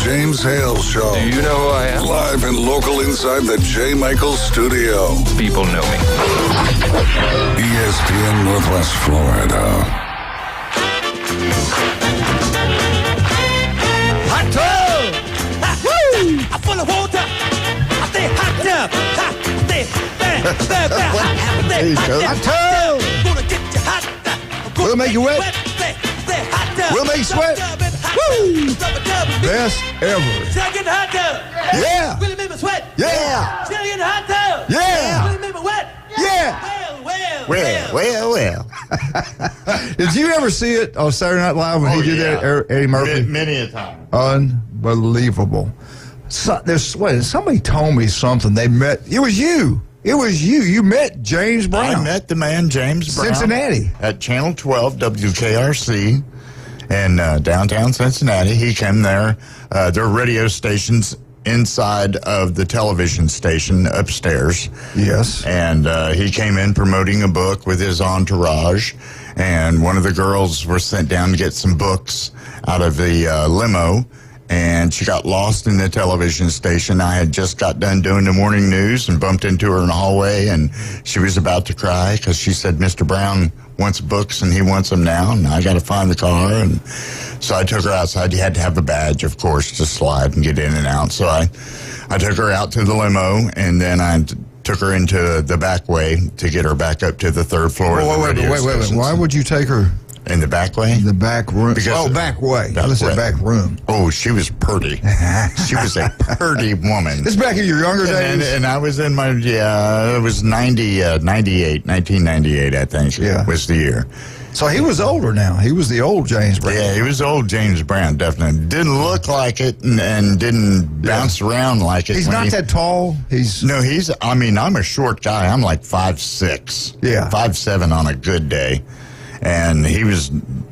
James Hale Show. Do you know who I am? Live and local inside the J. Michaels studio. People know me. ESPN Northwest Florida. Hot tub! Woo! I'm full of water. I say hot tub. Hot tub. Gonna get you hot. We'll make you wet. We'll make you sweat. Woo! Best ever. Second hot tub. Yeah. Really make me sweat. Yeah. Second hot tub. Yeah. Really make me wet. Yeah. Well. Did you ever see it on Saturday Night Live when he did that, Eddie Murphy? Many a time. Unbelievable. Somebody told me something. They met. It was you. You met James Brown. I met the man, James Brown. Cincinnati. At Channel 12 WKRC in downtown Cincinnati. He came there. There are radio stations inside of the television station upstairs. Yes. And he came in promoting a book with his entourage. And one of the girls were sent down to get some books out of the limo. And she got lost in the television station. I had just got done doing the morning news and bumped into her in the hallway, and she was about to cry because she said, Mr. Brown wants books and he wants them now, and I got to find the car. And so I took her outside. You had to have a badge, of course, to slide and get in and out. So I took her out to the limo, and then I took her into the back way to get her back up to the third floor of the radio station. Why would you take her? In the back way? The back room. Because back way. I said back room. Oh, she was pretty. She was a pretty woman. This back in your younger days? And I was in my, it was 1998, I think, was the year. So he was older now. He was the old James Brown. Yeah, he was old James Brown, definitely. Didn't look like it and didn't bounce around like it. He's not that tall. I'm a short guy. I'm like 5'6". Yeah. 5'7" on a good day. And he was,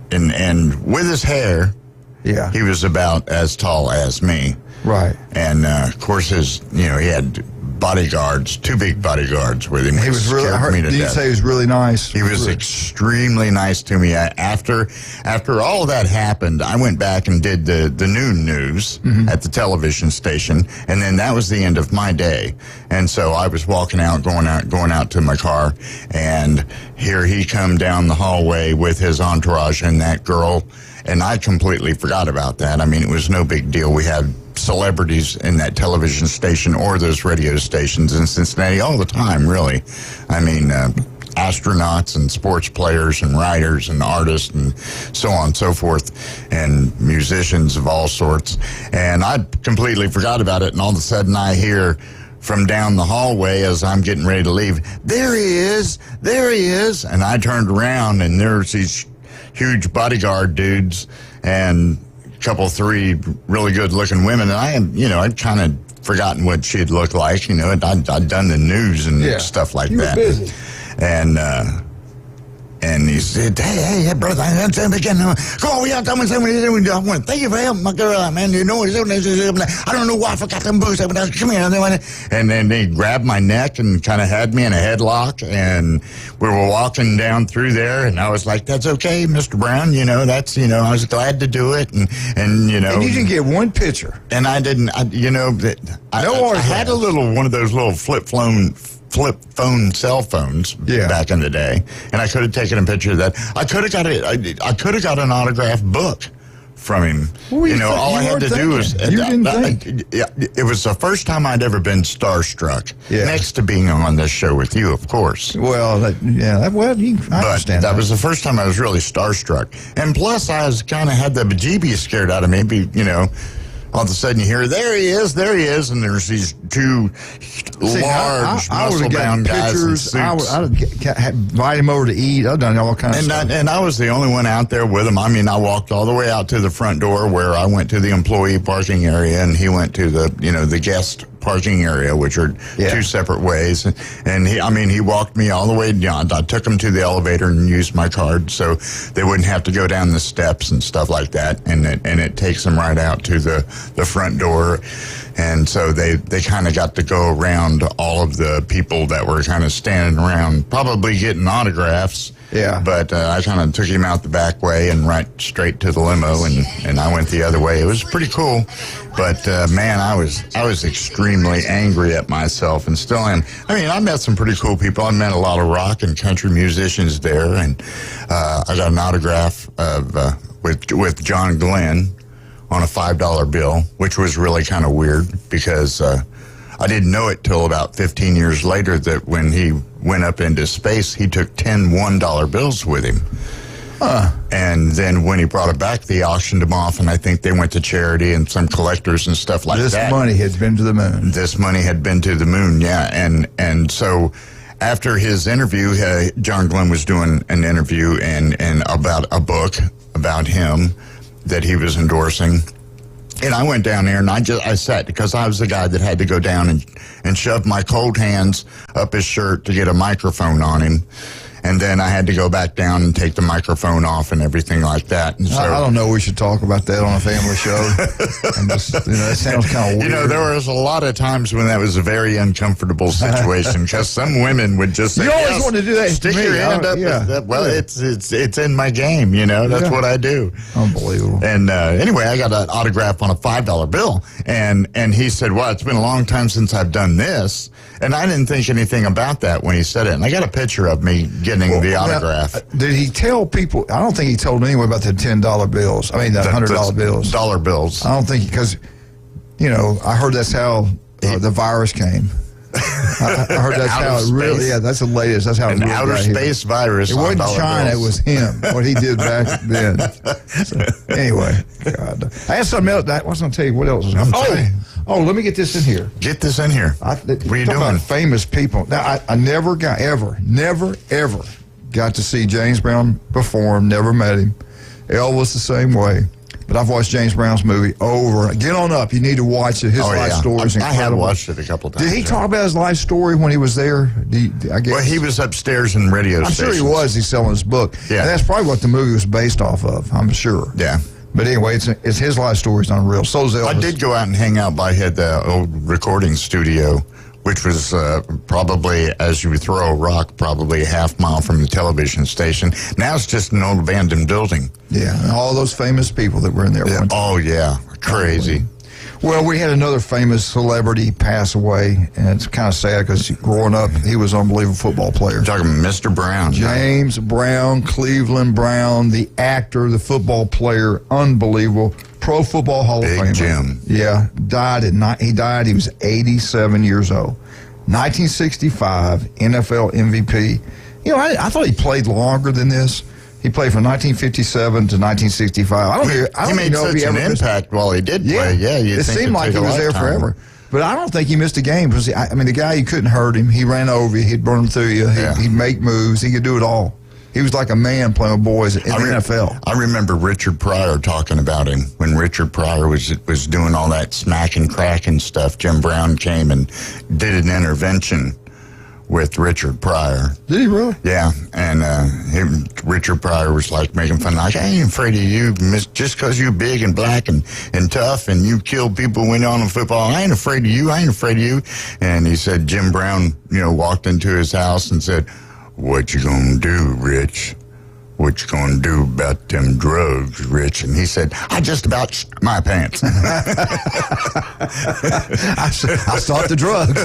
and with his hair, he was about as tall as me. Right. And, of course, he had bodyguards, 2 big bodyguards with him. He was really, did you say he was really nice? He was extremely nice to me. After all that happened, I went back and did the noon news at the television station, and then that was the end of my day. And so I was walking out, going out to my car, and here he come down the hallway with his entourage and that girl, and I completely forgot about that. I mean, it was no big deal. We had celebrities in that television station or those radio stations in Cincinnati all the time, really. I mean, astronauts and sports players and writers and artists and so on and so forth, and musicians of all sorts. And I completely forgot about it, and all of a sudden I hear from down the hallway as I'm getting ready to leave, there he is. And I turned around, and there's these huge bodyguard dudes and couple, 3 really good-looking women, and I'd kind of forgotten what she'd look like. I'd done the news and stuff like that. You were busy. And he said, hey, brother, I'm again. Come on, I want to thank you for helping my girl out, man. I don't know why I forgot them books. Come here. And then they grabbed my neck and kind of had me in a headlock, and we were walking down through there, and I was like, that's okay, Mr. Brown. I was glad to do it. And you didn't get one picture. And I didn't, I had one of those little flip phone cell phones back in the day, and I could have taken a picture of that. I could have got an autographed book from him. All I had to do was it was the first time I'd ever been starstruck. Next to being on this show with you, of course. Well, I understand. That was the first time I was really starstruck, and plus I was kind of had the bejeebies scared out of me. All of a sudden you hear, there he is, and there's these 2 large, muscle-bound guys in suits. I would invite him over to eat. I've done all kinds of stuff. And I was the only one out there with him. I mean, I walked all the way out to the front door where I went to the employee parking area, and he went to the guest parking area, which are 2 separate ways. And he walked me all the way down. I took him to the elevator and used my card so they wouldn't have to go down the steps and stuff like that. And it takes them right out to the front door. And so they kind of got to go around all of the people that were kind of standing around, probably getting autographs. Yeah. But I kind of took him out the back way and right straight to the limo, and I went the other way. It was pretty cool. But, man, I was extremely angry at myself and still am. I mean, I met some pretty cool people. I met a lot of rock and country musicians there, and I got an autograph with John Glenn on a $5 bill, which was really kind of weird because I didn't know it till about 15 years later that when he went up into space, he took 10 $1 bills with him. And then when he brought it back, they auctioned them off, and I think they went to charity and some collectors and stuff like that. This money had been to the moon. This money had been to the moon, yeah. And so after his interview, John Glenn was doing an interview and about a book about him that he was endorsing. And I went down there and I sat because I was the guy that had to go down and shove my cold hands up his shirt to get a microphone on him. And then I had to go back down and take the microphone off and everything like that. And so, I don't know. We should talk about that on a family show. And just, that sounds kind of weird. You know, there was a lot of times when that was a very uncomfortable situation because some women would just say, "You always want to do that. Stick to me. your hand up." Yeah. Well, it's in my game. You know, that's what I do. Unbelievable. And anyway, I got an autograph on a $5 bill, and he said, "Well, it's been a long time since I've done this." And I didn't think anything about that when he said it. And I got a picture of me getting the autograph. Now, did he tell people? I don't think he told anyone about the $10 bills. I mean, the $100 bills. Dollar bills. I don't think, because, I heard that's how the virus came. I heard that's how it really, that's the latest. That's how it An really outer got here. space virus. It wasn't $1 China, bills. it was him, what he did back then. So, anyway, God. I had something else. I was going to tell you what else was let me get this in here. Get this in here. What are you doing? About famous people. Now, I never ever got to see James Brown perform, never met him. Elvis the same way. But I've watched James Brown's movie over. Get on up. You need to watch it. His life story is incredible. I have watched it a couple of times. Did he talk about his life story when he was there? I guess. Well, he was upstairs in radio I'm stations. sure he was. He's selling his book. Yeah. And that's probably what the movie was based off of, I'm sure. Yeah. But anyway, it's his life story is unreal. So's Elvis. I did go out and hang out by the old recording studio, which was probably, as you would throw a rock, probably a half mile from the television station. Now it's just an old abandoned building. Yeah, and all those famous people that were in there. Yeah. Oh, yeah. Crazy. Well, we had another famous celebrity pass away, and it's kind of sad because growing up, he was an unbelievable football player. You're talking Mr. Brown. James Brown, Cleveland Brown, the actor, the football player, unbelievable. Pro Football Hall of Famer. Big Jim. Yeah, he was 87 years old. 1965, NFL MVP. I thought he played longer than this. He played from 1957 to 1965. I don't He made know if such he an ever impact while he did play. Yeah, it seemed like he was there forever. But I don't think he missed a game. Because, the guy, you couldn't hurt him. He ran over you. He'd burn through you. He'd make moves. He could do it all. He was like a man playing with boys in the NFL. I remember Richard Pryor talking about him when Richard Pryor was doing all that smack and crack and stuff. Jim Brown came and did an intervention with Richard Pryor. Did he really? Yeah, and Richard Pryor was like making fun, like, I ain't afraid of you, just because you big and black and tough and you kill people when you're on football. I ain't afraid of you. I ain't afraid of you. And he said Jim Brown, walked into his house and said, "What you gonna do, Rich? What you gonna do about them drugs, Rich?" And he said, "I just about shit my pants." I stopped the drugs.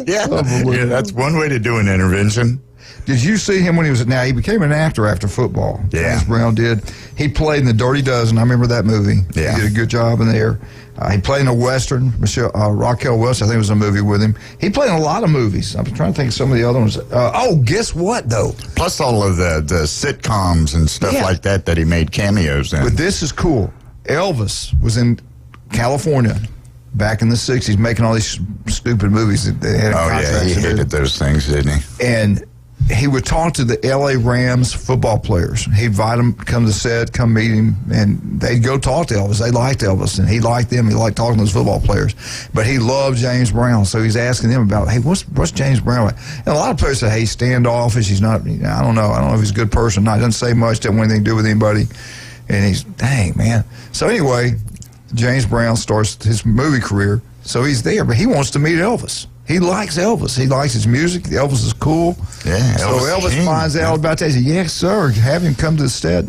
Yeah, that's one way to do an intervention. Did you see him when he was... Now, he became an actor after football. Yeah. James Brown did. He played in The Dirty Dozen. I remember that movie. Yeah. He did a good job in there. He played in a Western. Raquel Welch, I think, was in a movie with him. He played in a lot of movies. I'm trying to think of some of the other ones. Guess what, though? Plus all of the sitcoms and stuff like that he made cameos in. But this is cool. Elvis was in California back in the 60s making all these stupid movies that they had contracts he to do. hated those things, didn't he? And he would talk to the L.A. Rams football players. He'd invite them to come to the set, come meet him, and they'd go talk to Elvis. They liked Elvis, and he liked them. He liked talking to those football players. But he loved James Brown, so he's asking them about, hey, what's James Brown like? And a lot of players say, hey, he's standoffish. He's not, I don't know. I don't know if he's a good person or not. He doesn't say much, doesn't want anything to do with anybody. And he's, dang, man. So anyway, James Brown starts his movie career. So he's there, but he wants to meet Elvis. He likes Elvis. He likes his music. Elvis is cool. Yeah, So Elvis Elvis King. finds out about that. He said, yes, sir. Have him come to the set.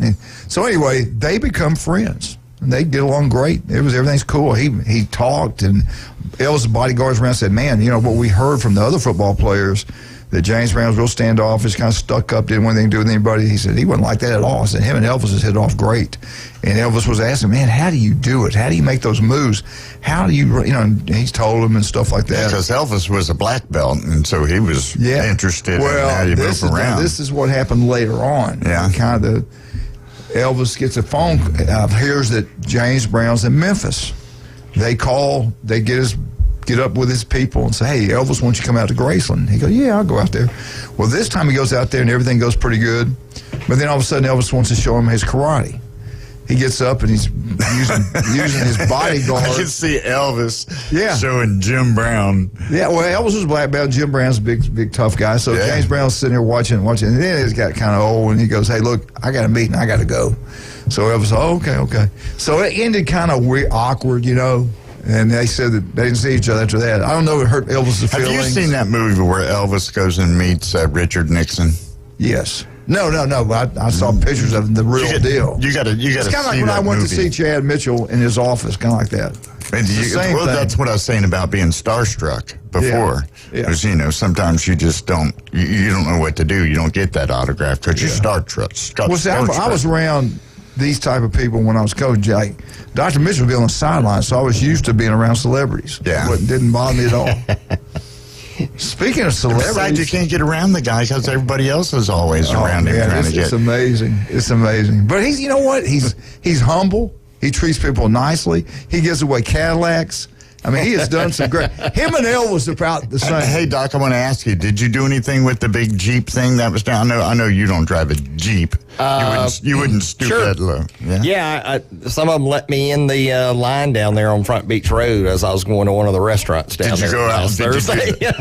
So anyway, they become friends. And they get along great. Everything's cool. He talked, and Elvis' bodyguards around said, man, you know, what we heard from the other football players, that James Brown was real standoffish, kind of stuck up, didn't want anything to do with anybody. He said he wasn't like that at all. I said him and Elvis has hit off great. And Elvis was asking, man, how do you do it? How do you make those moves? How do you, and he's told him and stuff like that. Because Elvis was a black belt, and so he was interested in how you move around. This is what happened later on. Yeah. Elvis gets a phone, hears that James Brown's in Memphis. They call, they get up with his people and say, hey, Elvis wants you to come out to Graceland. He goes, yeah, I'll go out there. Well, this time he goes out there and everything goes pretty good. But then all of a sudden Elvis wants to show him his karate. He gets up and he's using his bodyguard. I can see Elvis Yeah. showing Jim Brown. Yeah, well, Elvis was black belt. Jim Brown's a big tough guy. So Yeah. James Brown's sitting there watching. And then he got kind of old and he goes, hey, look, I got a meeting. I got to go. So Elvis, okay. So it ended kind of awkward, And they said that they didn't see each other after that. I don't know if it hurt Elvis' Have feelings. you seen that movie where Elvis goes and meets Richard Nixon? Yes. No. I saw pictures of the real deal. You got to see It's kind of like when I went to see Chad Mitchell in his office, kind of like that. And It's the same thing. That's what I was saying about being starstruck before. Yeah. Because, sometimes you just don't, you don't know what to do. You don't get that autograph because you're starstruck. Well, see, I was around these type of people when I was coaching. Like, Dr. Mitchell would be on the sideline, so I was used to being around celebrities. Yeah. It didn't bother me at all. Speaking of celebrities, Besides, you can't get around the guy because everybody else is always around him trying to get. It's amazing. It's amazing. But you know what? He's humble. He treats people nicely. He gives away Cadillacs. I mean, he has done some great. Him and Elvis are about the same. Hey, Doc, I want to ask you: did you do anything with the big Jeep thing that was down? I know you don't drive a Jeep. You wouldn't stoop sure. that low. Yeah. Yeah, some of them let me in the line down there on Front Beach Road as I was going to one of the restaurants down Did you there go out? last Did you Thursday. do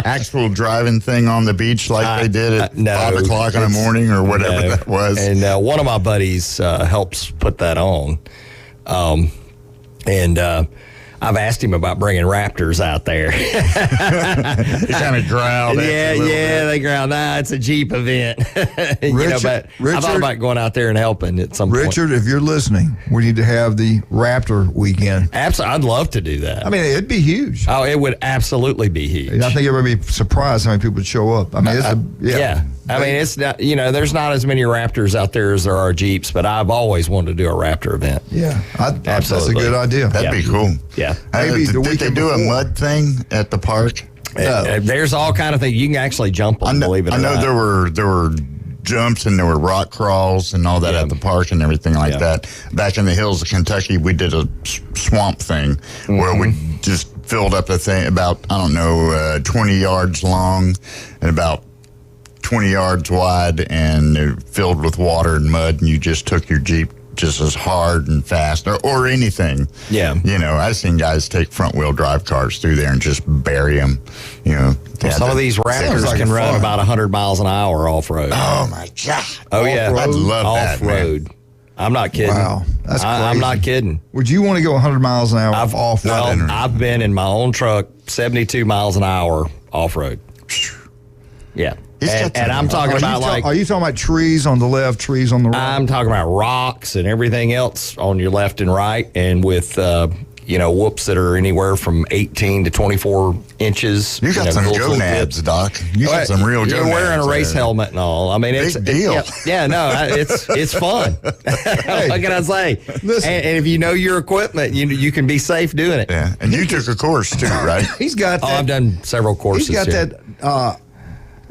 actual driving thing on the beach like they did at no, 5 o'clock in the morning or whatever that was? And one of my buddies helps put that on. I've asked him about bringing Raptors out there. He kind of growled. Yeah, they growled. Nah, it's a Jeep event. But I thought about going out there and helping at some point. Richard, if you're listening, we need to have the Raptor weekend. Absolutely, I'd love to do that. I mean, it'd be huge. Oh, it would absolutely be huge. I think everybody would be surprised how many people would show up. I mean, yeah. I mean, it's not, there's not as many Raptors out there as there are Jeeps, but I've always wanted to do a Raptor event. Yeah, that's a Absolutely. good idea. That'd be cool. Yeah. Maybe the did they weekend do a before. mud thing at the park? There's all kind of things. You can actually jump them, believe it or I know not. there were jumps and there were rock crawls and all that at the park and everything like that. Back in the hills of Kentucky, we did a swamp thing where we just filled up the thing about 20 yards long and about 20 yards wide and filled with water and mud, and you just took your Jeep just as hard and fast or anything. Yeah. I've seen guys take front wheel drive cars through there and just bury them. Some of these Raptors like can run fun. about 100 miles an hour off-road. Oh my God. Oh, yeah. I'd love that, man. Off-road. I'm not kidding. Wow, that's crazy. I'm not kidding. Would you want to go 100 miles an hour off? I've been in my own truck 72 miles an hour off-road. Yeah. And I'm talking about Are you talking about trees on the left, trees on the right? I'm talking about rocks and everything else on your left and right, and with whoops that are anywhere from 18 to 24 inches. You got some little gonads, bits. Doc. You got some real gonads. You're wearing a race helmet and all. I mean, it's Big deal. It's fun. What can I say? Listen. And if you know your equipment, you can be safe doing it. Yeah, and you took a course too, right? He's got that. I've done several courses. He's got that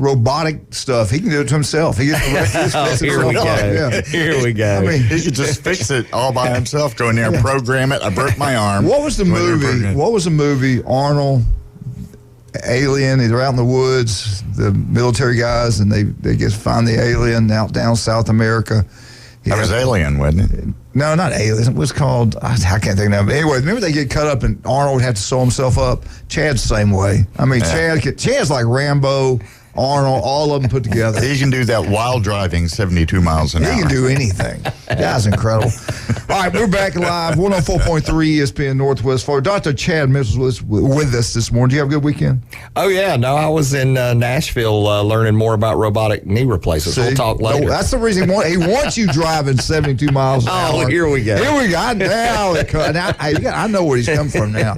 robotic stuff. He can do it to himself. He gets Here we go. Yeah. Here we go. I mean, He could just fix it all by himself. Go in there and program it. I broke my arm. what was the Go in there and movie? program it. What was the movie? Arnold, alien. They're out in the woods. The military guys, and they get find the alien out down South America. That was Alien, wasn't it? No, not alien. It was called. I can't think of it. Anyway, remember they get cut up, and Arnold would have to sew himself up. Chad's the same way. I mean, Chad's like Rambo. Arnold, all of them put together. He can do that while driving 72 miles an hour. He can do anything. That's incredible. All right, we're back live, 104.3 ESPN Northwest Florida. Dr. Chad Mitchell was with us this morning. Did you have a good weekend? Oh, yeah. No, I was in Nashville learning more about robotic knee replacements. We'll talk later. No, that's the reason he wants you driving 72 miles an hour. Oh, here we go. Here we go. I know where he's coming from now.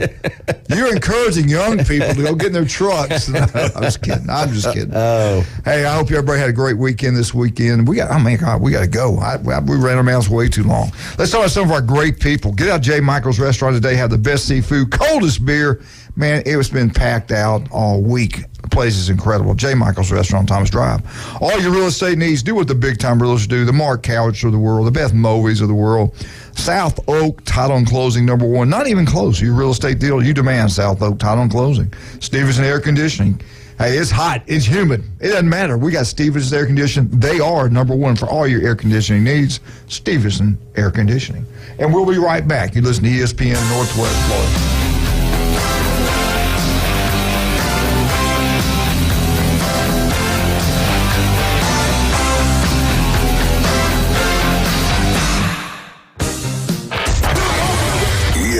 You're encouraging young people to go get in their trucks. No, I'm just kidding. Oh. Hey, I hope everybody had a great weekend this weekend. We got to go. We ran our mouths way too long. Let's talk about some of our great people. Get out J. Michael's restaurant today. Have the best seafood, coldest beer. Man, it's been packed out all week. The place is incredible. J. Michael's Restaurant, Thomas Drive. All your real estate needs, do what the big-time realtors do. The Mark Cowich of the world, the Beth Movies of the world. South Oak Title and Closing, #1. Not even close. Your real estate deal, you demand South Oak Title and Closing. Stevenson Air Conditioning. Hey, it's hot. It's humid. It doesn't matter. We got Stevenson Air Conditioning. They are #1 for all your air conditioning needs. Stevenson Air Conditioning. And we'll be right back. You listen to ESPN Northwest Florida.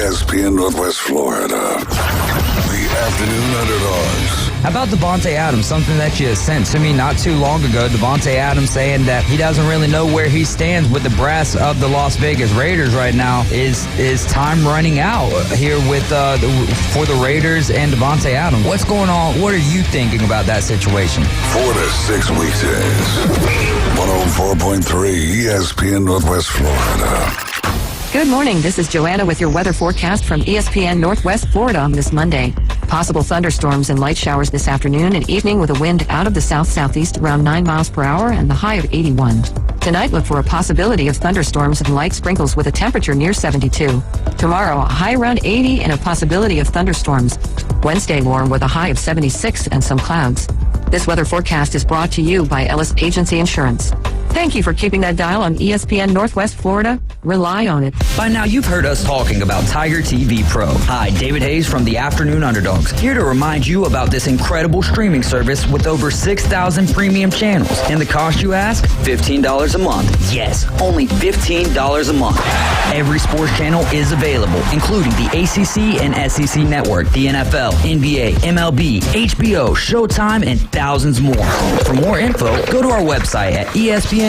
ESPN Northwest Florida. The afternoon underdogs. How about Devontae Adams? Something that you sent to me not too long ago. Devontae Adams saying that he doesn't really know where he stands with the brass of the Las Vegas Raiders right now. Is time running out here with for the Raiders and Devontae Adams? What's going on? What are you thinking about that situation? 4 to 6 weekdays. 104.3 ESPN Northwest Florida. Good morning. This is Joanna with your weather forecast from ESPN Northwest Florida on this Monday. Possible thunderstorms and light showers this afternoon and evening with a wind out of the south-southeast around 9 miles per hour and the high of 81. Tonight, look for a possibility of thunderstorms and light sprinkles with a temperature near 72. Tomorrow, a high around 80 and a possibility of thunderstorms. Wednesday, warm with a high of 76 and some clouds. This weather forecast is brought to you by Ellis Agency Insurance. Thank you for keeping that dial on ESPN Northwest Florida. Rely on it. By now, you've heard us talking about Tiger TV Pro. Hi, David Hayes from the Afternoon Underdogs, here to remind you about this incredible streaming service with over 6,000 premium channels. And the cost, you ask? $15 a month. Yes, only $15 a month. Every sports channel is available, including the ACC and SEC Network, the NFL, NBA, MLB, HBO, Showtime, and thousands more. For more info, go to our website at ESPNPC.com.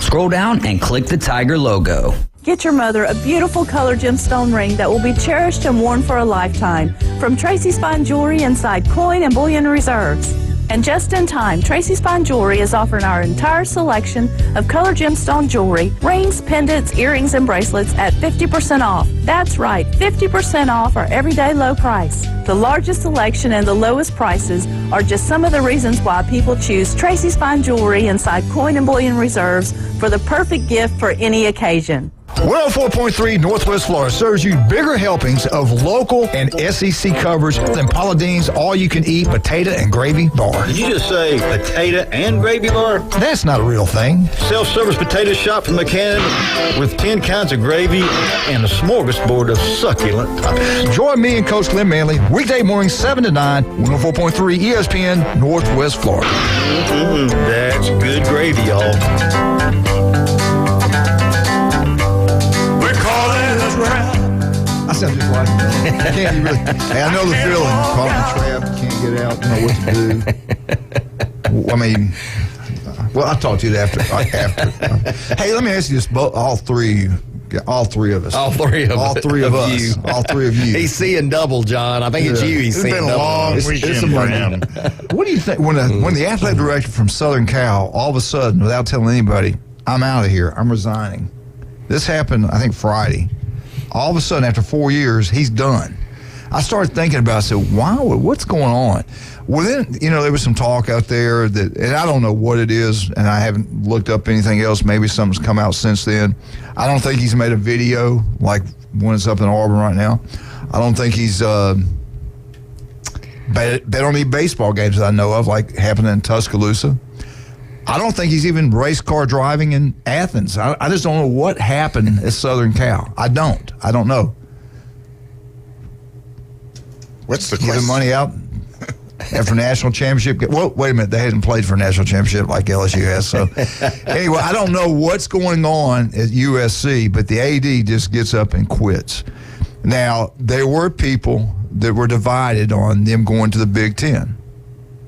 Scroll down and click the Tiger logo. Get your mother a beautiful colored gemstone ring that will be cherished and worn for a lifetime from Tracy's Fine Jewelry inside Coin and Bullion Reserves. And just in time, Tracy's Fine Jewelry is offering our entire selection of colored gemstone jewelry, rings, pendants, earrings, and bracelets at 50% off. That's right, 50% off our everyday low price. The largest selection and the lowest prices are just some of the reasons why people choose Tracy's Fine Jewelry inside Coin and Bullion Reserves for the perfect gift for any occasion. 104.3 Northwest Florida serves you bigger helpings of local and SEC coverage than Paula Dean's all-you-can-eat potato and gravy bar. Did you just say potato and gravy bar? That's not a real thing. Self-service potato shop from McCann with 10 kinds of gravy and a smorgasbord of succulent toppings. Join me and Coach Glenn Manley weekday mornings 7 to 9, 104.3 ESPN Northwest Florida. That's good gravy, y'all. I sound just like him. Can't you really? Hey, I know the feeling. Caught in the trap, can't get out, don't know what to do. I mean, well, I'll talk to you after. Hey, let me ask you this: all three of us. All three of us. All three of you. He's seeing double, John. I think it's you. He's seeing double. It's been a long weekend for him. What do you think when the athletic director from Southern Cal all of a sudden, without telling anybody, I'm out of here, I'm resigning? This happened, I think, Friday. All of a sudden, after 4 years, he's done. I started thinking about it. I said, wow, what's going on? Well, then, there was some talk out there and I don't know what it is, and I haven't looked up anything else. Maybe something's come out since then. I don't think he's made a video like one that's up in Auburn right now. I don't think he's bet on any baseball games that I know of, like happened in Tuscaloosa. I don't think he's even race car driving in Athens. I just don't know what happened at Southern Cal. I don't know. What's the Giving question? money out? after national championship. Well, wait a minute, they hadn't played for a national championship like LSU has. So anyway, I don't know what's going on at USC, but the AD just gets up and quits. Now, there were people that were divided on them going to the Big Ten.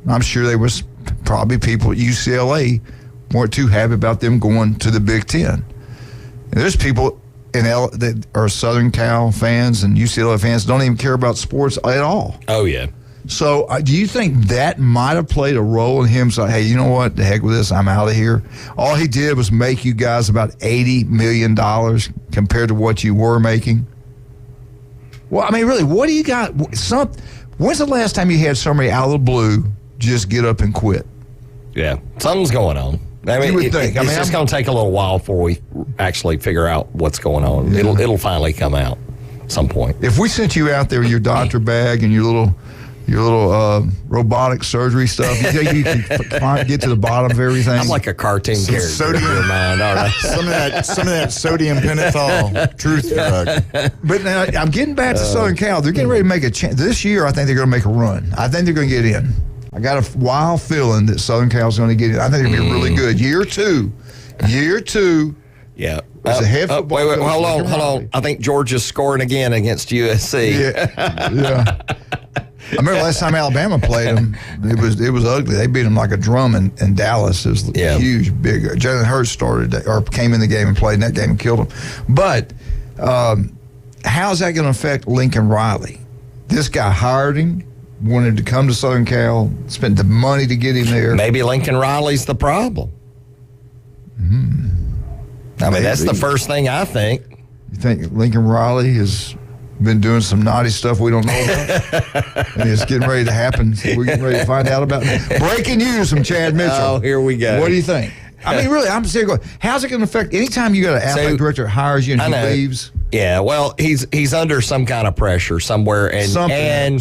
I'm sure there was probably people at UCLA weren't too happy about them going to the Big Ten. And there's people that are Southern Cal fans and UCLA fans don't even care about sports at all. Oh, yeah. So do you think that might have played a role in him saying, hey, you know what, the heck with this, I'm out of here? All he did was make you guys about $80 million compared to what you were making. Well, I mean, really, what do you got? When's the last time you had somebody out of the blue just get up and quit? Yeah, something's going on. I mean, you would think. It's just going to take a little while before we actually figure out what's going on. Yeah. It'll finally come out at some point. If we sent you out there with your doctor bag and your little robotic surgery stuff, you think you can get to the bottom of everything? I'm like a cartoon character sodium, in your mind. All right. some of that sodium pentothal truth drug. But now I'm getting back to Southern Cal. They're getting ready to make a chance. This year, I think they're going to make a run. I think they're going to get in. I got a wild feeling that Southern Cal's going to get in. I think it'll be really good. Year two. Yeah. As a head football wait, coach, hold on. I think Georgia's scoring again against USC. Yeah. I remember last time Alabama played them, it was ugly. They beat them like a drum in Dallas. It was huge, big. Jalen Hurts came in the game and played in that game and killed them. But how's that going to affect Lincoln Riley? This guy hired him, wanted to come to Southern Cal, spent the money to get him there. Maybe Lincoln Riley's the problem. I mean, that's the first thing I think. You think Lincoln Riley has been doing some naughty stuff we don't know about? And it's getting ready to happen. We're getting ready to find out about it. Breaking news from Chad Mitchell. Oh, here we go. What do you think? I mean, really, I'm serious. How's it going to affect anytime you got an athletic director that hires you and he leaves? Yeah, well, he's under some kind of pressure somewhere, and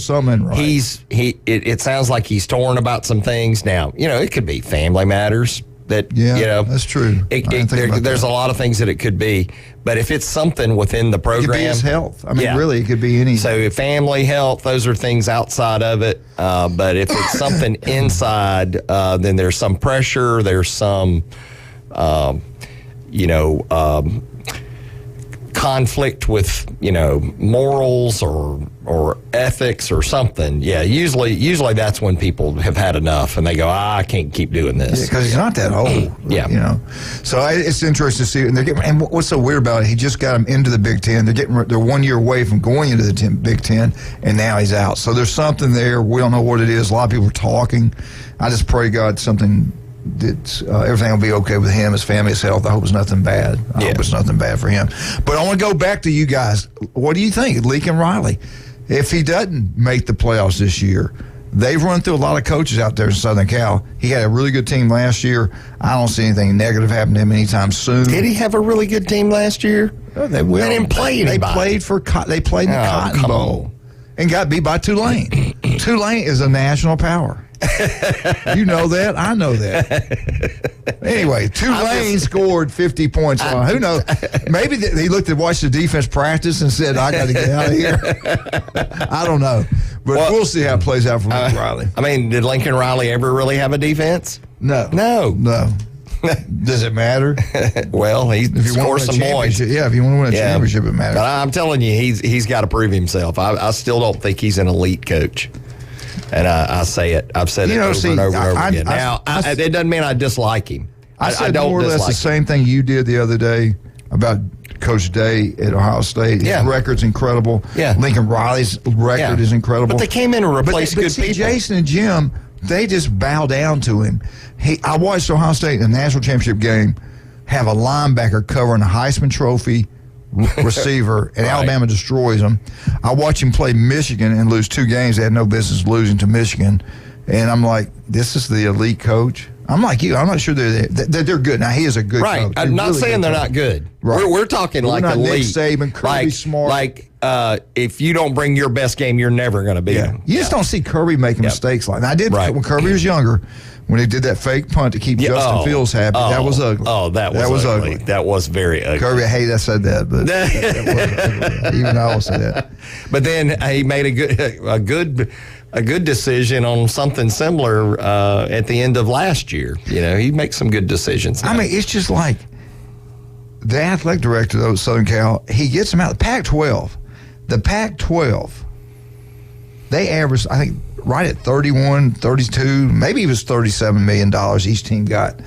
something right. It sounds like he's torn about some things. Now, it could be family matters. That's true. There's a lot of things that it could be, but if it's something within the program, it could be his health. I mean, really, it could be anything. So family, health, those are things outside of it. But if it's something inside, then there's some pressure. There's some, conflict with morals or ethics or something. Yeah, usually that's when people have had enough and they go, I can't keep doing this. Because he's not that old. Yeah. So it's interesting to see. And what's so weird about it? He just got him into the Big Ten. They're 1 year away from going into the Big Ten, and now he's out. So there's something there. We don't know what it is. A lot of people are talking. I just pray God something. Everything will be okay with him, his family, his health. I hope it's nothing bad. I hope it's nothing bad for him. But I want to go back to you guys. What do you think, Lincoln Riley? If he doesn't make the playoffs this year, they've run through a lot of coaches out there in Southern Cal. He had a really good team last year. I don't see anything negative happening to him anytime soon. Did he have a really good team last year? They didn't play anybody. They played in the Cotton Bowl and got beat by Tulane. Tulane is a national power. You know that. I know that. Anyway, Tulane scored 50 points. Who knows? Maybe he watched the defense practice and said, I got to get out of here. I don't know. But we'll see how it plays out for Lincoln Riley. I mean, did Lincoln Riley ever really have a defense? No. Does it matter? Well, he scored some points. Yeah, if you want to win a championship, it matters. But I'm telling you, he's got to prove himself. I still don't think he's an elite coach. And I say it. I've said it over and over again. Now, it doesn't mean I dislike him. I don't more or less the same thing you did the other day about Coach Day at Ohio State. His record's incredible. Yeah. Lincoln Riley's record is incredible. But they came in and replaced good people. Jason and Jim, they just bow down to him. I watched Ohio State in the national championship game have a linebacker covering a Heisman Trophy receiver, and Alabama destroys them. I watch him play Michigan and lose 2 games they had no business losing to Michigan, and I'm like, this is the elite coach. I'm like you. I'm not sure they're good. Now, he is a good coach. I'm not saying they're not good. Right. We're talking like elite. Nick Saban, Kirby Smart. If you don't bring your best game, you're never going to beat them. You just don't see Kirby making mistakes like that. I did when Kirby was younger. When he did that fake punt to keep Justin Fields happy, that was ugly. Oh, that was ugly. That was very ugly. Kirby, I said that, but that was ugly. Even I will say that. But then he made a good a good decision on something similar at the end of last year. You know, he makes some good decisions now. I mean, it's just like the athletic director of Southern Cal, he gets them out. The Pac-12, they averaged, I think, right at 31, 32, maybe it was $37 million each team got.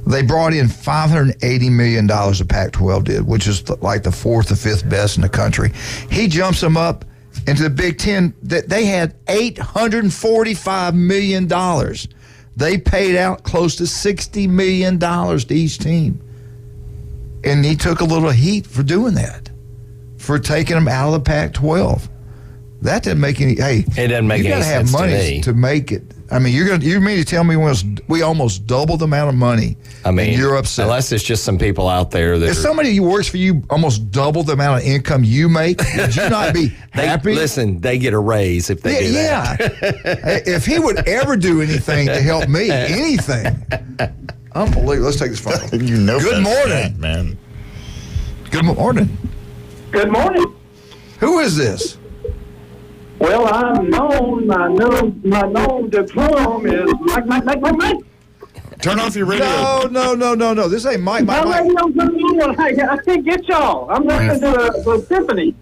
They brought in $580 million the Pac-12 did, which is like the fourth or fifth best in the country. He jumps them up into the Big Ten. They had $845 million. They paid out close to $60 million to each team. And he took a little heat for doing that, for taking them out of the Pac-12. That didn't make any. Hey, it doesn't make any sense to me. You got to have money to make it. I mean, you mean to tell me we almost doubled the amount of money? I mean, and you're upset. Unless it's just some people out there that. If somebody who works for you almost double the amount of income you make, would you not be happy? Listen, they get a raise if they do that. Yeah. If he would ever do anything to help me, anything. Unbelievable. Let's take this phone call. Good morning, man. Good morning. Good morning. Who is this? Well, I'm known. My known diploma is Mike. Turn off your radio. No. This ain't Mike. My radio's on. I can't get y'all. I'm listening to the symphony.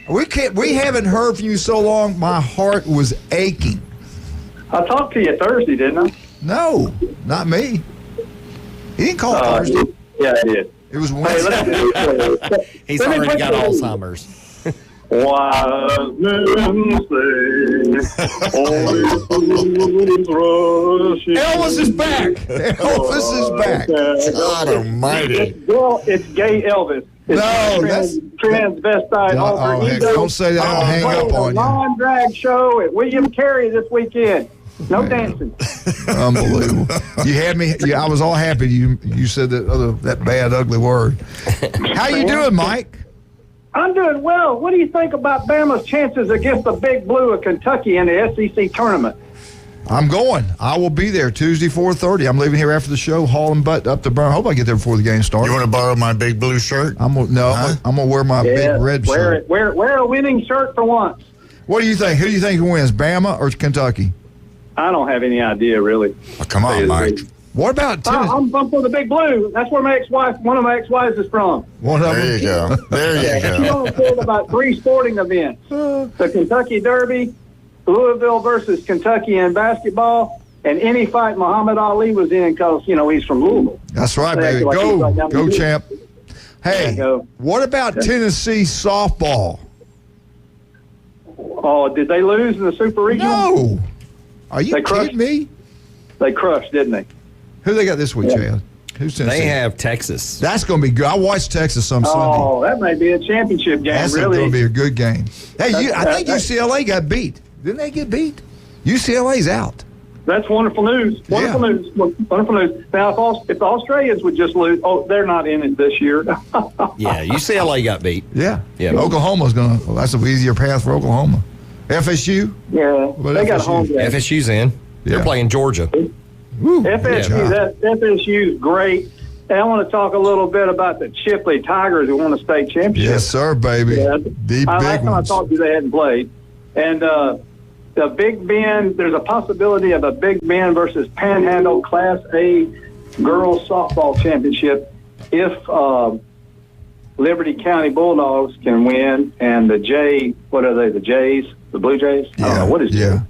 We haven't heard from you so long. My heart was aching. I talked to you Thursday, didn't I? No, not me. He didn't call Thursday. Yeah, I did. It was Wednesday. He's already got Alzheimer's. Wise men say, Elvis is back. Elvis is back. God almighty. Well, it's gay Elvis. It's transvestite. Don't say that. I'll hang up on you. Non-drag show at William Carey this weekend. No dancing. Unbelievable. You had me. I was all happy. You said that bad, ugly word. How you doing, Mike? I'm doing well. What do you think about Bama's chances against the Big Blue of Kentucky in the SEC tournament? I'm going. I will be there Tuesday, 4:30. I'm leaving here after the show, hauling butt up to Burn. I hope I get there before the game starts. You want to borrow my big blue shirt? I'm gonna wear my big red shirt. Wear a winning shirt for once. What do you think? Who do you think wins, Bama or Kentucky? I don't have any idea, really. Oh, come on, Mike. What about Tennessee? I'm for the Big Blue. That's where one of my ex-wives is from. There you go. She only cared about 3 sporting events: the Kentucky Derby, Louisville versus Kentucky in basketball, and any fight Muhammad Ali was in, because he's from Louisville. That's right, baby. Go, champ. Hey, what about Tennessee softball? Oh, did they lose in the Super Regional? No. Are you kidding me? They crushed, didn't they? Who they got this week, Chad? Who's Tennessee? They have Texas. That's going to be good. I watched Texas Sunday. Oh, that may be a championship game. That's really going to be a good game. Hey, I think UCLA got beat. Didn't they get beat? UCLA's out. That's wonderful news. Wonderful news. Now, if the Australians would just lose, they're not in it this year. Yeah, UCLA got beat. Yeah. Oklahoma's going to. That's an easier path for Oklahoma. FSU? Yeah, they got a home game. FSU's in. They're playing Georgia. FSU's great. And I want to talk a little bit about the Chipley Tigers who won the state championship. Yes, sir, baby. Yeah. The big last time I ones. talked to you, they hadn't played. And the Big Bend, there's a possibility of a Big Bend versus Panhandle Class A girls softball championship if Liberty County Bulldogs can win, and the Jays, the Blue Jays? I don't know. What is it?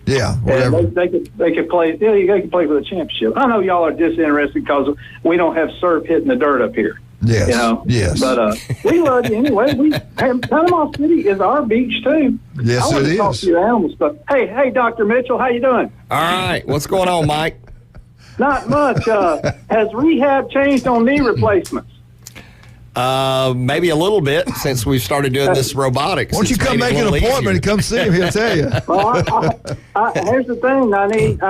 Yeah, whatever. They could play. Yeah, they could play for the championship. I know y'all are disinterested because we don't have surf hitting the dirt up here. Yes. Yes. But we love you anyway. Panama City is our beach too. Yes, I want to talk to you animal stuff. Hey, Dr. Mitchell, how you doing? All right. What's going on, Mike? Not much. Has rehab changed on knee replacements? Maybe a little bit since we've started doing this robotics. Why don't you come make an appointment and come see him? He'll tell you. Well, here's the thing. I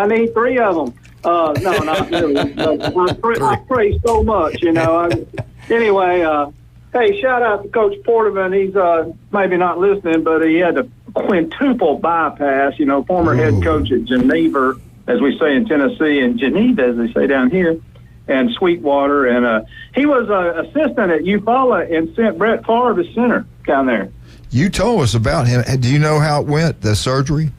need 3 of them. No, not really. I pray so much, Anyway, hey, shout out to Coach Porterman. He's maybe not listening, but he had a quintuple bypass. Former head coach at Geneva, as we say in Tennessee, and Geneva, as they say down here, and Sweetwater, and he was an assistant at Eufaula and sent Brett Favre as center down there. You told us about him. Do you know how it went, the surgery?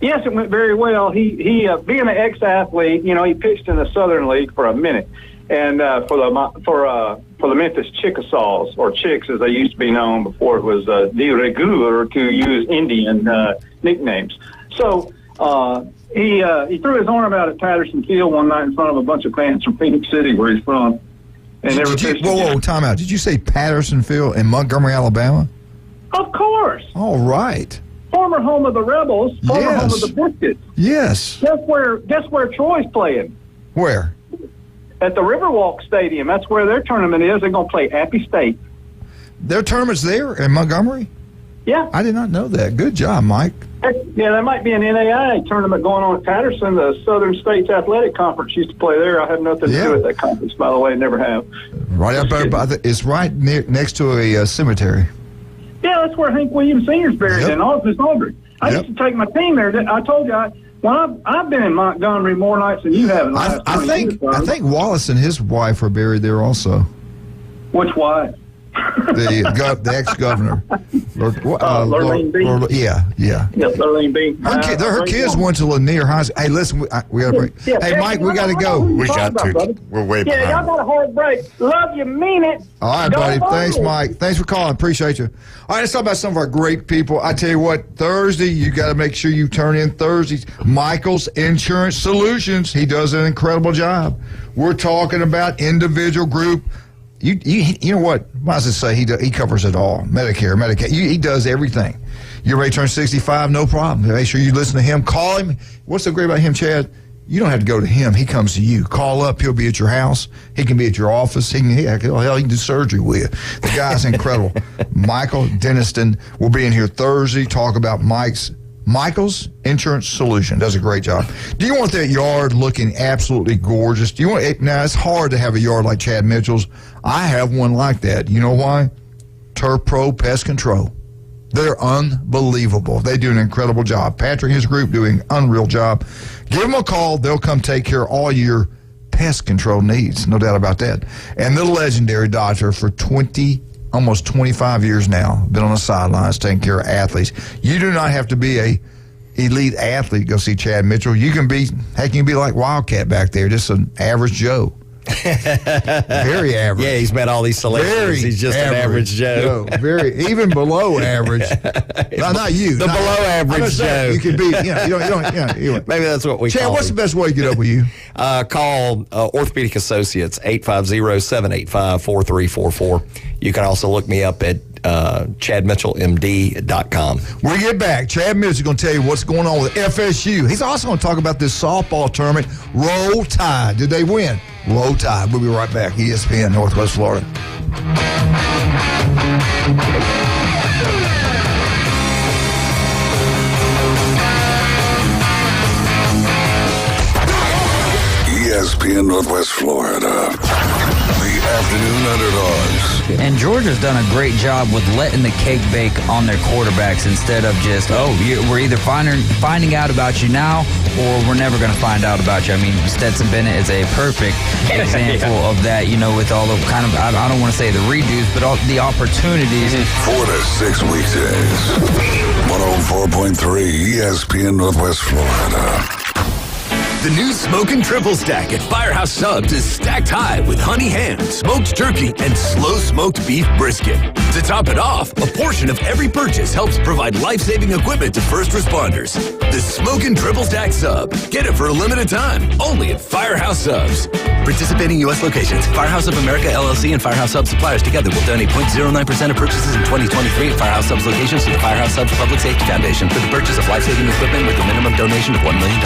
Yes, it went very well. He being an ex-athlete, you know, he pitched in the Southern League for a minute, and for the Memphis Chickasaws, or Chicks as they used to be known before it was de rigueur to use Indian nicknames. So he threw his arm out at Patterson Field one night in front of a bunch of fans from Phoenix City, where he's from. And whoa, time out. Did you say Patterson Field in Montgomery, Alabama? Of course. All right. Former home of the Rebels, former home of the Biscuits. Yes. Guess where Troy's playing? Where? At the Riverwalk Stadium. That's where their tournament is. They're going to play Appy State. Their tournament's there in Montgomery? Yeah. I did not know that. Good job, Mike. Yeah, there might be an NAIA tournament going on at Patterson. The Southern States Athletic Conference used to play there. I have nothing to do with that conference, by the way. Never have. Right up there. It's right next to a cemetery. Yeah, that's where Hank Williams Sr.'s buried in Miss Aldridge. I used to take my team there. I told you, I've been in Montgomery more nights than you have in the last 20 years. I think Wallace and his wife are buried there also. Which wife? The ex-governor. Lurleen B. Yeah. Yep, Lurleen B. Her kids went to Lanier High School. Hey, listen, we got to break. Hey, Mike, we got to go. We got to. We're way behind. Yeah, y'all got a hard break. Love you, mean it. All right, buddy. Thanks, Mike. Thanks for calling. Appreciate you. All right, let's talk about some of our great people. I tell you what, Thursday, you got to make sure you turn in Thursdays. Michael's Insurance Solutions. He does an incredible job. We're talking about individual, group. You know what? Might as well say he covers it all. Medicare, Medicaid. He does everything. You're ready to turn 65? No problem. Make sure you listen to him. Call him. What's so great about him, Chad? You don't have to go to him. He comes to you. Call up. He'll be at your house. He can be at your office. He can do surgery with you. The guy's incredible. Michael Denniston will be in here Thursday. Talk about Michael's Insurance Solution. Does a great job. Do you want that yard looking absolutely gorgeous? Do you want? Now, it's hard to have a yard like Chad Mitchell's. I have one like that. You know why? Turf Pro Pest Control. They're unbelievable. They do an incredible job. Patrick and his group doing an unreal job. Give them a call. They'll come take care of all your pest control needs. No doubt about that. And the legendary doctor for almost 25 years now, been on the sidelines taking care of athletes. You do not have to be a elite athlete to go see Chad Mitchell. You can be like Wildcat back there, just an average Joe. Very average. Yeah, he's met all these celebrities. He's just an average Joe. Even below average. Not you. The below average Joe. You could be, you don't. Maybe that's what we call Chad, what's the best way to get up with you? Call Orthopedic Associates, 850-785-4344. You can also look me up at ChadMitchellMD.com. When we get back, Chad Mitchell is going to tell you what's going on with FSU. He's also going to talk about this softball tournament. Roll Tide. Did they win? Roll Tide. We'll be right back. ESPN, Northwest Florida. ESPN Northwest Florida. The Afternoon Underdogs. And Georgia's done a great job with letting the cake bake on their quarterbacks instead of just, we're either finding out about you now or we're never going to find out about you. I mean, Stetson Bennett is a perfect example of that, with all the kind of, I don't want to say the redos, but all the opportunities. 4 to 6 weekdays. 104.3 ESPN Northwest Florida. The new Smokin' Triple Stack at Firehouse Subs is stacked high with honey ham, smoked turkey, and slow-smoked beef brisket. To top it off, a portion of every purchase helps provide life-saving equipment to first responders. The Smokin' Triple Stack Sub. Get it for a limited time, only at Firehouse Subs. Participating U.S. locations, Firehouse of America, LLC, and Firehouse Subs suppliers together will donate 0.09% of purchases in 2023 at Firehouse Subs locations to the Firehouse Subs Public Safety Foundation for the purchase of life-saving equipment with a minimum donation of $1 million.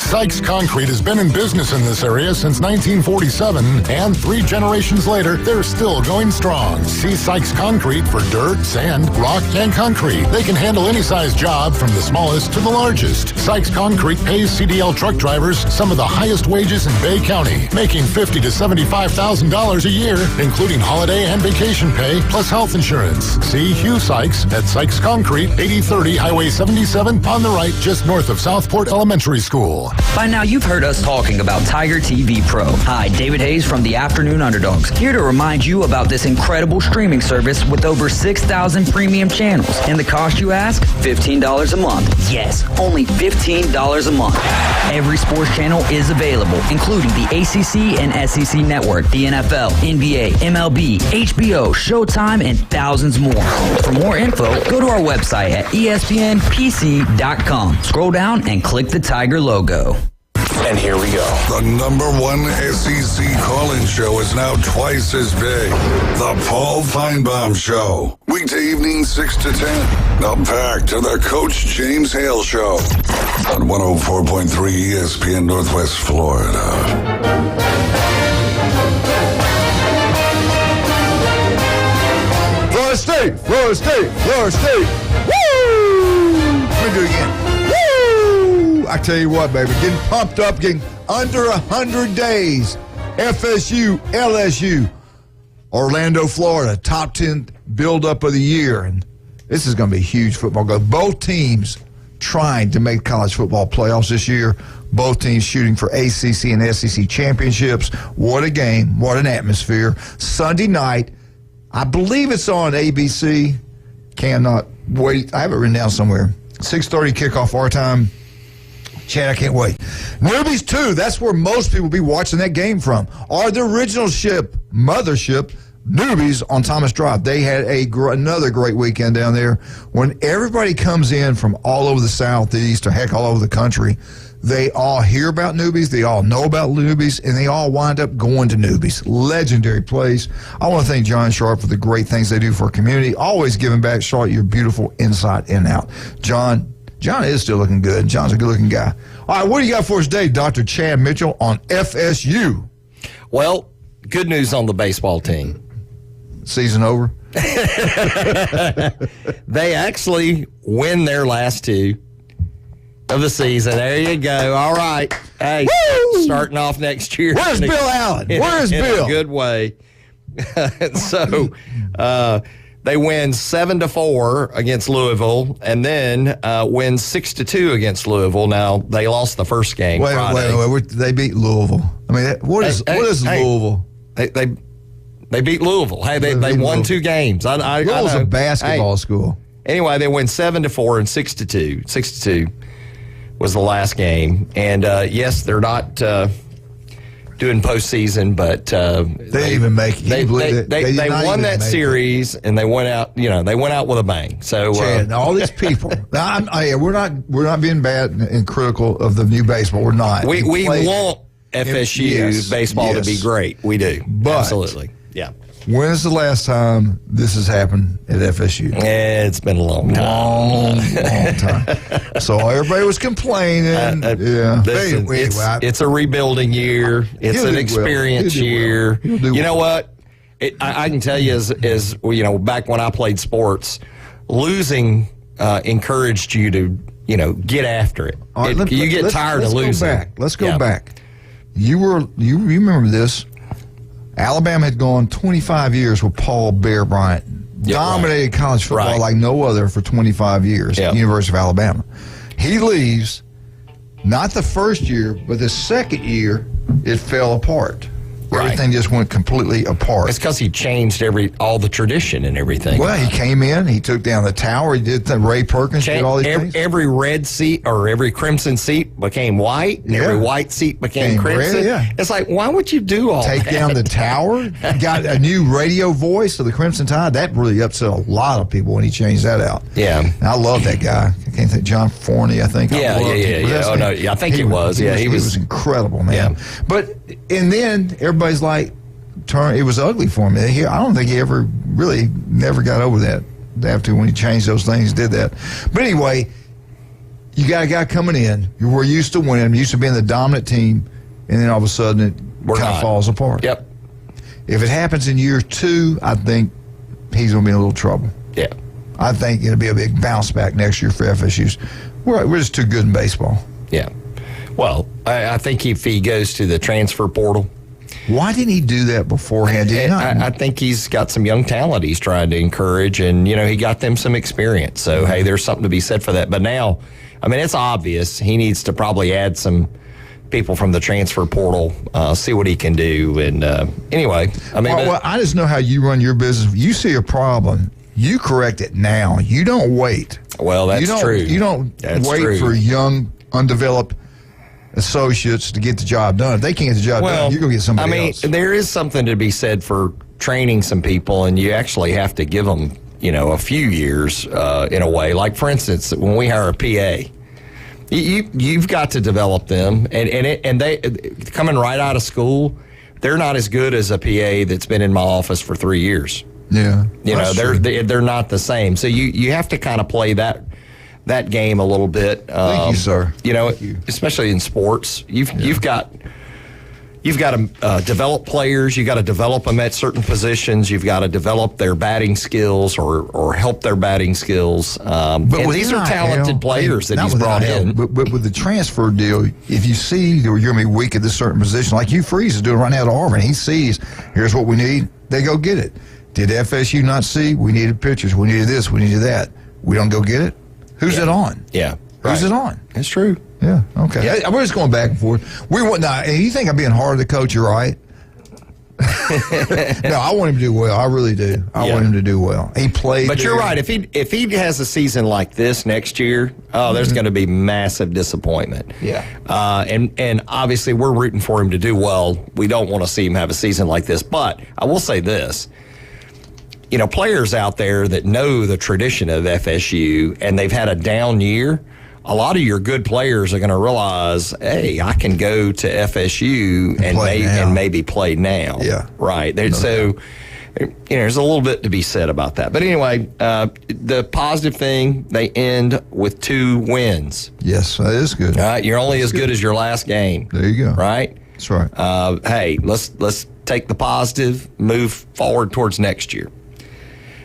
Sykes Concrete has been in business in this area since 1947, and 3 generations later, they're still going strong. See Sykes Concrete for dirt, sand, rock, and concrete. They can handle any size job from the smallest to the largest. Sykes Concrete pays CDL truck drivers some of the highest wages in Bay County, making $50,000 to $75,000 a year, including holiday and vacation pay, plus health insurance. See Hugh Sykes at Sykes Concrete, 8030 Highway 77 on the right, just north of Southport Elementary School. By now, you've heard us talking about Tiger TV Pro. Hi, David Hayes from the Afternoon Underdogs, here to remind you about this incredible streaming service with over 6,000 premium channels. And the cost, you ask? $15 a month. Yes, only $15 a month. Every sports channel is available, including the ACC and SEC network, the NFL, NBA, MLB, HBO, Showtime, and thousands more. For more info, go to our website at espnpc.com. Scroll down and click the Tiger logo. And here we go. The number one SEC call-in show is now twice as big. The Paul Feinbaum Show. Weekday evening 6 to 10. Now back to the Coach James Hale Show on 104.3 ESPN Northwest Florida. Florida State, Florida State, Florida State. Woo! Let me do it again. Woo! I tell you what, baby, getting pumped up, getting under 100 days. FSU, LSU, Orlando, Florida, top 10 build-up of the year. And this is going to be a huge football game. Both teams trying to make college football playoffs this year. Both teams shooting for ACC and SEC championships. What a game. What an atmosphere. Sunday night, I believe it's on ABC. Cannot wait. I have it written down somewhere. 6:30 kickoff our time. Chad, I can't wait. Newbies 2, that's where most people will be watching that game from. Or the original mothership, Newbies on Thomas Drive. They had another great weekend down there. When everybody comes in from all over the Southeast, or heck, all over the country, they all hear about Newbies, they all know about Newbies, and they all wind up going to Newbies. Legendary place. I want to thank John Sharp for the great things they do for our community. Always giving back. Charlotte, your beautiful inside and out. John is still looking good. John's a good-looking guy. All right, what do you got for us today, Dr. Chad Mitchell on FSU? Well, good news on the baseball team. Season over? They actually win their last two of the season. There you go. All right. Hey, starting off next year. Where's Bill Allen? Where's Bill? In a good way. So they win 7-4 against Louisville, and then win 6-2 against Louisville. Now they lost the first game. Wait. They beat Louisville. I mean, what is Louisville? They beat Louisville. Hey, they won 2 games. Louisville's a basketball school. Anyway, they win 7-4 and 6-2. 6-2 was the last game, and yes, they're not doing postseason, but they didn't even make it. They won that series, and they went out. They went out with a bang. So Chad, all these people. We're not being bad and critical of the new baseball. We're not. We want FSU baseball to be great. We do. Absolutely. Yeah. When's the last time this has happened at FSU? It's been a long time. Long time. So everybody was complaining. Listen, it's a rebuilding year. It's an experience year. You know what? I can tell you, as back when I played sports, losing encouraged you to get after it. You get tired of losing. Let's go back. You remember this? Alabama had gone 25 years with Paul Bear Bryant. Dominated college football like no other for 25 years at the University of Alabama. He leaves, not the first year, but the second year, it fell apart. Everything just went completely apart. It's because he changed all the tradition and everything. Well, he came in, he took down the tower, he did Ray Perkins, did all these things. Every red seat or every crimson seat became white, and every white seat became crimson. Red, It's like, why would you do all that? Take down the tower, got a new radio voice of the Crimson Tide. That really upset a lot of people when he changed that out. Yeah. And I love that guy. I can't think, John Forney, I think. Yeah. Oh, no, I think he was. Yeah, he was incredible, man. Yeah. But, and then everybody's like, it was ugly for him. I don't think he never got over that after when he changed those things, did that. But anyway, you got a guy coming in. We're used to winning, used to being the dominant team, and then all of a sudden it kind of falls apart. Yep. If it happens in year 2, I think he's going to be in a little trouble. Yeah. I think it'll be a big bounce back next year for FSU's. We're just too good in baseball. Yeah. Well, I think if he goes to the transfer portal. Why didn't he do that beforehand? I think he's got some young talent he's trying to encourage, and, he got them some experience. So, hey, there's something to be said for that. But now, it's obvious he needs to probably add some people from the transfer portal, see what he can do. And anyway, I mean, well, I just know how you run your business. You see a problem, you correct it now. You don't wait. Well, that's true. You don't wait for young, undeveloped associates to get the job done. If they can't get the job done, you're going to get somebody else. There is something to be said for training some people, and you actually have to give them, a few years in a way. Like, for instance, when we hire a PA, you've got to develop them, and they coming right out of school, they're not as good as a PA that's been in my office for 3 years. Yeah, they're not the same. So you have to kind of play that game a little bit. Thank you, sir. Especially in sports, you've got to develop players. You got to develop them at certain positions. You've got to develop their batting skills or help their batting skills. But these are talented players that he's brought in. But with the transfer deal, if you see you're going to be weak at this certain position, like Hugh Freeze is doing right now at Auburn, he sees, here's what we need, they go get it. Did FSU not see? We needed pitchers. We needed this. We needed that. We don't go get it? Who's it on? Yeah. Who's it on? That's true. Yeah, okay. Yeah. We're just going back and forth. And you think I'm being hard to coach, you're right. No, I want him to do well. I really do. I want him to do well. He played. But you're right. If he has a season like this next year, there's going to be massive disappointment. Yeah. And obviously we're rooting for him to do well. We don't want to see him have a season like this. But I will say this. Players out there that know the tradition of FSU and they've had a down year, a lot of your good players are going to realize, hey, I can go to FSU and maybe play now. Yeah. Right. So, there's a little bit to be said about that. But anyway, the positive thing, they end with 2 wins. Yes, that is good. All right. You're only as good as your last game. There you go. Right? That's right. Hey, let's take the positive, move forward towards next year.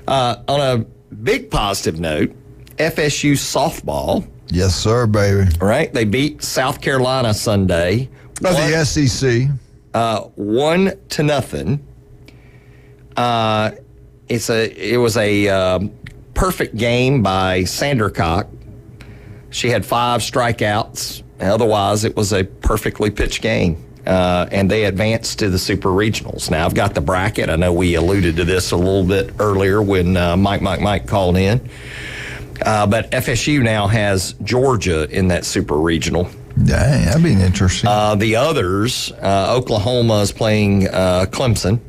On a big positive note, FSU softball. Yes, sir, baby. Right? They beat South Carolina Sunday. The SEC. 1-0. It was a perfect game by Sandercock. She had 5 strikeouts. Otherwise, it was a perfectly pitched game. And they advanced to the Super Regionals. Now, I've got the bracket. I know we alluded to this a little bit earlier when Mike called in. But FSU now has Georgia in that Super Regional. Dang, that'd be interesting. The others, Oklahoma is playing Clemson.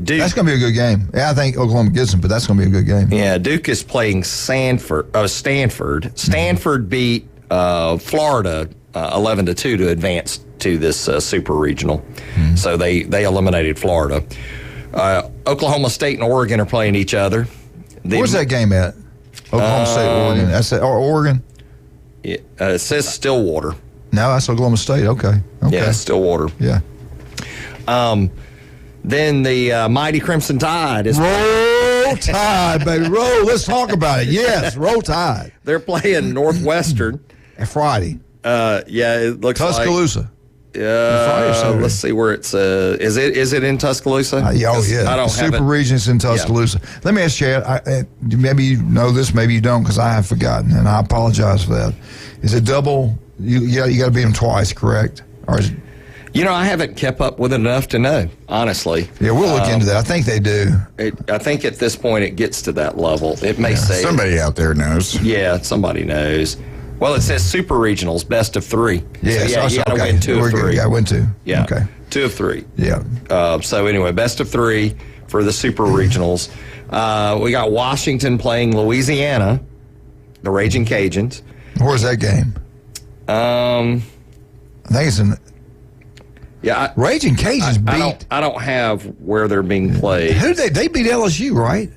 Duke, that's going to be a good game. Yeah, I think Oklahoma gets them, but that's going to be a good game. Yeah, Duke is playing Stanford. Stanford beat Florida 11-2 to advance to this Super Regional. So they eliminated Florida. Oklahoma State and Oregon are playing each other. Where's that game at? Oklahoma State, Oregon. That's Oregon? It says Stillwater. No, that's Oklahoma State. Okay. Yeah, Stillwater. Yeah. Then the mighty Crimson Tide is Roll Tide, baby. Roll. Let's talk about it. Yes, Roll Tide. They're playing Northwestern. Friday. It looks Tuscaloosa. Let's see where it's. Is it in Tuscaloosa? Yeah. I don't have Super Region's in Tuscaloosa. Yeah. Let me ask Chad. Maybe you know this, maybe you don't, because I have forgotten, and I apologize for that. Is it double? You got to beat them twice, correct? Or is it? I haven't kept up with it enough to know, honestly. Yeah, we'll look into that. I think they do. I think at this point it gets to that level. It may say somebody out there knows. Yeah, somebody knows. Well, it says Super Regionals, best of 3. Yeah, so you got to win 2 of 3. Yeah, win 2. Yeah. Okay. 2 of 3. Yeah. So anyway, best of 3 for the Super Regionals. We got Washington playing Louisiana, the Raging Cajuns. Where's that game? I think it's in. Yeah, Raging Cajuns beat. I don't have where they're being played. Who they beat LSU, right?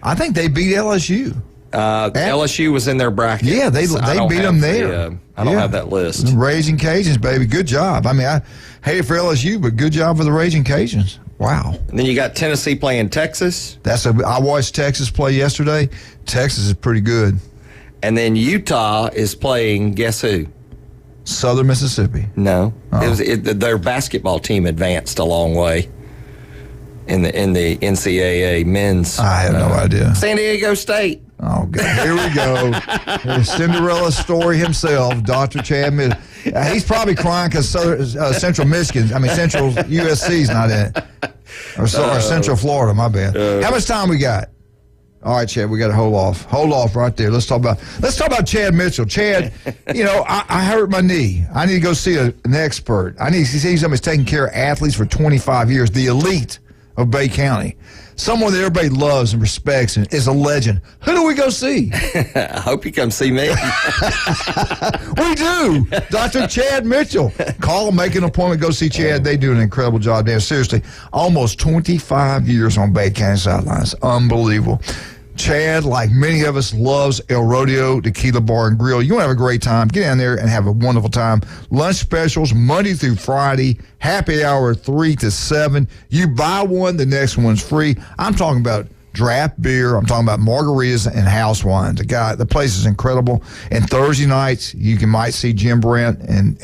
I think they beat LSU. LSU was in their bracket. Yeah, they beat them there. I don't have that list. The Raging Cajuns, baby, good job. I mean, I hate it for LSU, but good job for the Raging Cajuns. Wow. And then you got Tennessee playing Texas. I watched Texas play yesterday. Texas is pretty good. And then Utah is playing, guess who? Southern Mississippi. No. Their basketball team advanced a long way in the NCAA men's. I have no idea. San Diego State. Oh, God. Here we go. Cinderella story himself, Dr. Chad Mid. He's probably crying because Central USC's not in it. Or Central Florida, my bad. How much time we got? All right, Chad, we got to hold off. Hold off right there. Let's talk about Chad Mitchell. Chad, I hurt my knee. I need to go see an expert. I need to see somebody who's taking care of athletes for 25 years, the elite of Bay County. Someone that everybody loves and respects and is a legend. Who do we go see? I hope you come see me. We do. Dr. Chad Mitchell. Call them, make an appointment, go see Chad. They do an incredible job there. Seriously, almost 25 years on Bay County sidelines. Unbelievable. Chad, like many of us, loves El Rodeo Tequila Bar and Grill. You want to have a great time, get down there and have a wonderful time. Lunch specials Monday through Friday, happy hour 3 to 7. You buy one, the next one's free. I'm talking about draft beer. I'm talking about margaritas and house wines. The place is incredible. And Thursday nights, you might see Jim Brandt and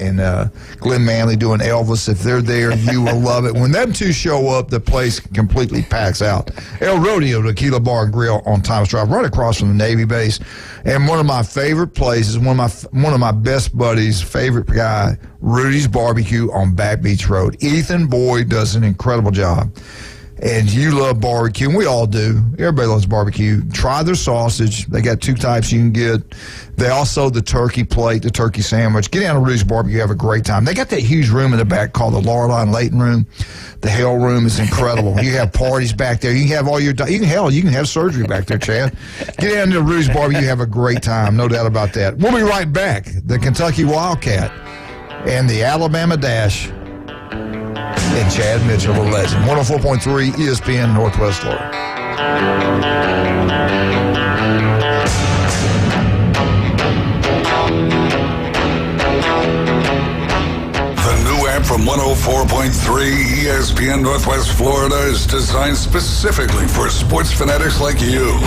Glenn Manley doing Elvis. If they're there, you will love it. When them two show up, the place completely packs out. El Rodeo Tequila Bar and Grill on Thomas Drive, right across from the Navy base. And one of my favorite places, one of my best buddies, favorite guy, Rudy's Barbecue on Back Beach Road. Ethan Boyd does an incredible job. And you love barbecue, and we all do. Everybody loves barbecue. Try their sausage. They got 2 types you can get. They also the turkey plate, the turkey sandwich. Get down to Rudy's Barbecue, have a great time. They got that huge room in the back called the Lorelei Layton Room. The Hale Room is incredible. You have parties back there. You can have you can have surgery back there, Chad. Get down to Rudy's Barbecue, have a great time. No doubt about that. We'll be right back. The Kentucky Wildcat and the Alabama Dash. And Chad Mitchell, a legend. 104.3 ESPN Northwest Florida. The new app from 104.3 ESPN Northwest Florida is designed specifically for sports fanatics like you.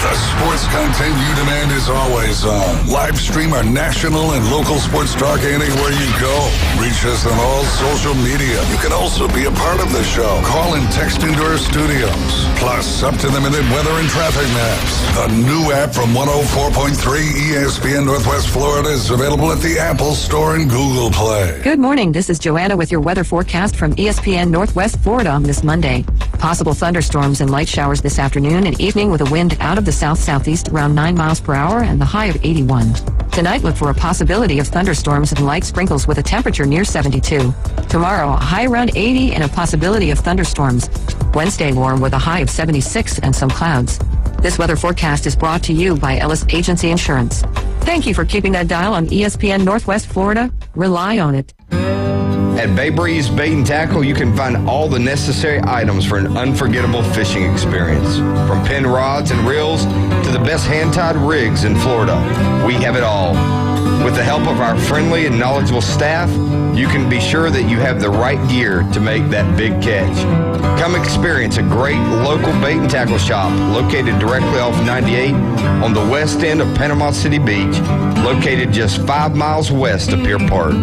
The sports content you demand is always on. Live stream our national and local sports talk anywhere you go. Reach us on all social media. You can also be a part of the show. Call and text into our studios. Plus, up-to-the-minute weather and traffic maps. The new app from 104.3 ESPN Northwest Florida is available at the Apple Store and Google Play. Good morning. This is Joanna with your weather forecast from ESPN Northwest Florida on this Monday. Possible thunderstorms and light showers this afternoon and evening with a wind out of the south-southeast around 9 miles per hour and the high of 81. Tonight, look for a possibility of thunderstorms and light sprinkles with a temperature near 72. Tomorrow, a high around 80 and a possibility of thunderstorms. Wednesday, warm with a high of 76 and some clouds. This weather forecast is brought to you by Ellis Agency Insurance. Thank you for keeping that dial on ESPN Northwest Florida. Rely on it. At Bay Breeze Bait and Tackle, you can find all the necessary items for an unforgettable fishing experience. From pin rods and reels to the best hand-tied rigs in Florida, we have it all. With the help of our friendly and knowledgeable staff, you can be sure that you have the right gear to make that big catch. Come experience a great local bait and tackle shop located directly off 98 on the west end of Panama City Beach, located just 5 miles west of Pier Park.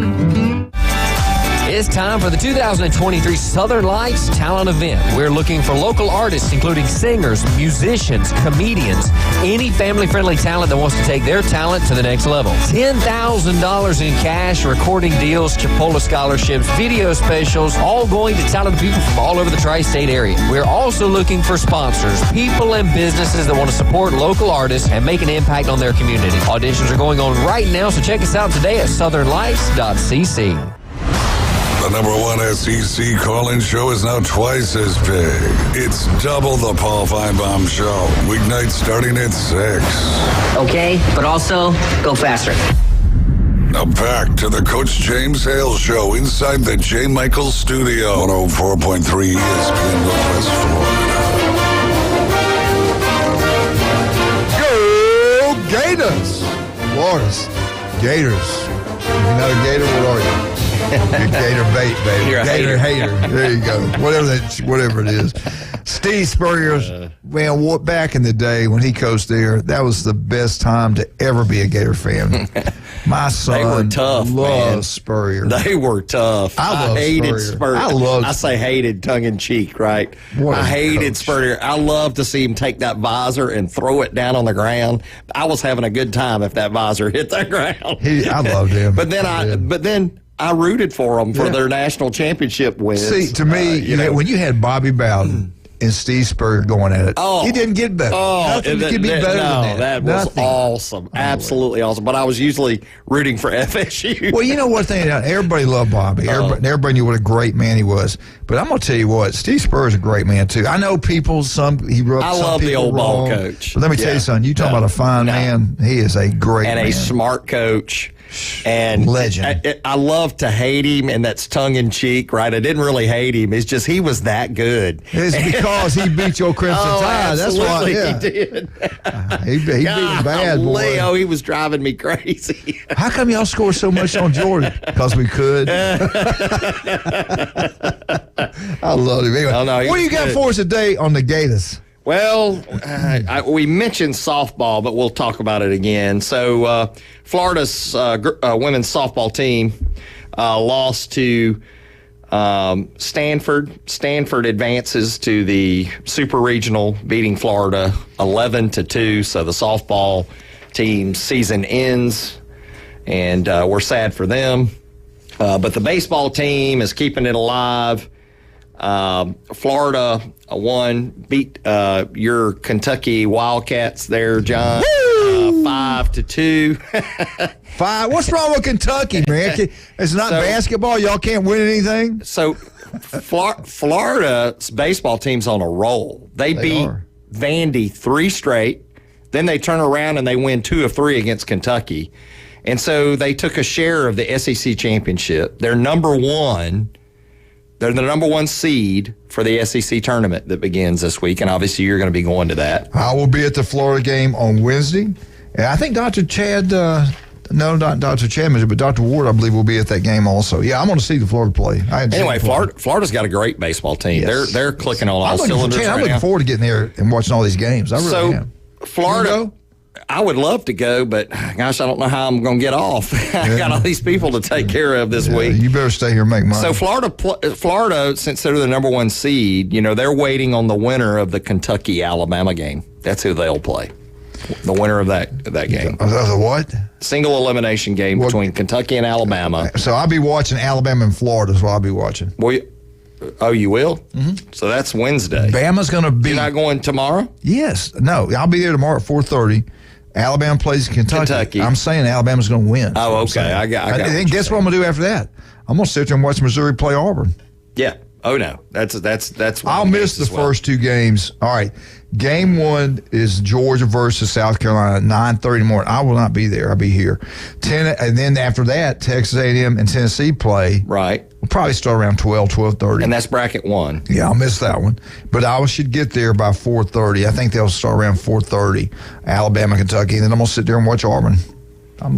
It's time for the 2023 Southern Lights Talent Event. We're looking for local artists, including singers, musicians, comedians, any family-friendly talent that wants to take their talent to the next level. $10,000 in cash, recording deals, Chipola scholarships, video specials, all going to talented people from all over the tri-state area. We're also looking for sponsors, people and businesses that want to support local artists and make an impact on their community. Auditions are going on right now, so check us out today at southernlights.cc. The number 1 SEC call-in show is now twice as big. It's double the Paul Feinbaum Show. Weeknights starting at 6. Okay, but also go faster. Now back to the Coach James Hale Show inside the J. Michaels Studio. 104.3 ESPN Northwest Florida. Go Gators! Florida's Gators. If you're not a Gator, what are you? You're Gator bait, baby. You're a Gator hater. There you go. Whatever it is. Steve Spurrier, man, what back in the day when he coached there, that was the best time to ever be a Gator fan. My son they were tough, loves Spurrier. They were tough. I hated Spurrier. I say hated tongue in cheek, right? I hated Spurrier. I loved to see him take that visor and throw it down on the ground. I was having a good time if that visor hit the ground. I loved him. But then I rooted for them for their national championship wins. See, to me, when you had Bobby Bowden and Steve Spurrier going at it, he didn't get better. Nothing could be better than that. That was awesome. Absolutely awesome. But I was usually rooting for FSU. Well, you know what thing? Everybody loved Bobby. Everybody knew what a great man he was. But I'm going to tell you what, Steve Spurrier's a great man, too. I know he rubbed some people I love the old wrong, ball coach. But let me tell you something. You talk about a fine man. He is a great man. And a smart coach. And legend. I love to hate him, and that's tongue in cheek, right? I didn't really hate him. It's just he was that good. It's because he beat your Crimson Tide. That's why. Yeah. He did. He beat him bad, boy. Leo, he was driving me crazy. How come y'all scored so much on Georgia? Because we could. I love him. Anyway, what do you got for us today on the Gators? Well, we mentioned softball, but we'll talk about it again. So Florida's women's softball team lost to Stanford. Stanford advances to the Super Regional, beating Florida 11-2. So the softball team's season ends, and we're sad for them. But the baseball team is keeping it alive. Florida beat your Kentucky Wildcats there, John, 5-2. 5. What's wrong with Kentucky, man? It's not basketball. Y'all can't win anything. So Florida's baseball team's on a roll. They beat Vandy 3 straight. Then they turn around and they win 2 of 3 against Kentucky. And so they took a share of the SEC championship. They're number 1. They're the number 1 seed for the SEC tournament that begins this week, and obviously you're going to be going to that. I will be at the Florida game on Wednesday. And I think Dr. Chad, not Dr. Chad, but Dr. Ward, I believe, will be at that game also. Yeah, I'm going to see the Florida play. Anyway, Florida's got a great baseball team. Yes. They're clicking on all cylinders. I'm looking forward to getting there and watching all these games. I really am. Florida. I would love to go, but gosh, I don't know how I'm going to get off. I got all these people to take care of this week. You better stay here and make money. So Florida, since they're the number 1 seed, they're waiting on the winner of the Kentucky-Alabama game. That's who they'll play. The winner of that game. The what? Single elimination game between Kentucky and Alabama. So I'll be watching Alabama and Florida is what I'll be watching. Well, you will? Mm-hmm. So that's Wednesday. Bama's going to be... You're not going tomorrow? Yes. No, I'll be there tomorrow at 4:30. Alabama plays Kentucky. I'm saying Alabama's going to win. Oh, okay. I got and guess what I'm going to do after that? I'm going to sit there and watch Missouri play Auburn. Yeah. Oh, no. That's. I'll miss the first 2 games. All right. Game 1 is Georgia versus South Carolina at 9:30 in the morning. I will not be there. I'll be here. And then after that, Texas A&M and Tennessee play. Right. We'll probably start around 12:30. And that's bracket 1. Yeah, I'll miss that one. But I should get there by 4:30. I think they'll start around 4:30, Alabama, Kentucky. And then I'm going to sit there and watch Auburn.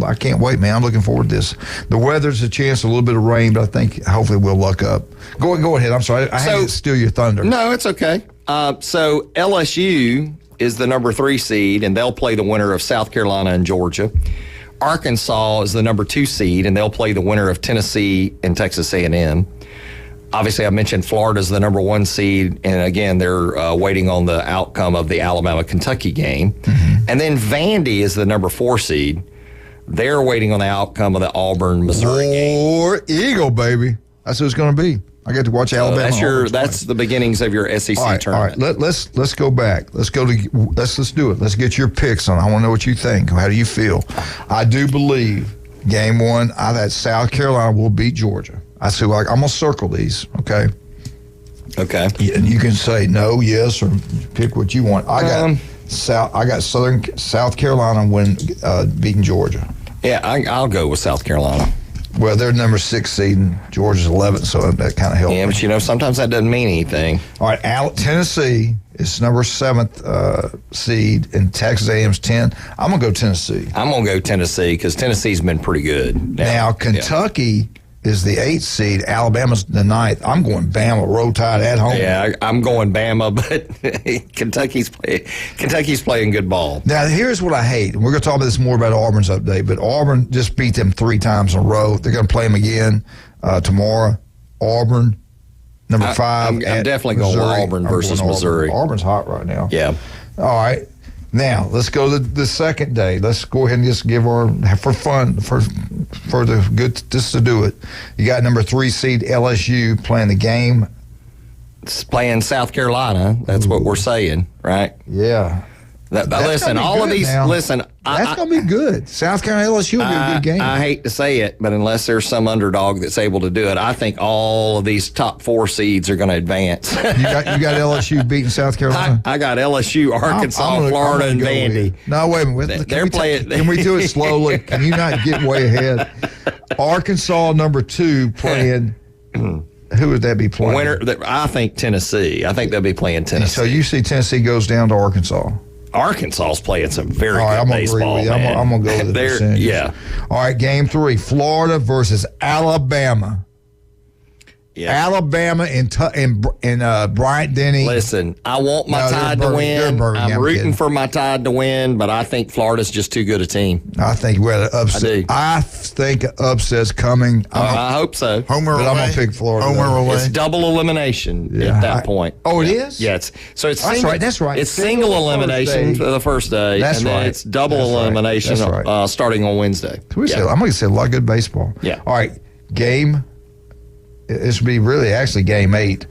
I can't wait, man. I'm looking forward to this. The weather's a chance, a little bit of rain, but I think hopefully we'll luck up. Go ahead. I'm sorry. I had to steal your thunder. No, it's okay. So LSU is the number 3 seed, and they'll play the winner of South Carolina and Georgia. Arkansas is the number 2 seed, and they'll play the winner of Tennessee and Texas A&M. Obviously, I mentioned Florida's the number 1 seed, and again, they're waiting on the outcome of the Alabama-Kentucky game. Mm-hmm. And then Vandy is the number 4 seed. They're waiting on the outcome of the Auburn-Missouri game. War Eagle, baby. That's what it's going to be. I get to watch Alabama. That's the beginnings of your SEC tournament. All right. Let's go back. Let's do it. Let's get your picks on. I want to know what you think. How do you feel? I do believe game 1. I had South Carolina will beat Georgia. I'm gonna circle these. Okay. Okay. And you can say no, yes, or pick what you want. I got South Carolina beating Georgia. Yeah, I'll go with South Carolina. Well, they're number 6 seed, and Georgia's 11th, so that kind of helps. Yeah, but sometimes that doesn't mean anything. All right, Tennessee is number 7th seed, and Texas A&M's 10. I'm going to go Tennessee. I'm going to go Tennessee because Tennessee's been pretty good. Now Kentucky is the 8th seed. Alabama's the 9th. I'm going Bama, Roll Tide at home. Yeah, I'm going Bama, but Kentucky's playing good ball. Now, here's what I hate. We're going to talk about this more about Auburn's update, but Auburn just beat them 3 times in a row. They're going to play them again tomorrow. Auburn, number 5. I'm definitely going Auburn versus Missouri. Auburn's hot right now. Yeah. All right. Now, let's go to the second day. Let's go ahead and just give for fun, for the good, just to do it. You got number 3 seed LSU playing the game. It's playing South Carolina. That's what we're saying, right? Yeah. Listen, all of these. Now. Listen, that's going to be good. South Carolina LSU will be a good game. I hate to say it, but unless there's some underdog that's able to do it, I think all of these top 4 seeds are going to advance. you got LSU beating South Carolina. I got LSU, Arkansas, Florida, and Vandy. No, wait a minute. They're playing. Can we do it slowly? Can you not get way ahead? Arkansas, number 2, playing. Who would that be playing? Winner. I think Tennessee. I think they'll be playing Tennessee. So you see Tennessee goes down to Arkansas. Arkansas's playing some very good I'm baseball, agree with you. I'm going to go with the percentage. Yeah. All right, game 3, Florida versus Alabama. Yeah. Alabama and Bryant Denny. Listen, I want my Tide to win. I'm rooting for my Tide to win, but I think Florida's just too good a team. I think we're at an upset. I think an upset's coming. I hope so. But I'm going to pick Florida. It's double elimination at that point. Oh, it is? Yeah. It's That's right. It's single elimination for the first day. That's right. It's double elimination starting on Wednesday. I'm going to say a lot of good baseball. Yeah. All right, game. This would be really actually game 8.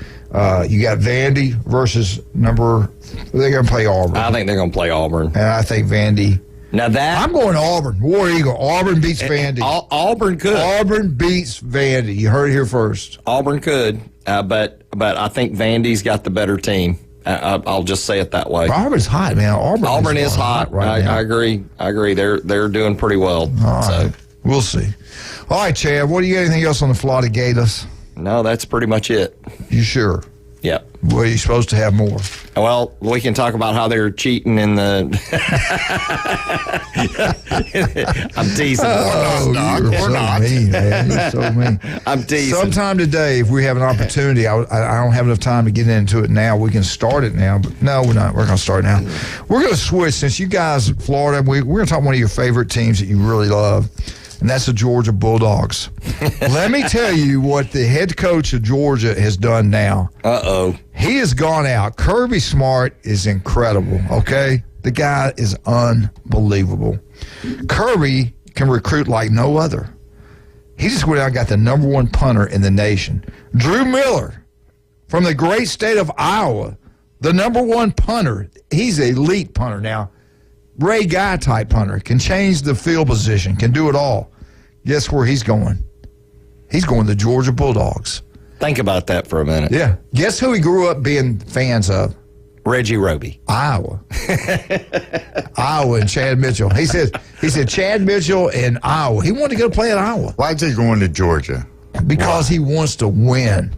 You got Vandy versus they're going to play Auburn. I think they're going to play Auburn. And I think Vandy. Now I'm going Auburn. War Eagle. Auburn beats Vandy. Auburn could. Auburn beats Vandy. You heard it here first. Auburn could, but I think Vandy's got the better team. I'll just say it that way. Auburn's hot, man. Auburn is hot right now. I agree. They're doing pretty well. All right. We'll see. All right, Chad. What do you got? Anything else on the Florida Gators? No, that's pretty much it. You sure? Yep. Well, you're supposed to have more. Well, we can talk about how they're cheating in the. I'm teasing. We're not. Mean, man. You're so mean. I'm teasing. Sometime today, if we have an opportunity, I don't have enough time to get into it now. We can start it now, but no, we're not. We're going to start now. We're going to switch. Since you guys, Florida, we're going to talk one of your favorite teams that you really love. And that's the Georgia Bulldogs. Let me tell you what the head coach of Georgia has done now. Uh-oh. He has gone out. Kirby Smart is incredible, okay? The guy is unbelievable. Kirby can recruit like no other. He just went out and got the number 1 punter in the nation. Drew Miller from the great state of Iowa, the number 1 punter. He's an elite punter now. Ray Guy type punter, can change the field position, can do it all. Guess where he's going? He's going to the Georgia Bulldogs. Think about that for a minute. Yeah. Guess who he grew up being fans of? Reggie Roby. Iowa. Iowa and Chad Mitchell. He said Chad Mitchell and Iowa. He wanted to go play at Iowa. Why is he going to Georgia? Because he wants to win.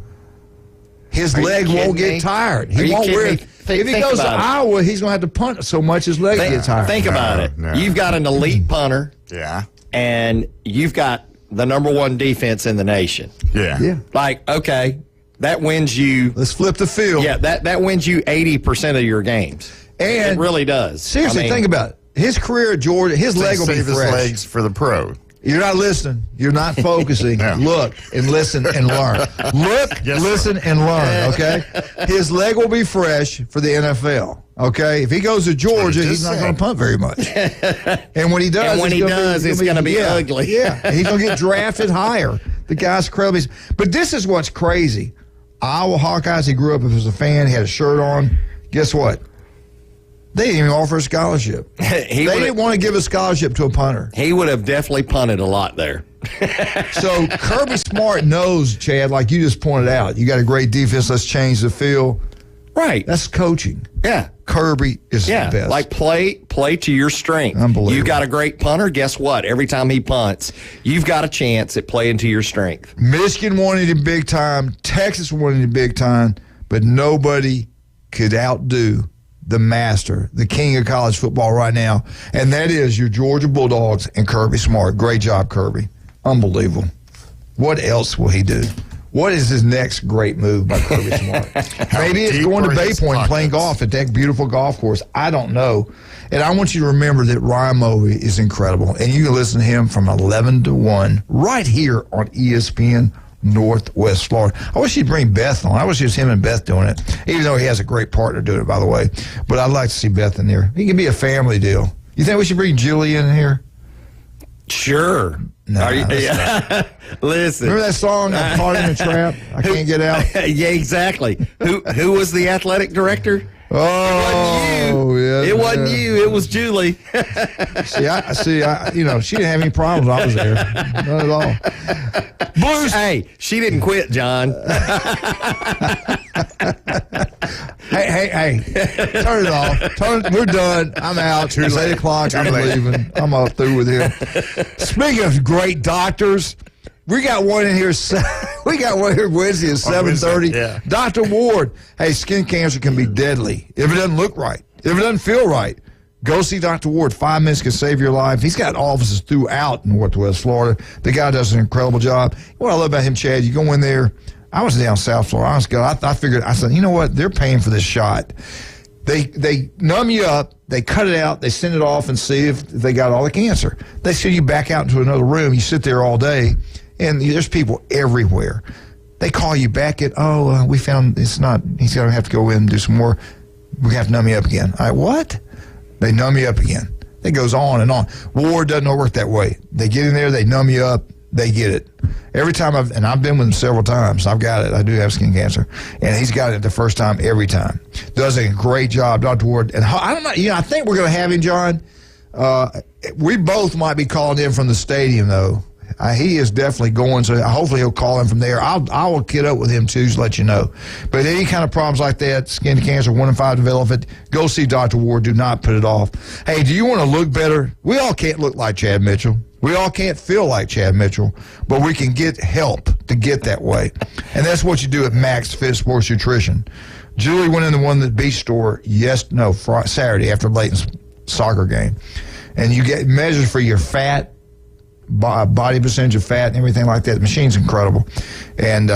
His leg won't get tired. He won't wear it. If he goes to Iowa, he's going to have to punt so much his leg gets tired. Think about it. No. You've got an elite punter. Yeah. And you've got the number 1 defense in the nation. Yeah. Like, okay, that wins you. Let's flip the field. Yeah, that wins you 80% of your games. And it really does. Seriously, think about it. His career at Georgia, his leg will be fresh. Save his legs for the pro. You're not listening. You're not focusing. No. Look and listen and learn. Look, listen, and learn, okay? His leg will be fresh for the NFL, okay? If he goes to Georgia, he's not going to punt very much. And when he does, it's going to be ugly. Yeah, and he's going to get drafted higher. The guy's incredible. But this is what's crazy. Iowa Hawkeyes, he grew up as a fan. He had a shirt on. Guess what? They didn't even offer a scholarship. They didn't want to give a scholarship to a punter. He would have definitely punted a lot there. So Kirby Smart knows, Chad, like you just pointed out, you got a great defense, let's change the field. Right. That's coaching. Yeah. Kirby is the best. Like play to your strength. Unbelievable. You got a great punter, guess what? Every time he punts, you've got a chance at playing to your strength. Michigan wanted him big time. Texas wanted him big time. But nobody could outdo the master, the king of college football right now, and that is your Georgia Bulldogs and Kirby Smart. Great job, Kirby. Unbelievable. What else will he do? What is his next great move by Kirby Smart? Maybe it's going to Bay Point and playing golf at that beautiful golf course. I don't know. And I want you to remember that Ryan Movey is incredible. And you can listen to him from 11 to 1 right here on ESPN Northwest Florida. I wish he'd bring Beth on. I wish it was him and Beth doing it, even though he has a great partner doing it, by the way. But I'd like to see Beth in there. It can be a family deal. You think we should bring Julie in here? Sure. No, listen. Remember that song, I'm Caught in a Trap? I Can't Get Out? Yeah, exactly. Who was the athletic director? Oh, it wasn't you. It was Julie. See, she didn't have any problems. I was there. Not at all. Blues. Hey, she didn't quit, John. Hey, turn it off. We're done. I'm out. It's 8 o'clock. I'm leaving. I'm all through with him. Speaking of great doctors, we got one in here. We got one here Wednesday at 7:30. Yeah. Dr. Ward. Hey, skin cancer can be deadly if it doesn't look right, if it doesn't feel right. Go see Dr. Ward. 5 minutes can save your life. He's got offices throughout Northwest Florida. The guy does an incredible job. What I love about him, Chad, you go in there. I was down South Florida. I figured, I said, you know what? They're paying for this shot. They numb you up. They cut it out. They send it off and see if they got all the cancer. They send you back out into another room. You sit there all day, and there's people everywhere. They call you back at, we found it's not, he's going to have to go in and do some more. We have to numb you up again. All right, what? They numb you up again. It goes on and on. Ward doesn't work that way. They get in there, they numb you up, they get it. Every time I've been with him several times. I've got it. I do have skin cancer. And he's got it the first time every time. Does a great job, Dr. Ward. And I don't know, I think we're going to have him, John. We both might be calling in from the stadium, though. He is definitely going, so hopefully he'll call in from there. I will get up with him too to let you know. But any kind of problems like that, skin cancer, 1 in 5 develop it, go see Dr. Ward. Do not put it off. Hey, do you want to look better? We all can't look like Chad Mitchell. We all can't feel like Chad Mitchell, but we can get help to get that way. And that's what you do at Max Fit Sports Nutrition. Julie went in the one at the beach store Saturday after Layton's soccer game. And you get measures for your fat, body percentage of fat and everything like that. The machine's incredible. And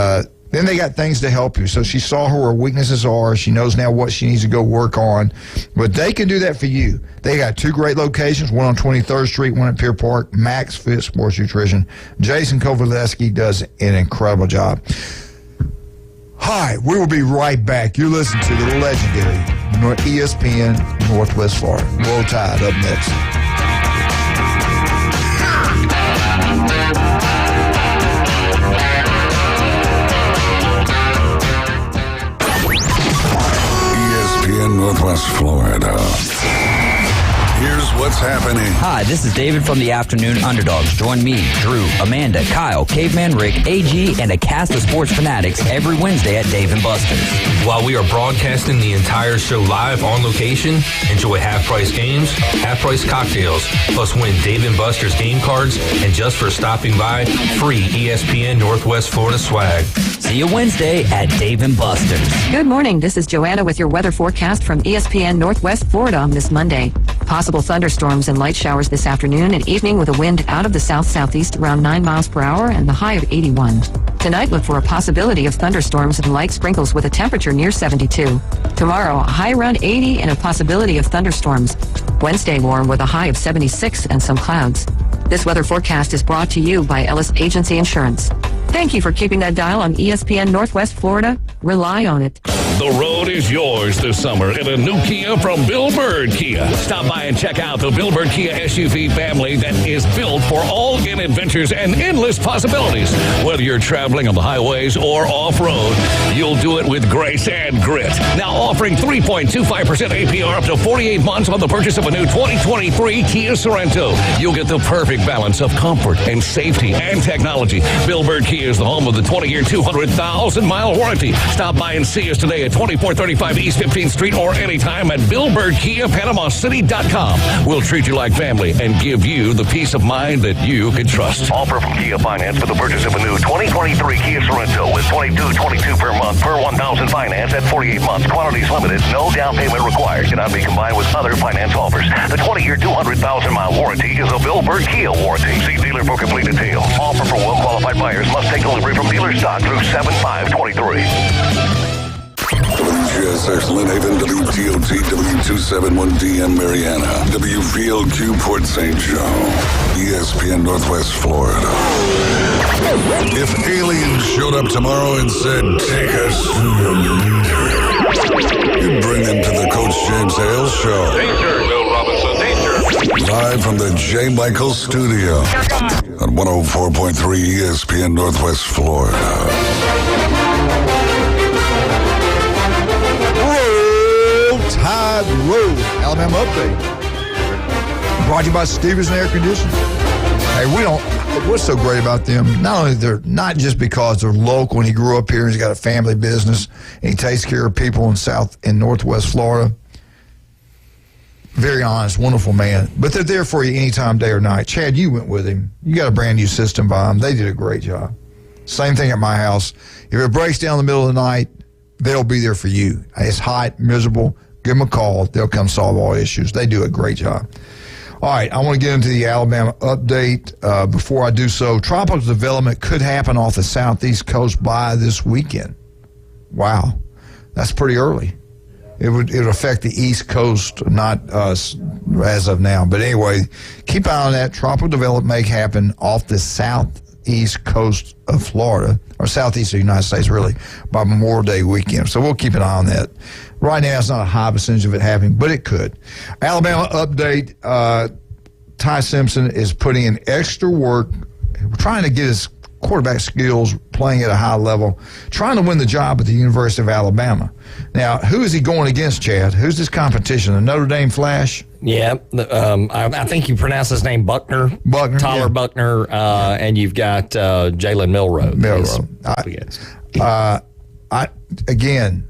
then they got things to help you. So she saw where her weaknesses are. She knows now what she needs to go work on. But they can do that for you. They got 2 great locations, one on 23rd Street, one at Pier Park, Max Fit Sports Nutrition. Jason Kovaleski does an incredible job. Hi, we will be right back. You're listening to the legendary ESPN Northwest Florida. Roll Tide up next. ESPN Northwest Florida. Here's what's happening. Hi, this is David from the Afternoon Underdogs. Join me, Drew, Amanda, Kyle, Caveman Rick, AG, and a cast of sports fanatics every Wednesday at Dave & Buster's. While we are broadcasting the entire show live on location, enjoy half-price games, half-price cocktails, plus win Dave & Buster's game cards, and just for stopping by, free ESPN Northwest Florida swag. See you Wednesday at Dave & Buster's. Good morning. This is Joanna with your weather forecast from ESPN Northwest Florida on this Monday. Possible thunderstorms and light showers this afternoon and evening with a wind out of the south-southeast around 9 miles per hour and the high of 81. Tonight, look for a possibility of thunderstorms and light sprinkles with a temperature near 72. Tomorrow, a high around 80 and a possibility of thunderstorms. Wednesday, warm with a high of 76 and some clouds. This weather forecast is brought to you by Ellis Agency Insurance. Thank you for keeping that dial on ESPN Northwest Florida. Rely on it. The road is yours this summer in a new Kia from Bill Bird Kia. Stop by and check out the Bill Bird Kia SUV family that is built for all-in adventures and endless possibilities. Whether you're traveling on the highways or off-road, you'll do it with grace and grit. Now offering 3.25% APR up to 48 months on the purchase of a new 2023 Kia Sorento. You'll get the perfect balance of comfort and safety and technology. Bill Bird Kia is the home of the 20-year, 200,000-mile warranty. Stop by and see us today at 2435 East 15th Street or anytime at BillBirdKiaPanamaCity.com. We'll treat you like family and give you the peace of mind that you can trust. Offer from Kia Finance for the purchase of a new 2023 Kia Sorento with $22.22 per month per 1,000 finance at 48 months. Quantities limited. No down payment required. Cannot be combined with other finance offers. The 20-year, 200,000-mile warranty is a Bill Bird Kia warranty. See dealer for complete details. Offer for well-qualified buyers. Must take delivery from dealer stock through 7/5/23. WGSX Lynn Haven, WTOT, W271DM Mariana, WVLQ Port St. Joe, ESPN Northwest Florida. If aliens showed up tomorrow and said, take us to the moon, you'd bring them to the Coach James Hale Show. Danger, Bill Robinson, danger. Live from the J. Michael Studio on 104.3 ESPN Northwest Florida. Tide Road Alabama update. Brought to you by Stevens Air Conditioning. Hey, what's so great about them? Not only they're not just because they're local and he grew up here and he's got a family business and he takes care of people in South and Northwest Florida. Very honest, wonderful man. But they're there for you anytime, day or night. Chad, you went with him. You got a brand new system by him. They did a great job. Same thing at my house. If it breaks down in the middle of the night, they'll be there for you. It's hot, miserable. Give them a call. They'll come solve all issues. They do a great job. All right, I want to get into the Alabama update. Before I do so, tropical development could happen off the southeast coast by this weekend. Wow, that's pretty early. It would affect the East Coast, not us as of now. But anyway, keep an eye on that. Tropical development may happen off the southeast coast of Florida, or southeast of the United States, really, by Memorial Day weekend. So we'll keep an eye on that. Right now, it's not a high percentage of it happening, but it could. Alabama update, Ty Simpson is putting in extra work, trying to get his quarterback skills, playing at a high level, trying to win the job at the University of Alabama. Now, who is he going against, Chad? Who's this competition? The Notre Dame Flash? Yeah, I think you pronounce his name Buckner. Tyler yeah. Buckner, and you've got Jalen Milroe. Again,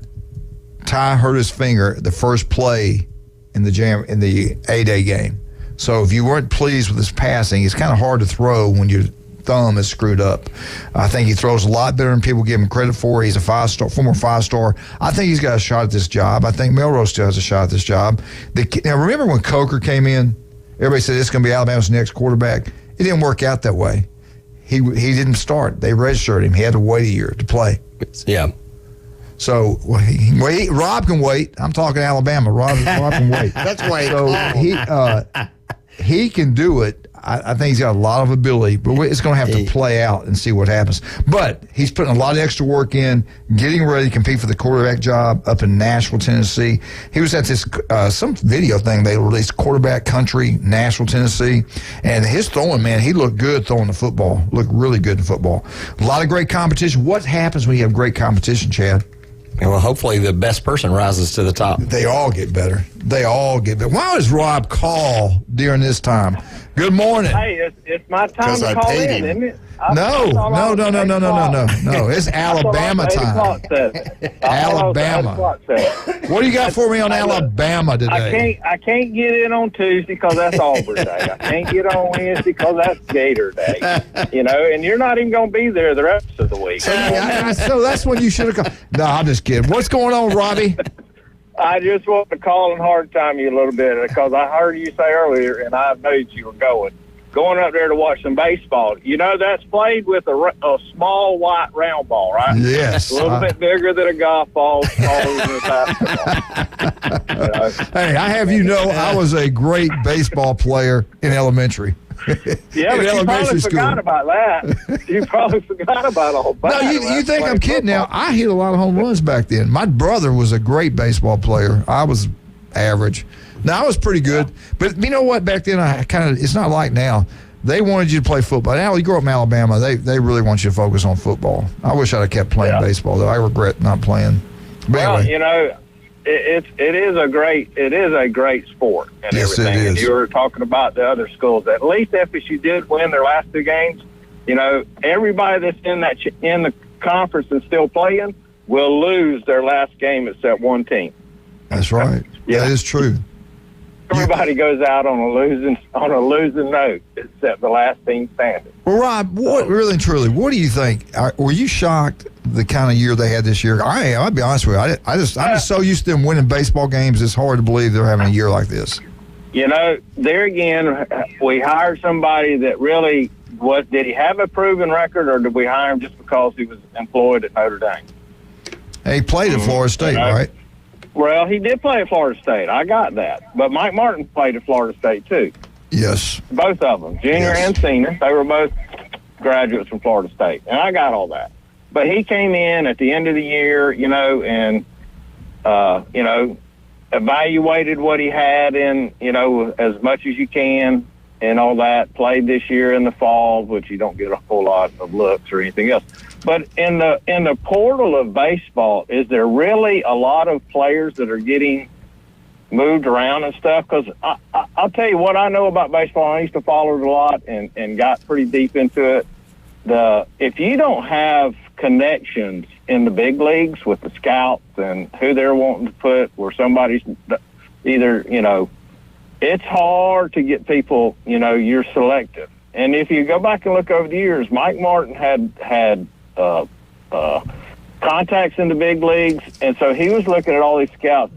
Ty hurt his finger the first play in the A-Day game. So if you weren't pleased with his passing, it's kind of hard to throw when your thumb is screwed up. I think he throws a lot better than people give him credit for. He's a former five-star. I think he's got a shot at this job. I think Melrose still has a shot at this job. Now, remember when Coker came in? Everybody said this is going to be Alabama's next quarterback. It didn't work out that way. He didn't start. They redshirted him. He had to wait a year to play. Yeah. So Rob can wait. I'm talking Alabama. Rob can wait. That's why. So he can do it. I think he's got a lot of ability, but it's going to have to play out and see what happens. But he's putting a lot of extra work in, getting ready to compete for the quarterback job up in Nashville, Tennessee. He was at this some video thing they released, Quarterback Country, Nashville, Tennessee, and his throwing, man, he looked good throwing the football. Looked really good in football. A lot of great competition. What happens when you have great competition, Chad? Well, hopefully the best person rises to the top. They all get better. They all get better. Why does Rob call during this time? Good morning. Hey, it's my time to call in, isn't it? No. It's Alabama time. Alabama. What do you got for me on Alabama today? I can't get in on Tuesday because that's Auburn Day. I can't get on Wednesday because that's Gator Day. And you're not even going to be there the rest of the week. So that's when you should have called. No, I'm just kidding. What's going on, Robbie? I just want to call and hard time you a little bit because I heard you say earlier, and I knew you were going up there to watch some baseball. That's played with a small white round ball, right? Yes. A little bit bigger than a golf ball, smaller than a basketball. Hey, I have I was a great baseball player in elementary. Yeah, but you probably forgot about that. You probably forgot about all that. No, you think I'm kidding now. I hit a lot of home runs back then. My brother was a great baseball player. I was average. Now, I was pretty good. But you know what? Back then, it's not like now. They wanted you to play football. Now, you grow up in Alabama, they really want you to focus on football. I wish I'd have kept playing baseball, though. I regret not playing. But anyway. It is a great sport and yes, everything. It is. And you were talking about the other schools. At least FSU did win their last 2 games. Everybody that's in the conference and still playing, will lose their last game except one team. That's right. Yeah. That is true. Everybody goes out on a losing note except the last team standing. Well, Rob, really and truly, what do you think? Were you shocked the kind of year they had this year? I am. I'll be honest with you. I'm just so used to them winning baseball games. It's hard to believe they're having a year like this. There again, we hired somebody that really did he have a proven record, or did we hire him just because he was employed at Notre Dame? He played at Florida State, right? Well, he did play at Florida State. I got that. But Mike Martin played at Florida State, too. Yes. Both of them, junior and senior. They were both graduates from Florida State. And I got all that. But he came in at the end of the year, and, evaluated what he had in, as much as you can and all that. Played this year in the fall, which you don't get a whole lot of looks or anything else. But in the portal of baseball, is there really a lot of players that are getting moved around and stuff? Because I'll tell you what I know about baseball. I used to follow it a lot and got pretty deep into it. If you don't have connections in the big leagues with the scouts and who they're wanting to put where somebody's either, it's hard to get people, you're selective. And if you go back and look over the years, Mike Martin had contacts in the big leagues, and so he was looking at all these scouts.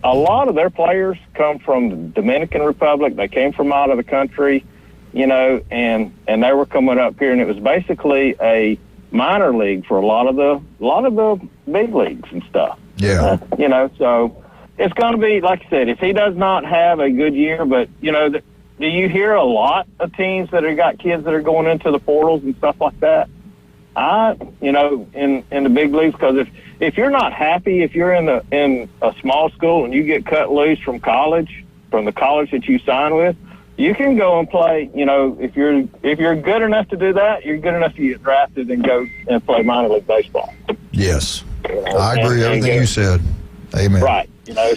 A lot of their players come from the Dominican Republic. They came from out of the country, and they were coming up here, and it was basically a minor league for a lot of the big leagues and stuff. Yeah. So it's going to be, like I said, if he does not have a good year, but, do you hear a lot of teams that have got kids that are going into the portals and stuff like that? In the big leagues, because if you're not happy, if you're in a small school and you get cut loose from the college that you sign with, you can go and play. If you're good enough to do that, you're good enough to get drafted and go and play minor league baseball. Yes, I agree with everything you said. Amen. Right.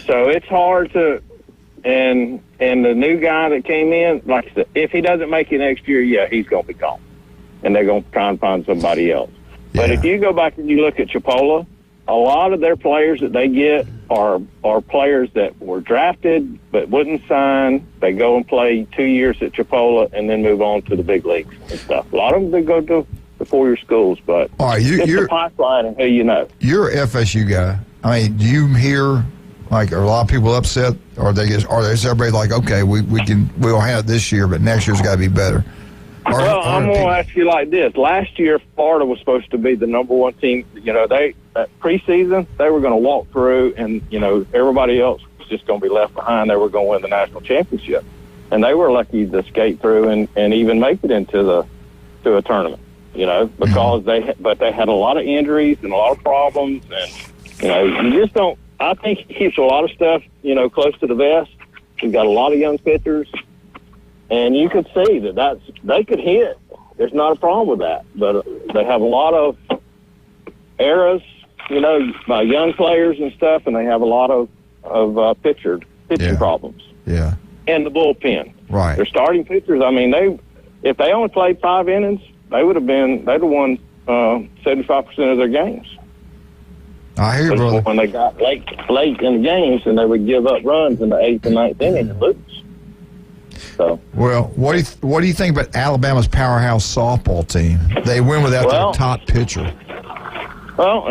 So it's hard to. And the new guy that came in, like I said, if he doesn't make it next year, yeah, he's going to be gone. And they're going to try and find somebody else. Yeah. But if you go back and you look at Chipola, a lot of their players that they get are players that were drafted but wouldn't sign. They go and play 2 years at Chipola and then move on to the big leagues and stuff. A lot of them, they go to the four-year schools, but all right, it's the pipeline and who you know. You're an FSU guy. I mean, do you hear, are a lot of people upset, or is everybody like, okay, we'll have it this year, but next year's got to be better? I'm going to ask you like this. Last year, Florida was supposed to be the number one team. They preseason, they were going to walk through, and, everybody else was just going to be left behind. They were going to win the national championship. And they were lucky to skate through and even make it to a tournament, because they had a lot of injuries and a lot of problems. And, you just don't, I think he keeps a lot of stuff, close to the vest. He's got a lot of young pitchers. And you could see they could hit. There's not a problem with that. But they have a lot of errors, by young players and stuff, and they have a lot of pitching problems. Yeah. And the bullpen. Right. Their starting pitchers, if they only played 5 innings, they'd have won 75% of their games. I hear you, brother. When they got late in the games, and they would give up runs in the 8th and 9th inning and lose. So. Well, what do you think about Alabama's powerhouse softball team? They win without their top pitcher. Well,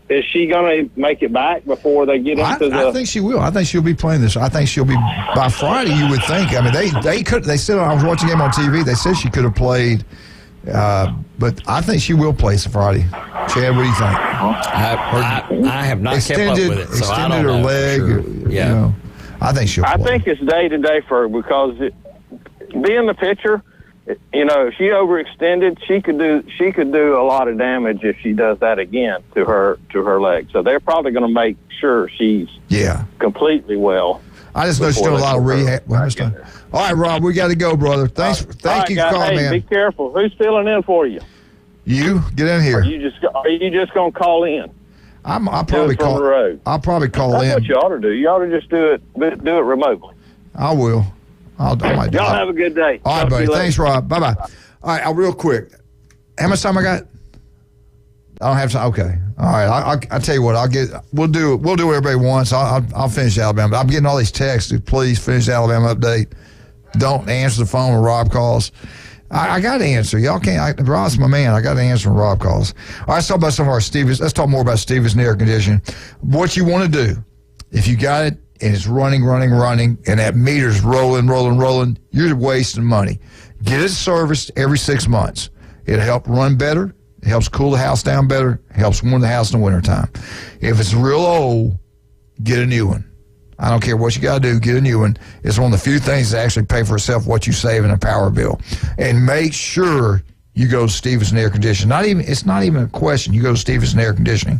is she going to make it back before they get into the? I think she will. I think she'll be playing this. I think she'll be by Friday. You would think. I mean, they could. They said I was watching a game on TV. They said she could have played, but I think she will play Friday. Chad, what do you think? I have not kept up with it, so I don't know. Extended her leg. Sure. Yeah. I think she'll play. I think it's day to day for her, because being the pitcher, if she overextended, she could do a lot of damage if she does that again to her leg. So they're probably going to make sure she's completely well. I just know she's doing a lot of rehab. All right, Rob, we got to go, brother. Thank you for calling, man. Be careful. Who's filling in for you? You get in here. Are you just going to call in? I'll probably call in. That's what you ought to do. You ought to just do it remotely. I will. I might do it. Y'all have a good day. All right, buddy. Thanks, Rob. Bye-bye. All right, real quick. How much time I got? I don't have time. Okay. All right. I'll tell you what. We'll do what everybody wants. I'll finish Alabama. I'm getting all these texts. Please finish the Alabama update. Don't answer the phone when Rob calls. I got to answer. Y'all can't. Rob's my man. I got to answer when Rob calls. All right. Let's talk about some of our Stevens. Let's talk more about Stevens and air conditioning. What you want to do, if you got it and it's running, and that meter's rolling, you're wasting money. Get it serviced every 6 months. It'll help run better. It helps cool the house down better. It helps warm the house in the wintertime. If it's real old, get a new one. I don't care what you got to do, get a new one. It's one of the few things that actually pay for itself what you save in a power bill. And make sure you go to Stevenson Air Conditioning. It's not even a question. You go to Stevenson Air Conditioning.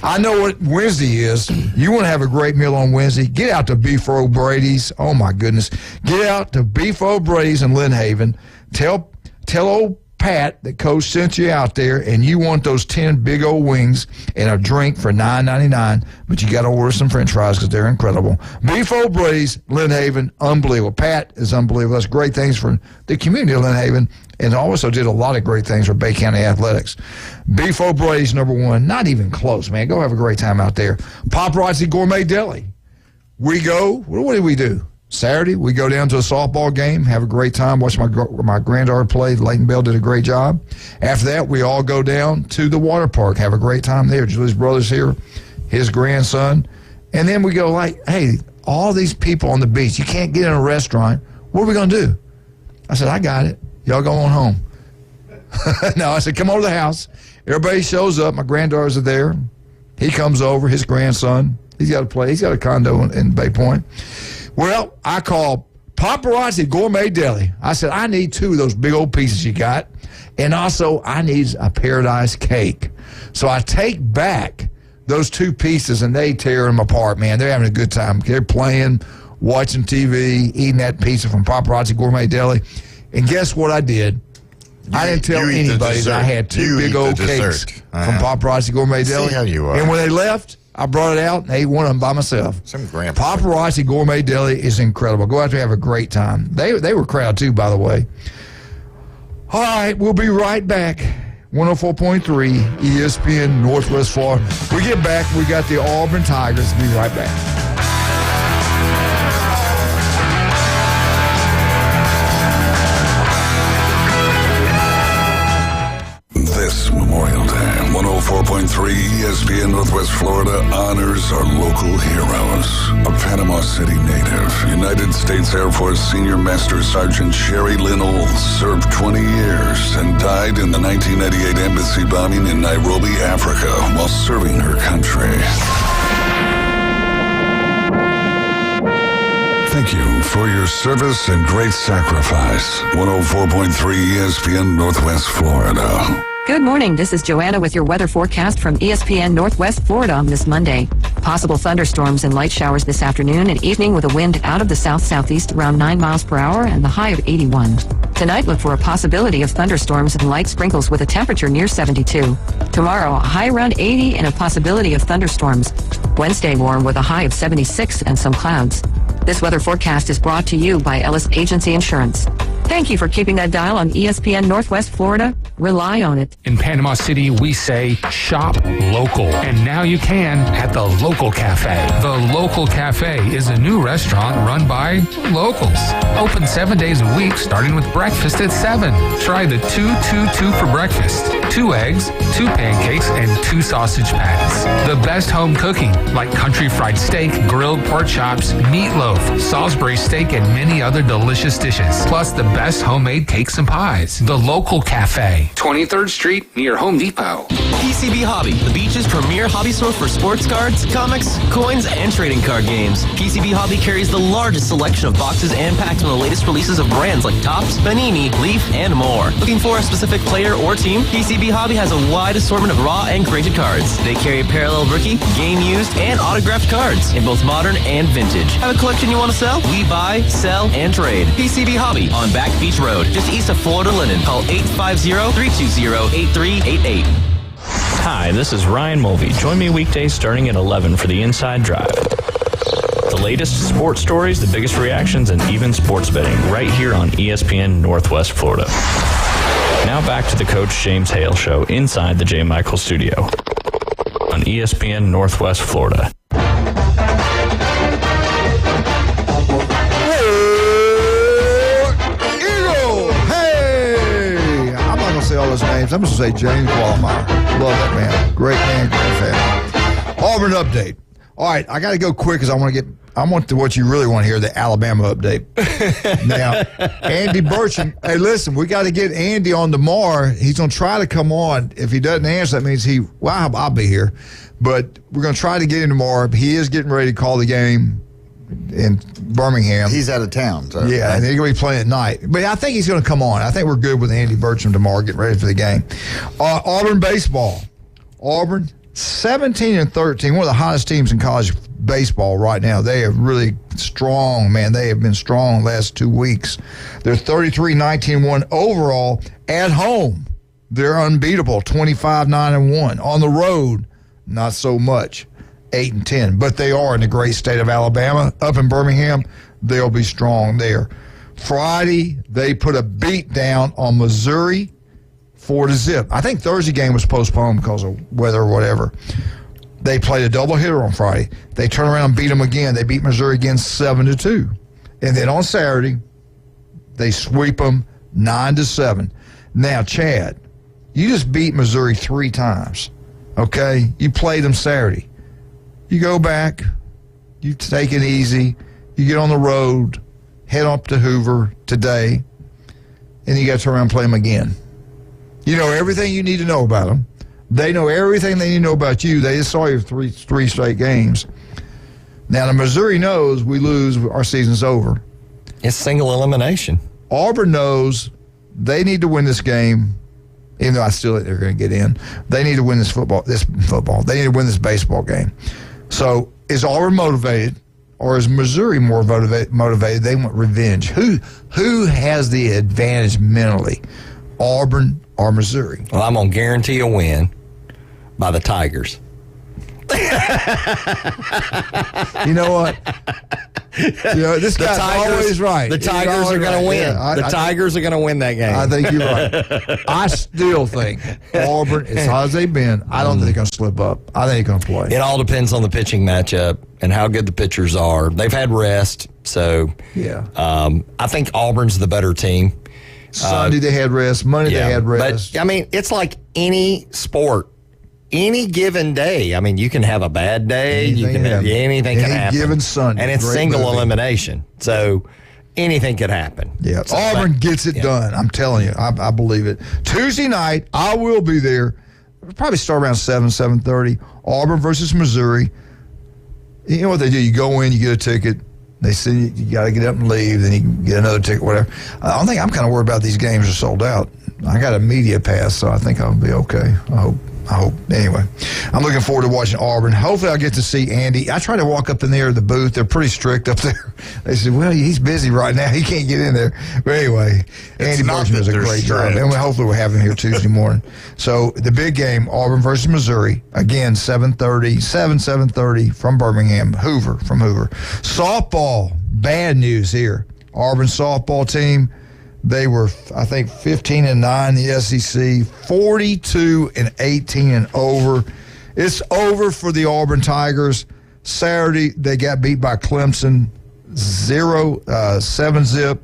I know what Wednesday is. You want to have a great meal on Wednesday, get out to Beef O'Brady's. Oh, my goodness. Get out to Beef O'Brady's in Lynn Haven. Tell old Pat that Coach sent you out there, and you want those 10 big old wings and a drink for $9.99, but you got to order some French fries because they're incredible. Beef O'Brady's, Lynn Haven, unbelievable. Pat is unbelievable. That's great things for the community of Lynn Haven, and also did a lot of great things for Bay County athletics. Beef O'Brady's #1, not even close, man. Go have a great time out there. Paparazzi Gourmet Deli. We go. What do we do? Saturday, we go down to a softball game, have a great time, watch my granddaughter play. Leighton Bell did a great job. After that, we all go down to the water park, have a great time there. Julie's brother's here, his grandson. And then we go hey, all these people on the beach, you can't get in a restaurant. What are we going to do? I said, I got it. Y'all go on home. No, I said, come over to the house. Everybody shows up. My granddaughters are there. He comes over, his grandson. He's got a place. He's got a condo in Bay Point. Well, I called Paparazzi Gourmet Deli. I said, I need 2 of those big old pieces you got. And also, I need a paradise cake. So I take back those 2 pieces, and they tear them apart, man. They're having a good time. They're playing, watching TV, eating that pizza from Paparazzi Gourmet Deli. And guess what I did? I didn't tell anybody that I had 2 big old cakes from Paparazzi Gourmet Deli. See how you are. And when they left, I brought it out and ate one of them by myself. Some grandpa. Paparazzi Gourmet Deli is incredible. Go out there and have a great time. They were crowd too, by the way. All right, we'll be right back. 104.3 ESPN Northwest Florida. We get back, we got the Auburn Tigers. Be right back. This Memorial Day, 104.3 ESPN Northwest Florida honors our local heroes. A Panama City native, United States Air Force Senior Master Sergeant Sherry Lynn Olds served 20 years and died in the 1998 embassy bombing in Nairobi, Africa, while serving her country. Thank you for your service and great sacrifice. 104.3 ESPN Northwest Florida. Good morning. This is Joanna with your weather forecast from ESPN Northwest Florida on this Monday. Possible thunderstorms and light showers this afternoon and evening with a wind out of the south-southeast around 9 miles per hour and the high of 81. Tonight, look for a possibility of thunderstorms and light sprinkles with a temperature near 72. Tomorrow, a high around 80 and a possibility of thunderstorms. Wednesday, warm with a high of 76 and some clouds. This weather forecast is brought to you by Ellis Agency Insurance. Thank you for keeping that dial on ESPN Northwest Florida. Rely on it. In Panama City, we say shop local. And now you can at the Local Cafe. The Local Cafe is a new restaurant run by locals. Open 7 days a week, starting with breakfast at 7. Try the 2-2-2 for breakfast. 2 eggs, 2 pancakes, and 2 sausage patties. The best home cooking, like country fried steak, grilled pork chops, meatloaf, Salisbury steak, and many other delicious dishes. Plus the best homemade cakes and pies. The Local Cafe. 23rd Street near Home Depot. PCB Hobby, the beach's premier hobby store for sports cards, comics, coins, and trading card games. PCB Hobby carries the largest selection of boxes and packs from the latest releases of brands like Topps, Panini, Leaf, and more. Looking for a specific player or team? PCB Hobby has a wide assortment of raw and graded cards. They carry parallel rookie, game used, and autographed cards in both modern and vintage. Have a collection you want to sell? We buy, sell, and trade. PCB Hobby on Back Beach Road, just east of Florida Linen. Call 850-320-8388. Hi, this is Ryan Mulvey. Join me weekdays starting at 11 for the Inside Drive. The latest sports stories, the biggest reactions, and even sports betting right here on ESPN Northwest Florida. Now back to the Coach James Hale Show inside the J. Michael Studio on ESPN Northwest Florida. Say all those names. I'm just going to say James Wallmeyer. Love that man. Great man, great fan. Auburn update. All right, I got to go quick because I want to what you really want to hear, the Alabama update. Now, Andy Burcham. Hey, listen, we got to get Andy on tomorrow. He's going to try to come on. If he doesn't answer, that means I'll be here. But we're going to try to get him tomorrow. He is getting ready to call the game in Birmingham. He's out of town. So. Yeah, and he's going to be playing at night. But I think he's going to come on. I think we're good with Andy Burcham tomorrow, getting ready for the game. Auburn baseball. Auburn, 17-13, one of the hottest teams in college baseball right now. They are really strong, man. They have been strong the last 2 weeks. They're 33-19-1 overall. At home, they're unbeatable, 25-9-1. On the road, not so much. 8-10, but they are in the great state of Alabama. Up in Birmingham, they'll be strong there. Friday, they put a beat down on Missouri, 4-0. I think Thursday game was postponed because of weather or whatever. They played a doubleheader on Friday. They turn around and beat them again. They beat Missouri again 7-2. And then on Saturday, they sweep them 9-7. Now, Chad, you just beat Missouri 3 times, okay? You played them Saturday. You go back, you take it easy, you get on the road, head up to Hoover today, and you got to turn around and play them again. You know everything you need to know about them. They know everything they need to know about you. They just saw you three straight games. Now, the Missouri knows we lose, our season's over. It's single elimination. Auburn knows they need to win this game. Even though I still think they're going to get in, they need to win this football. They need to win this baseball game. So is Auburn motivated, or is Missouri more motivated? They want revenge. Who has the advantage mentally, Auburn or Missouri? Well, I'm going to guarantee a win by the Tigers. You know what? This guy's always right. The Tigers are going to win. Yeah, the Tigers are going to win that game. I think you're right. I still think Auburn, as hot as they've been, I don't think they're going to slip up. I think they're going to play. It all depends on the pitching matchup and how good the pitchers are. They've had rest, so yeah. I think Auburn's the better team. Sunday they had rest. Monday they had rest. But, I mean, it's like any sport. Any given day, I mean, you can have a bad day. Anything can happen. Any given Sunday. And it's single elimination. So anything could happen. Yeah. So Auburn gets it done. I'm telling you. I believe it. Tuesday night, I will be there. We'll probably start around 7:30. Auburn versus Missouri. You know what they do? You go in, you get a ticket. They send you got to get up and leave. Then you can get another ticket, whatever. I don't think I'm kind of worried about these games are sold out. I got a media pass, so I think I'll be okay. I hope. Anyway, I'm looking forward to watching Auburn. Hopefully I'll get to see Andy. I try to walk up in there at the booth. They're pretty strict up there. They said, well, he's busy right now. He can't get in there. But anyway, Andy Burcham does a great job. And hopefully we'll have him here Tuesday morning. So the big game, Auburn versus Missouri. Again, 7:30 from Birmingham. from Hoover. Softball, bad news here. Auburn softball team. They were, I think, 15-9 in the SEC, 42-18 and over. It's over for the Auburn Tigers. Saturday, they got beat by Clemson, 7-zip.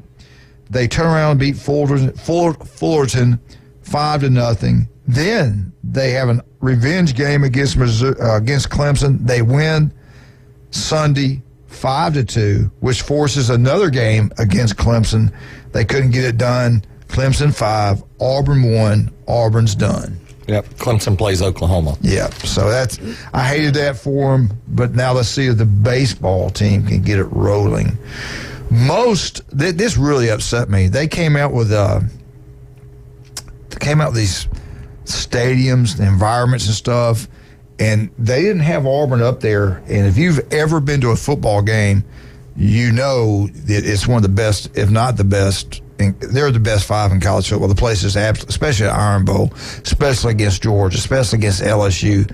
They turn around and beat Fullerton 5-0. Then they have a revenge game against Clemson. They win Sunday 5-2, which forces another game against Clemson. They couldn't get it done. Clemson 5, Auburn 1. Auburn's done. Yep, Clemson plays Oklahoma. Yep, so I hated that for them, but now let's see if the baseball team can get it rolling. This really upset me. They came out with these stadiums, the environments and stuff, and they didn't have Auburn up there. And if you've ever been to a football game, you know that it's one of the best, if not the best. They're the best 5 in college football. The place is especially at Iron Bowl, especially against Georgia, especially against LSU.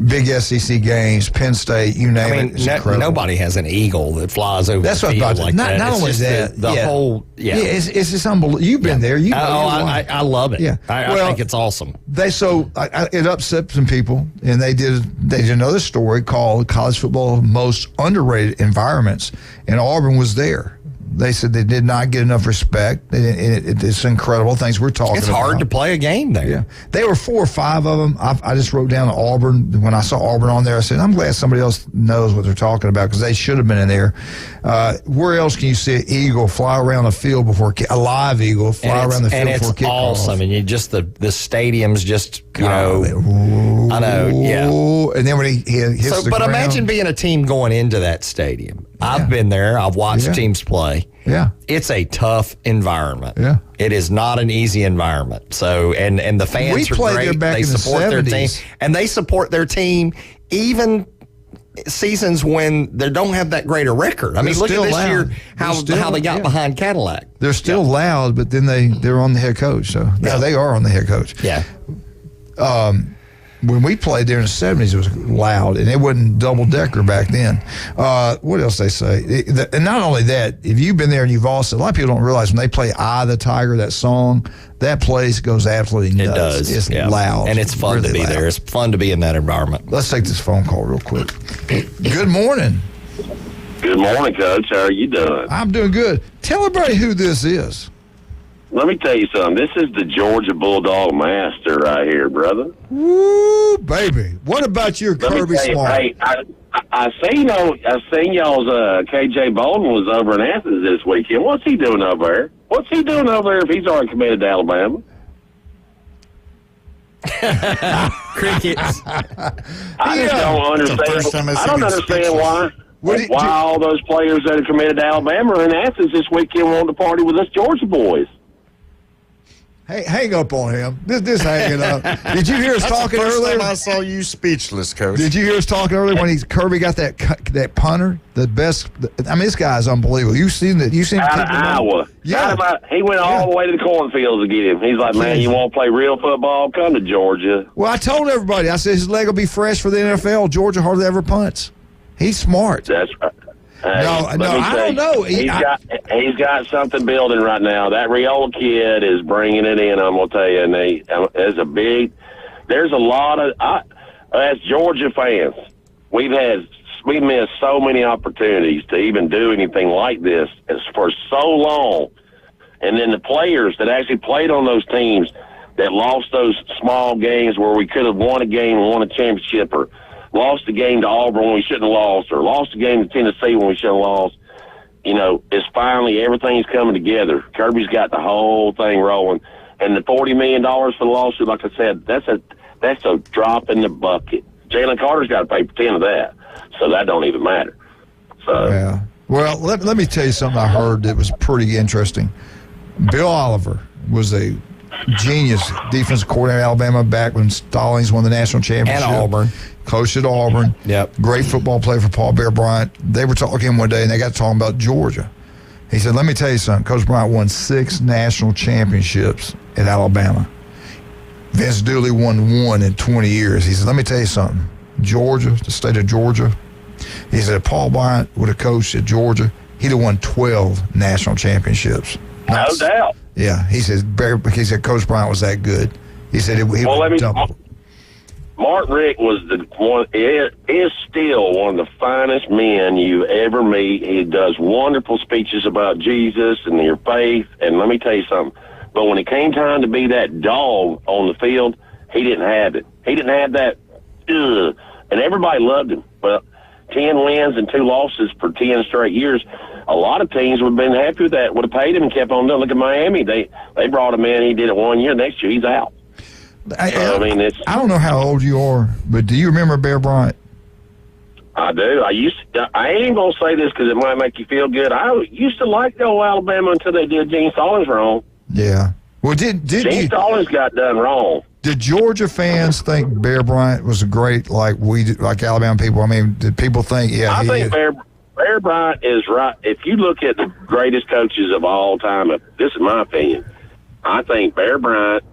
big SEC games, Penn State, you name it. It's nobody has an eagle that flies over That's the what field I'm about like not, that. not only that, the whole, it's just unbelievable. You've been there. I love it. Yeah. I think it's awesome. It upset some people, and they did another story called "College Football Most Underrated Environments," and Auburn was there. They said they did not get enough respect. It's incredible things we're talking about. It's hard to play a game there. Yeah. They were 4 or 5 of them. I just wrote down Auburn. When I saw Auburn on there, I said, I'm glad somebody else knows what they're talking about because they should have been in there. Where else can you see an eagle fly around the field before a live eagle fly around the field before kickoff? And it's awesome. And you just, the stadium's just, I know, yeah. And then when he hits the But ground. imagine being a team going into that stadium. I've been there. I've watched teams play. Yeah. It's a tough environment. Yeah. It is not an easy environment. So, and the fans are great. They support their team. And they support their team even seasons when they don't have that great a record. I mean, look at this year, how they got behind Cadillac. They're still loud, but then they're on the head coach. So now they are on the head coach. Yeah. When we played there in the 70s, it was loud, and it wasn't double-decker back then. What else they say? And not only that, if you've been there and you've also, a lot of people don't realize when they play "Eye of the Tiger," that song, that place goes absolutely nuts. It does. It's loud. And it's fun really to be loud. there. It's fun to be in that environment. Let's take this phone call real quick. Good morning. Good morning, Coach. How are you doing? I'm doing good. Tell everybody who this is. Let me tell you something. This is the Georgia Bulldog Master right here, brother. Woo, baby. What about your Kirby Smart? Hey, I seen y'all's KJ Bolden was over in Athens this weekend. What's he doing over there? What's he doing over there if he's already committed to Alabama? Crickets. I just don't understand. I don't understand why all those players that are committed to Alabama are in Athens this weekend wanting to party with us Georgia boys. Hey, hang up on him. This hanging up. Did you hear us talking earlier? Time I saw you speechless, Coach. Did you hear us talking earlier when Kirby got that punter? The best. I mean, this guy's unbelievable. You seen that? You seen out of Iowa? Yeah. He went all the way to the cornfields to get him. He's like, man, you want to play real football? Come to Georgia. Well, I told everybody. I said his leg will be fresh for the NFL. Georgia hardly ever punts. He's smart. That's right. Hey, I don't know. He's got something building right now. That Riola kid is bringing it in. I'm gonna tell you, and there's a lot of as Georgia fans, we've missed so many opportunities to even do anything like this for so long, and then the players that actually played on those teams that lost those small games where we could have won a game and won a championship, or lost the game to Auburn when we shouldn't have lost, or lost the game to Tennessee when we shouldn't have lost. You know, it's finally everything's coming together. Kirby's got the whole thing rolling, and the $40 million for the lawsuit, like I said, that's a drop in the bucket. Jalen Carter's got to pay for 10 of that, so that don't even matter. So yeah. Well, let me tell you something I heard that was pretty interesting. Bill Oliver was a genius defensive coordinator at Alabama back when Stallings won the national championship. And Auburn. Coached at Auburn. Yep. Great football player for Paul Bear Bryant. They were talking one day, and they got talking about Georgia. He said, let me tell you something. Coach Bryant won 6 national championships at Alabama. Vince Dooley won 1 in 20 years. He said, let me tell you something. Georgia, the state of Georgia, he said, if Paul Bryant would have coached at Georgia, he'd have won 12 national championships. No doubt. Yeah, he said Coach Bryant was that good. He said Mark Richt was the one. Is still one of the finest men you ever meet. He does wonderful speeches about Jesus and your faith. And let me tell you something. But when it came time to be that dog on the field, he didn't have it. He didn't have that. And everybody loved him. But 10 wins and 2 losses for 10 straight years. A lot of teams would have been happy with that, would have paid him and kept on doing. Look at Miami. They brought him in. He did it 1 year. Next year, he's out. I don't know how old you are, but do you remember Bear Bryant? I do. I ain't going to say this because it might make you feel good. I used to like the old Alabama until they did Gene Stallings wrong. Yeah. Well, Gene Stallings got done wrong. Did Georgia fans think Bear Bryant was a great, like Alabama people? I mean, did people think, I think Bear Bryant is right. If you look at the greatest coaches of all time, this is my opinion, I think Bear Bryant,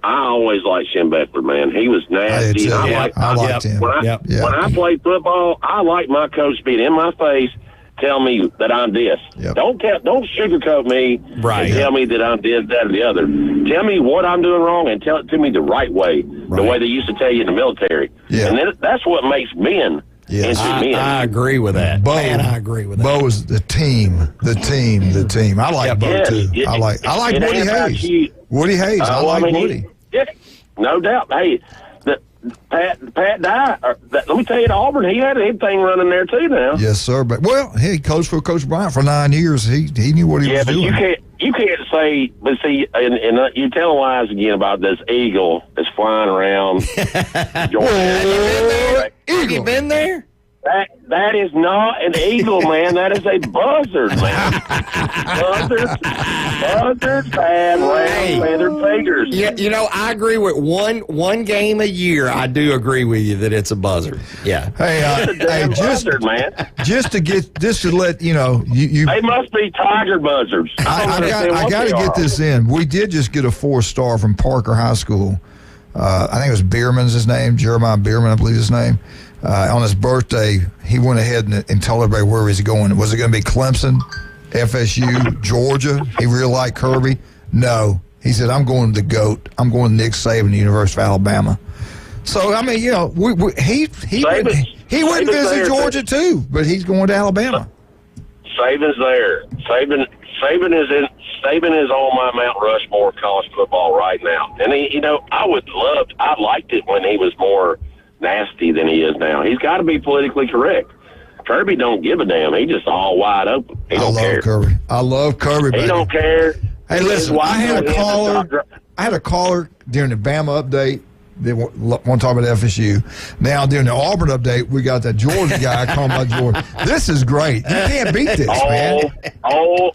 I always liked Shem Beckler, man. He was nasty. I liked him. When I played football, I liked my coach being in my face, tell me that I'm this. Yep. Don't sugarcoat me and tell me that I'm this, that, or the other. Tell me what I'm doing wrong and tell it to me the right way, the way they used to tell you in the military. Yeah. And then that's what makes men into men. I agree with that. I agree with that. Bo is the team. I like Bo too. I like Woody Hayes. Woody Hayes. I like Woody. No doubt. Hey, Pat Dye. Let me tell you, at Auburn, he had everything running there too. Now, yes, sir. But he coached for Coach Bryant for 9 years. He knew what he was doing. Yeah, but you can't say. But see, and you telling lies again about this eagle that's flying around. Have you been there? That is not an eagle, man. That is a buzzard, man. Buzzards have round feathered fingers. Yeah, I agree with one game a year. I do agree with you that it's a buzzard. Yeah. Hey, buzzard, man. Just to let you know, you they must be tiger buzzards. I got to get this in. We did just get a 4-star from Parker High School. I think it was Bierman's his name, Jeremiah Bierman, I believe his name. On his birthday, he went ahead and told everybody where he's going. Was it going to be Clemson, FSU, Georgia? He really liked Kirby. No. He said, I'm going to the GOAT. I'm going to Nick Saban, the University of Alabama. So, I mean, he wouldn't visit Georgia too, but he's going to Alabama. Saban's there. Saban is on my Mount Rushmore of college football right now. And I liked it when he was more nasty than he is now. He's got to be politically correct. Kirby don't give a damn. He just all wide open. He don't care. I love Kirby. He don't care. Hey, listen, I had a caller during the Bama update. They want to talk about FSU. Now, during the Auburn update, we got that Georgia guy calling about Georgia. This is great. You can't beat this, man.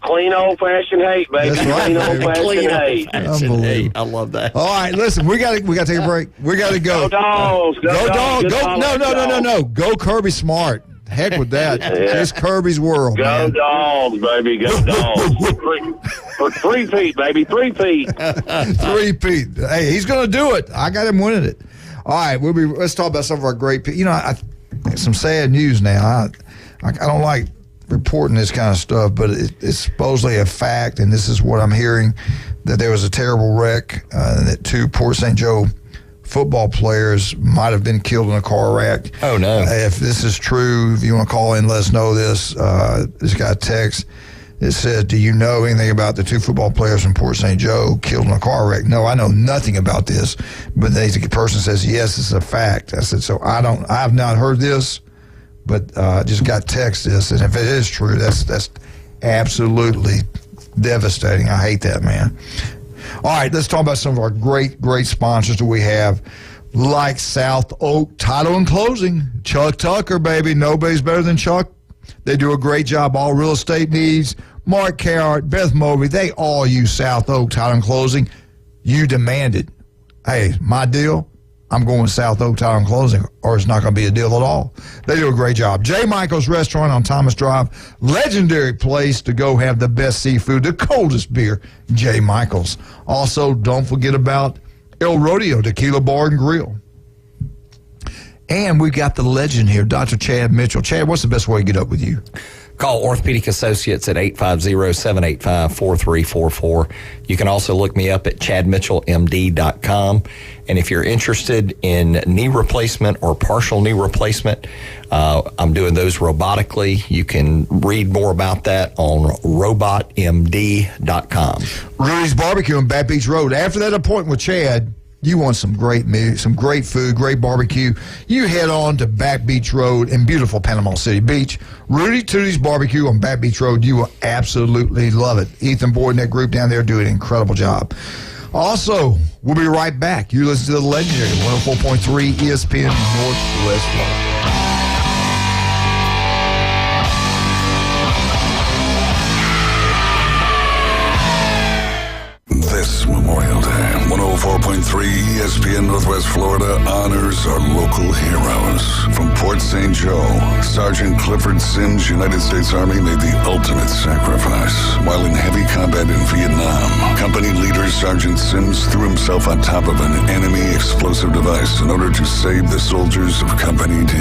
Clean old-fashioned hate, baby. That's right, Clean old-fashioned hate. I love that. All right, listen, we got to take a break. We got to go. Go Dogs. Go Dogs. No. Go Kirby Smart. Heck with that. It's Kirby's world. Go Dogs, baby. Go Dogs. For 3 feet, baby. 3 feet. 3 feet. Hey, he's going to do it. I got him winning it. All right, let's talk about some of our great people. Some sad news now. I don't like reporting this kind of stuff, but it's supposedly a fact, and this is what I'm hearing, that there was a terrible wreck, and that 2 Port St. Joe football players might have been killed in a car wreck. Oh, no. If this is true, if you want to call in, let us know this. This got a text. It said, do you know anything about the 2 football players from Port St. Joe killed in a car wreck? No, I know nothing about this. But the person says, yes, it's a fact. I said, so I have not heard this, but just got text this. And if it is true, that's absolutely devastating. I hate that, man. All right, let's talk about some of our great sponsors that we have, like South Oak Title and Closing. Chuck Tucker, baby. Nobody's better than Chuck. They do a great job. All real estate needs. Mark Carrot, Beth Mobley, they all use South Oak Title and Closing. You demand it. Hey, my deal, I'm going with South Oak Title and Closing, or it's not going to be a deal at all. They do a great job. J. Michael's Restaurant on Thomas Drive, legendary place to go have the best seafood, the coldest beer, J. Michael's. Also, don't forget about El Rodeo Tequila Bar and Grill. And we got the legend here, Dr. Chad Mitchell. Chad, what's the best way to get up with you? Call Orthopedic Associates at 850-785-4344. You can also look me up at chadmitchellmd.com. And if you're interested in knee replacement or partial knee replacement, I'm doing those robotically. You can read more about that on robotmd.com. Rudy's Barbecue on Back Beach Road. After that appointment with Chad, you want some great food, great barbecue, you head on to Back Beach Road in beautiful Panama City Beach. Rudy Tootie's Barbecue on Back Beach Road. You will absolutely love it. Ethan Boyd and that group down there do an incredible job. Also, we'll be right back. You listen to the legendary 104.3 ESPN Northwest Florida. This Memorial Day, 104.3 ESPN ESPN Northwest Florida honors our local heroes. From Port St. Joe, Sergeant Clifford Sims, United States Army, made the ultimate sacrifice. While in heavy combat in Vietnam, company leader Sergeant Sims threw himself on top of an enemy explosive device in order to save the soldiers of Company D.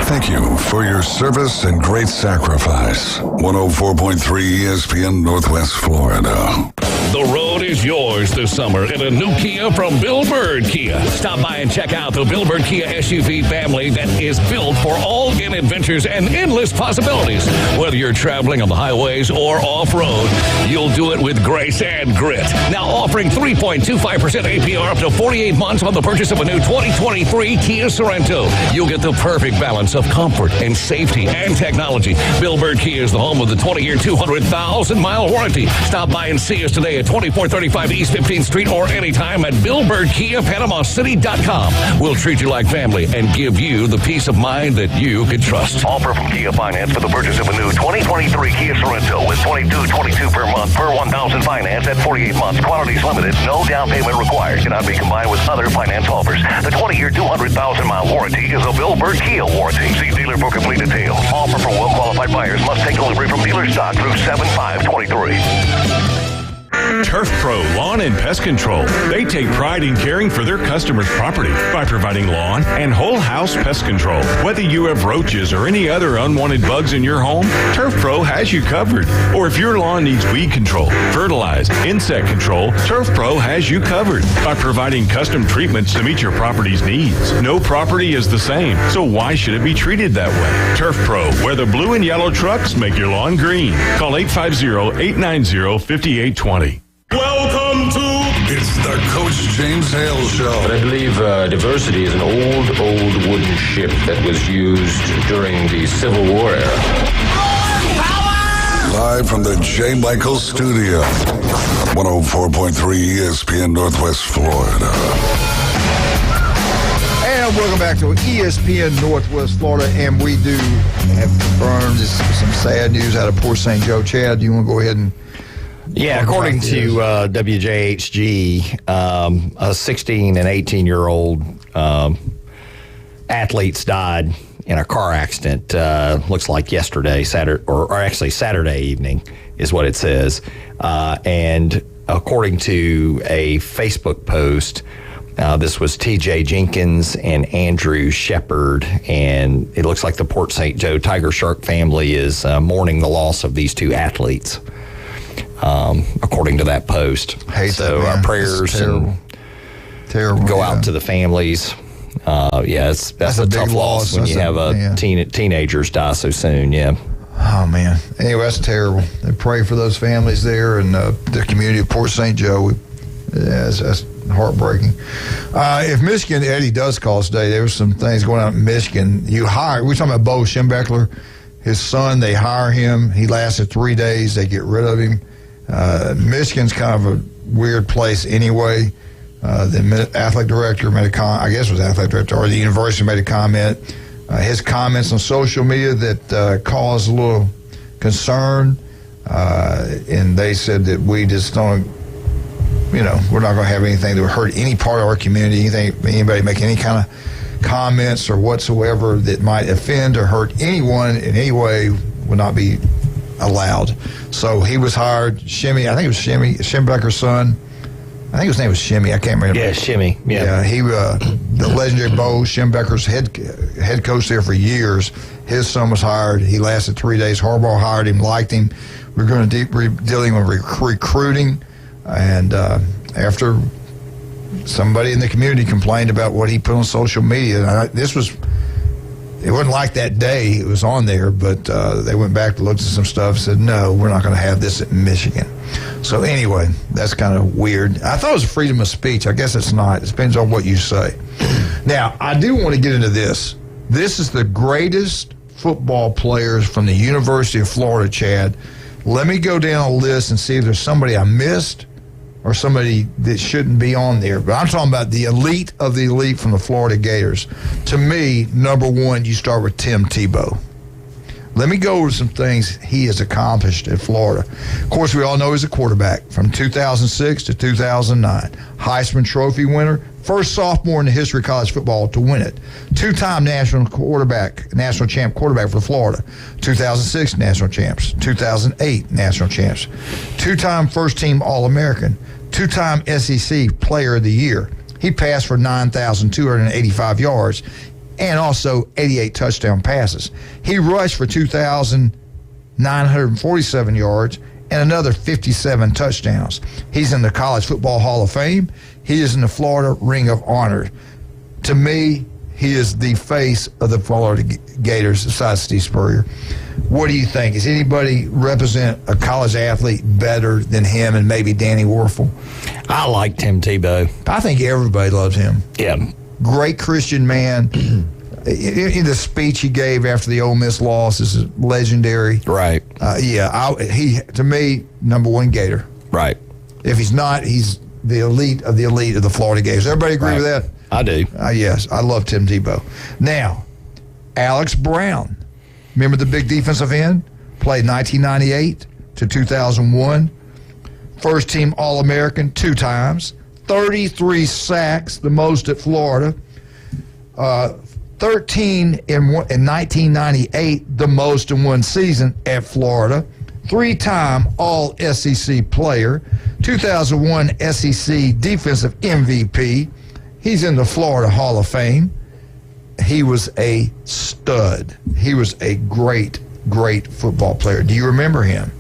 Thank you for your service and great sacrifice. 104.3 ESPN Northwest Florida. The road is yours this summer in a new Kia from Bill Bird Kia. Stop by and check out the Bill Bird Kia SUV family that is built for all-in adventures and endless possibilities. Whether you're traveling on the highways or off-road, you'll do it with grace and grit. Now offering 3.25% APR up to 48 months on the purchase of a new 2023 Kia Sorento. You'll get the perfect balance of comfort and safety and technology. Bill Bird Kia is the home of the 20-year, 200,000-mile warranty. Stop by and see us today at 2435 East 15th Street or anytime at BillBirdKia.PanamaCity.com. We'll treat you like family and give you the peace of mind that you can trust. Offer from Kia Finance for the purchase of a new 2023 Kia Sorento with $22.22 per month per $1,000 finance at 48 months. Quantities limited. No down payment required. Cannot be combined with other finance offers. The 20-year, 200,000-mile warranty is a Bill Bird Kia warranty. See dealer for complete details. Offer for well-qualified buyers. Must take delivery from dealer stock through 7/5/23. Turf Pro Lawn and Pest Control. They take pride in caring for their customers' property by providing lawn and whole house pest control. Whether you have roaches or any other unwanted bugs in your home, Turf Pro has you covered. Or if your lawn needs weed control, fertilize, insect control, Turf Pro has you covered by providing custom treatments to meet your property's needs. No property is the same, so why should it be treated that way? Turf Pro, where the blue and yellow trucks make your lawn green. Call 850-890-5820. Welcome to It's the Coach James Hale Show. But I believe diversity is an old wooden ship that was used during the Civil War era. Live from the J. Michael Studio, 104.3 ESPN Northwest Florida. And welcome back to ESPN Northwest Florida. And we do have confirmed some sad news out of Port St. Joe. Chad, do you want to go ahead and... Yeah, according to WJHG, a 16 and 18-year-old athletes died in a car accident. Looks like yesterday, Saturday evening, is what it says. And according to a Facebook post, this was T.J. Jenkins and Andrew Shepard, and it looks like the Port St. Joe Tiger Shark family is mourning the loss of these two athletes. According to that post. So our prayers and terrible, go out to the families. That's a tough loss when you have teenagers die so soon. Yeah. Oh man. Anyway, that's terrible. And pray for those families there and the community of Port St. Joe. That's heartbreaking. If Michigan, Eddie does call us today, there was some things going on in Michigan. We're talking about Bo Schembechler, his son. They hire him. He lasted 3 days. They get rid of him. Michigan's kind of a weird place anyway. The athletic director made a comment, I guess it was athletic director, or the university made a comment. His comments on social media that caused a little concern, and they said that we just don't, we're not going to have anything that would hurt any part of our community, anybody make any kind of comments or whatsoever that might offend or hurt anyone in any way would not be allowed. So he was hired. I think it was Schembechler's son. I think his name was Shimmy. I can't remember. Yeah, Shimmy. Yeah, he the legendary Bo Schembechler's head coach there for years. His son was hired. He lasted 3 days. Harbaugh hired him, liked him. We're going to dealing with recruiting, and after somebody in the community complained about what he put on social media, it wasn't like that day it was on there, but they went back to look at some stuff and said, no, we're not going to have this in Michigan. So anyway, that's kind of weird. I thought it was freedom of speech. I guess it's not. It depends on what you say. Now, I do want to get into this. This is the greatest football players from the University of Florida, Chad. Let me go down a list and see if there's somebody I missed or somebody that shouldn't be on there. But I'm talking about the elite of the elite from the Florida Gators. To me, number one, you start with Tim Tebow. Let me go over some things he has accomplished at Florida. Of course, we all know he's a quarterback from 2006 to 2009. Heisman Trophy winner, First sophomore in the history of college football to win it. Two-time national champ quarterback for Florida. 2006 national champs. 2008 national champs. Two-time first-team All-American. Two-time SEC Player of the Year. He passed for 9,285 yards and also 88 touchdown passes. He rushed for 2,947 yards and another 57 touchdowns. He's in the College Football Hall of Fame. He is in the Florida Ring of Honor. To me, he is the face of the Florida Gators besides Steve Spurrier. What do you think? Does anybody represent a college athlete better than him and maybe Danny Werfel? I like Tim Tebow. I think everybody loves him. Yeah. Great Christian man. In the speech he gave after the Ole Miss loss is legendary. Right. He to me, number one Gator. Right. If he's not, he's the elite of the Florida Gators. Everybody agree with that? I do. Yes, I love Tim Tebow. Now, Alex Brown. Remember the big defensive end? Played 1998 to 2001. First team All-American 2 times. 33 sacks, the most at Florida. 13 in 1998, the most in one season at Florida. 3-time All-SEC player. 2001 SEC Defensive MVP. He's in the Florida Hall of Fame. He was a stud. He was a great, great football player. Do you remember him?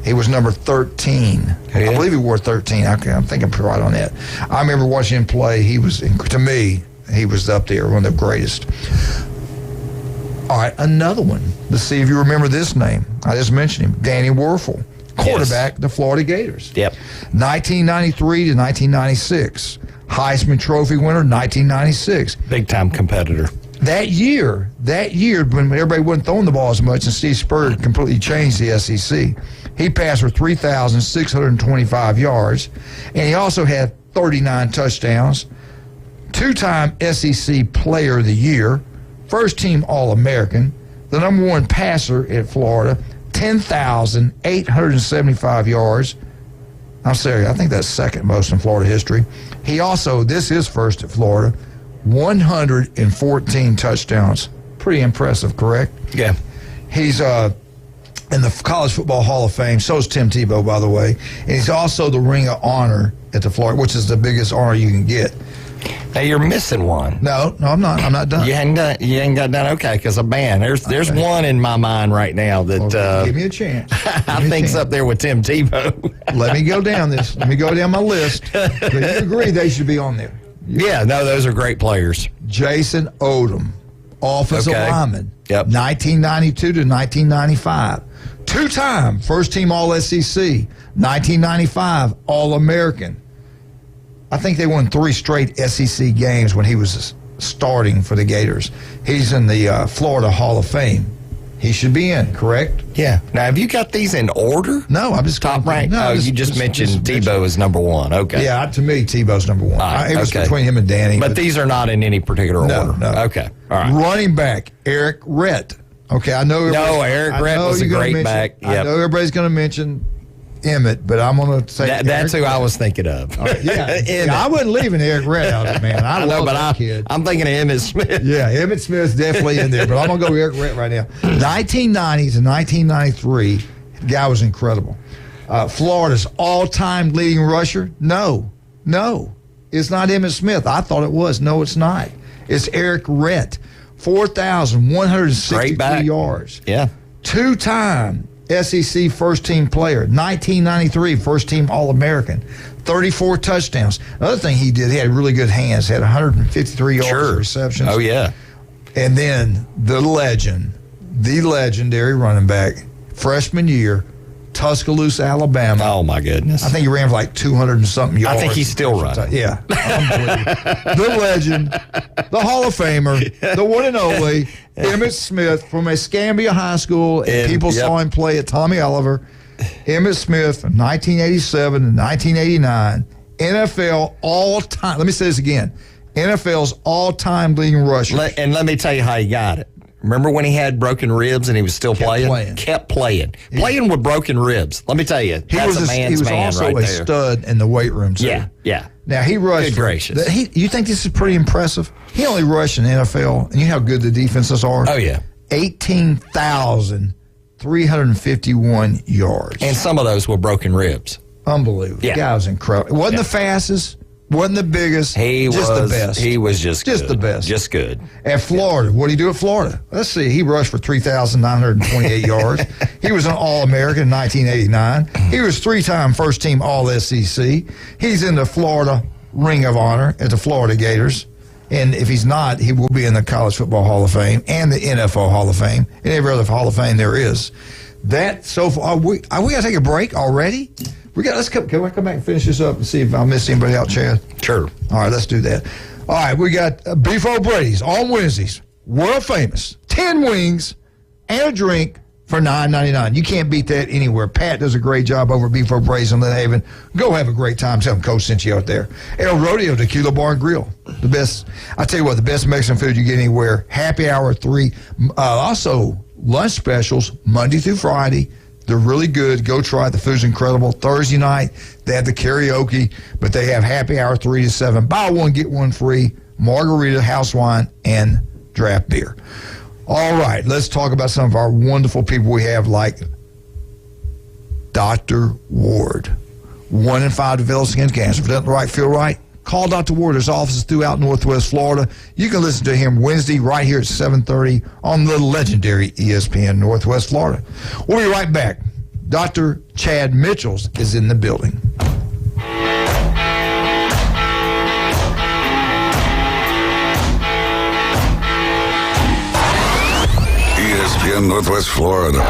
He was number 13. Yeah. I believe he wore 13. I think I'm right on that. I remember watching him play. He was, to me, he was up there, one of the greatest. All right, another one. Let's see if you remember this name. I just mentioned him. Danny Werfel, quarterback, the Florida Gators. Yep. 1993 to 1996. Heisman Trophy winner, 1996. Big-time competitor. That year, when everybody wasn't throwing the ball as much and Steve Spurrier completely changed the SEC, he passed for 3,625 yards, and he also had 39 touchdowns. 2-time SEC Player of the Year, first-team All-American, the number one passer at Florida, 10,875 yards. I'm serious, I think that's second most in Florida history. He also, this is first at Florida, 114 touchdowns. Pretty impressive, correct? Yeah. He's in the College Football Hall of Fame. So is Tim Tebow, by the way. And he's also the Ring of Honor at the Florida, which is the biggest honor you can get. Now you're missing one. No, I'm not. I'm not done. You ain't got done. Okay, because there's one in my mind right now that give me a chance. I think's up there with Tim Tebow. Let me go down this. Let me go down my list. But you agree they should be on there? Yeah, no, those are great players. Jason Odom, offensive lineman. Yep. 1992 to 1995. 2-time first-team All-SEC. 1995 All-American. I think they won 3 straight SEC games when he was starting for the Gators. He's in the Florida Hall of Fame. He should be in, correct? Yeah. Now, have you got these in order? No, I'm just top ranked. No, you just mentioned Tebow is number 1. Okay. Yeah, to me, Tebow's number 1. It was between him and Danny. But these are not in any particular order. No. Okay. All right. Running back, Eric Rett. Okay, I know. Eric Rett was a great back. Yep. I know everybody's going to mention Emmett, but I'm going to say that's who I was thinking of. Yeah, I wasn't leaving Eric Rett out of it, man. I love that kid. I'm thinking of Emmett Smith. Yeah, Emmett Smith's definitely in there, but I'm going to go with Eric Rett right now. 1990 to 1993, the guy was incredible. Florida's all-time leading rusher? No, it's not Emmett Smith. I thought it was. No, it's not. It's Eric Rett. 4,163 yards. Yeah. 2-time SEC first-team player. 1993 first-team All-American. 34 touchdowns. Another thing he did, he had really good hands. He had 153 yards of receptions. Oh, yeah. And then the legendary running back, freshman year, Tuscaloosa, Alabama. Oh, my goodness. I think he ran for like 200 and something yards. I think he's still running. Yeah. The legend, the Hall of Famer, the one and only, Emmett Smith from Escambia High School. And people saw him play at Tommy Oliver. Emmett Smith from 1987 to 1989. NFL all-time. Let me say this again. NFL's all-time leading rusher. And let me tell you how he got it. Remember when he had broken ribs and he was still playing? Kept playing. Yeah. Playing with broken ribs. Let me tell you, that's a man's man right there. He was also a stud in the weight room, too. Yeah. Now, he rushed. Good gracious. You think this is pretty impressive? He only rushed in the NFL, and you know how good the defenses are? Oh, yeah. 18,351 yards. And some of those were broken ribs. Unbelievable. Yeah. The guy was incredible. Wasn't the fastest, wasn't the biggest. The best. He was just the best. Just good. At Florida, what did he do at Florida? Let's see. He rushed for 3,928 yards. He was an All-American in 1989. He was 3-time first-team All-SEC. He's in the Florida Ring of Honor at the Florida Gators. And if he's not, he will be in the College Football Hall of Fame and the NFL Hall of Fame and every other Hall of Fame there is. That so far, we got to take a break already? Can we come back and finish this up and see if I missed anybody out, Chad? Sure. All right, let's do that. All right, we got Beef O'Brady's on Wednesdays. World famous. 10 wings and a drink for $9.99. You can't beat that anywhere. Pat does a great job over at Beef O'Brady's in Lynn Haven. Go have a great time. Tell them Coach sent you out there. El Rodeo Tequila Bar and Grill. The best, I tell you what, the best Mexican food you get anywhere. Happy hour 3. Also, lunch specials Monday through Friday. They're really good. Go try it. The food's incredible. Thursday night, they have the karaoke, but they have happy hour 3 to 7. Buy one, get one free. Margarita, house wine, and draft beer. All right, let's talk about some of our wonderful people we have, like Dr. Ward. 1 in 5 develops against cancer. If it doesn't feel right, call Dr. Ward. His office is throughout Northwest Florida. You can listen to him Wednesday right here at 7:30 on the legendary ESPN Northwest Florida. We'll be right back. Dr. Chad Mitchells is in the building. ESPN Northwest Florida.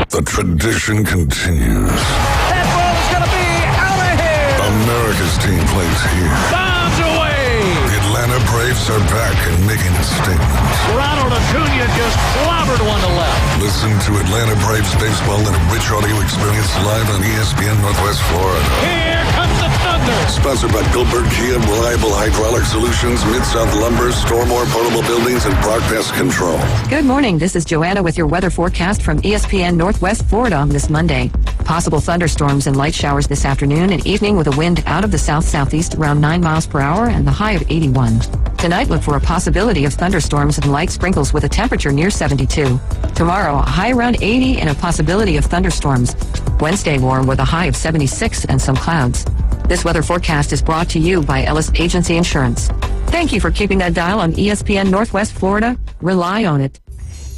The tradition continues. That ball's going to be out of here. America's team plays here. Bombs away. The Atlanta Braves are back and making a statement. Ronald Acuna just clobbered one to left. Listen to Atlanta Braves baseball in a rich audio experience live on ESPN Northwest Florida. Here comes the thunder. Sponsored by Billboard Kia, Reliable Hydraulic Solutions, Mid-South Lumber, Stormore Portable Buildings, and Brock Pest Control. Good morning. This is Joanna with your weather forecast from ESPN Northwest Florida on this Monday. Possible thunderstorms and light showers this afternoon and evening with a wind out of the south-southeast around 9 miles per hour and the high of 81. Tonight, look for a possibility of thunderstorms and light sprinkles with a temperature near 72. Tomorrow, a high around 80 and a possibility of thunderstorms. Wednesday, warm with a high of 76 and some clouds. This weather forecast is brought to you by Ellis Agency Insurance. Thank you for keeping that dial on ESPN Northwest Florida. Rely on it.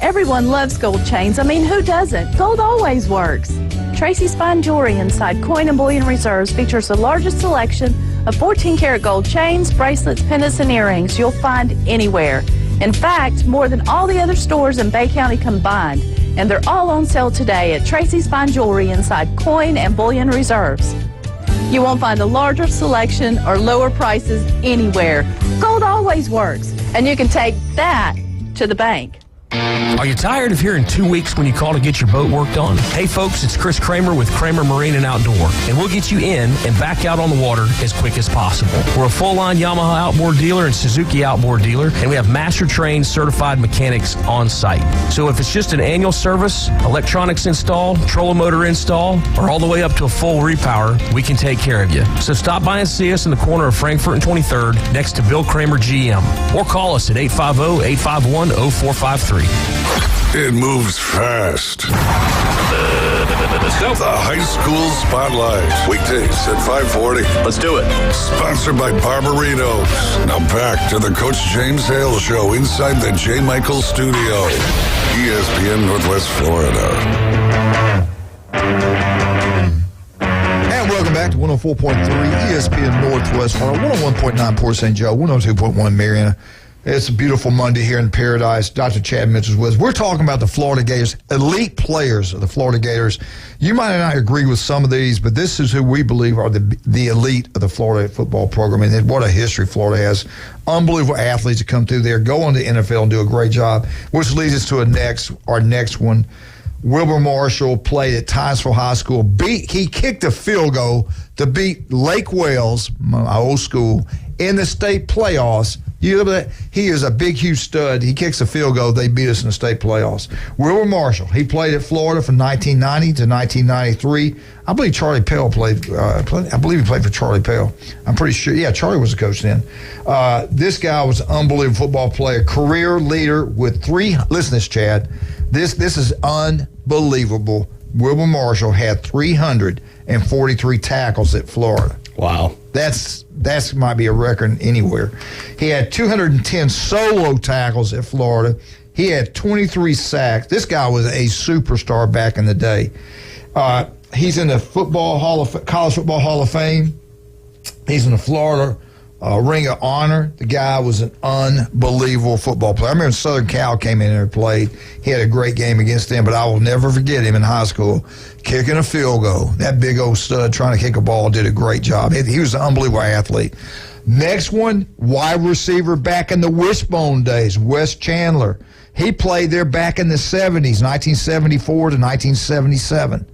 Everyone loves gold chains. I mean, who doesn't? Gold always works. Tracy's Fine Jewelry inside Coin and Bullion Reserves features the largest selection of 14-karat gold chains, bracelets, pendants, and earrings you'll find anywhere. In fact, more than all the other stores in Bay County combined. And they're all on sale today at Tracy's Fine Jewelry inside Coin and Bullion Reserves. You won't find a larger selection or lower prices anywhere. Gold always works, and you can take that to the bank. Are you tired of hearing 2 weeks when you call to get your boat worked on? Hey folks, it's Chris Kramer with Kramer Marine and Outdoor, and we'll get you in and back out on the water as quick as possible. We're a full-line Yamaha outboard dealer and Suzuki outboard dealer, and we have master-trained certified mechanics on site. So if it's just an annual service, electronics install, trolling motor install, or all the way up to a full repower, we can take care of you. So stop by and see us in the corner of Frankfurt and 23rd next to Bill Kramer GM, or call us at 850-851-0453. It moves fast. The High School Spotlight. Weekdays at 5:40. Let's do it. Sponsored by Barbaritos. Now back to the Coach James Hale Show inside the J. Michael Studio. ESPN Northwest Florida. And welcome back to 104.3 ESPN Northwest Florida, 101.9 Port St. Joe, 102.1 Mariana. It's a beautiful Monday here in Paradise. Dr. Chad Mitchell is with us. We're talking about the Florida Gators, elite players of the Florida Gators. You might not agree with some of these, but this is who we believe are the elite of the Florida football program. And what a history Florida has. Unbelievable athletes that come through there, go on to the NFL and do a great job, which leads us to our next one. Wilbur Marshall played at Titusville High School. He kicked a field goal to beat Lake Wales, my old school, in the state playoffs You look at that. He is a big, huge stud. He kicks a field goal. They beat us in the state playoffs. Wilbur Marshall. He played at Florida from 1990 to 1993. I believe Charlie Pell played. I believe he played for Charlie Pell. I'm pretty sure. Yeah, Charlie was the coach then. This guy was an unbelievable football player, career leader with 3. Listen to this, Chad. This is unbelievable. Wilbur Marshall had 343 tackles at Florida. Wow. That's might be a record anywhere. He had 210 solo tackles at Florida. He had 23 sacks. This guy was a superstar back in the day. He's in the College Football Hall of Fame. He's in the Florida Ring of Honor. The guy was an unbelievable football player. I remember Southern Cal came in there and played. He had a great game against them, but I will never forget him in high school kicking a field goal. That big old stud trying to kick a ball did a great job. He was an unbelievable athlete. Next one, wide receiver back in the Wishbone days, Wes Chandler. He played there back in the 70s, 1974 to 1977.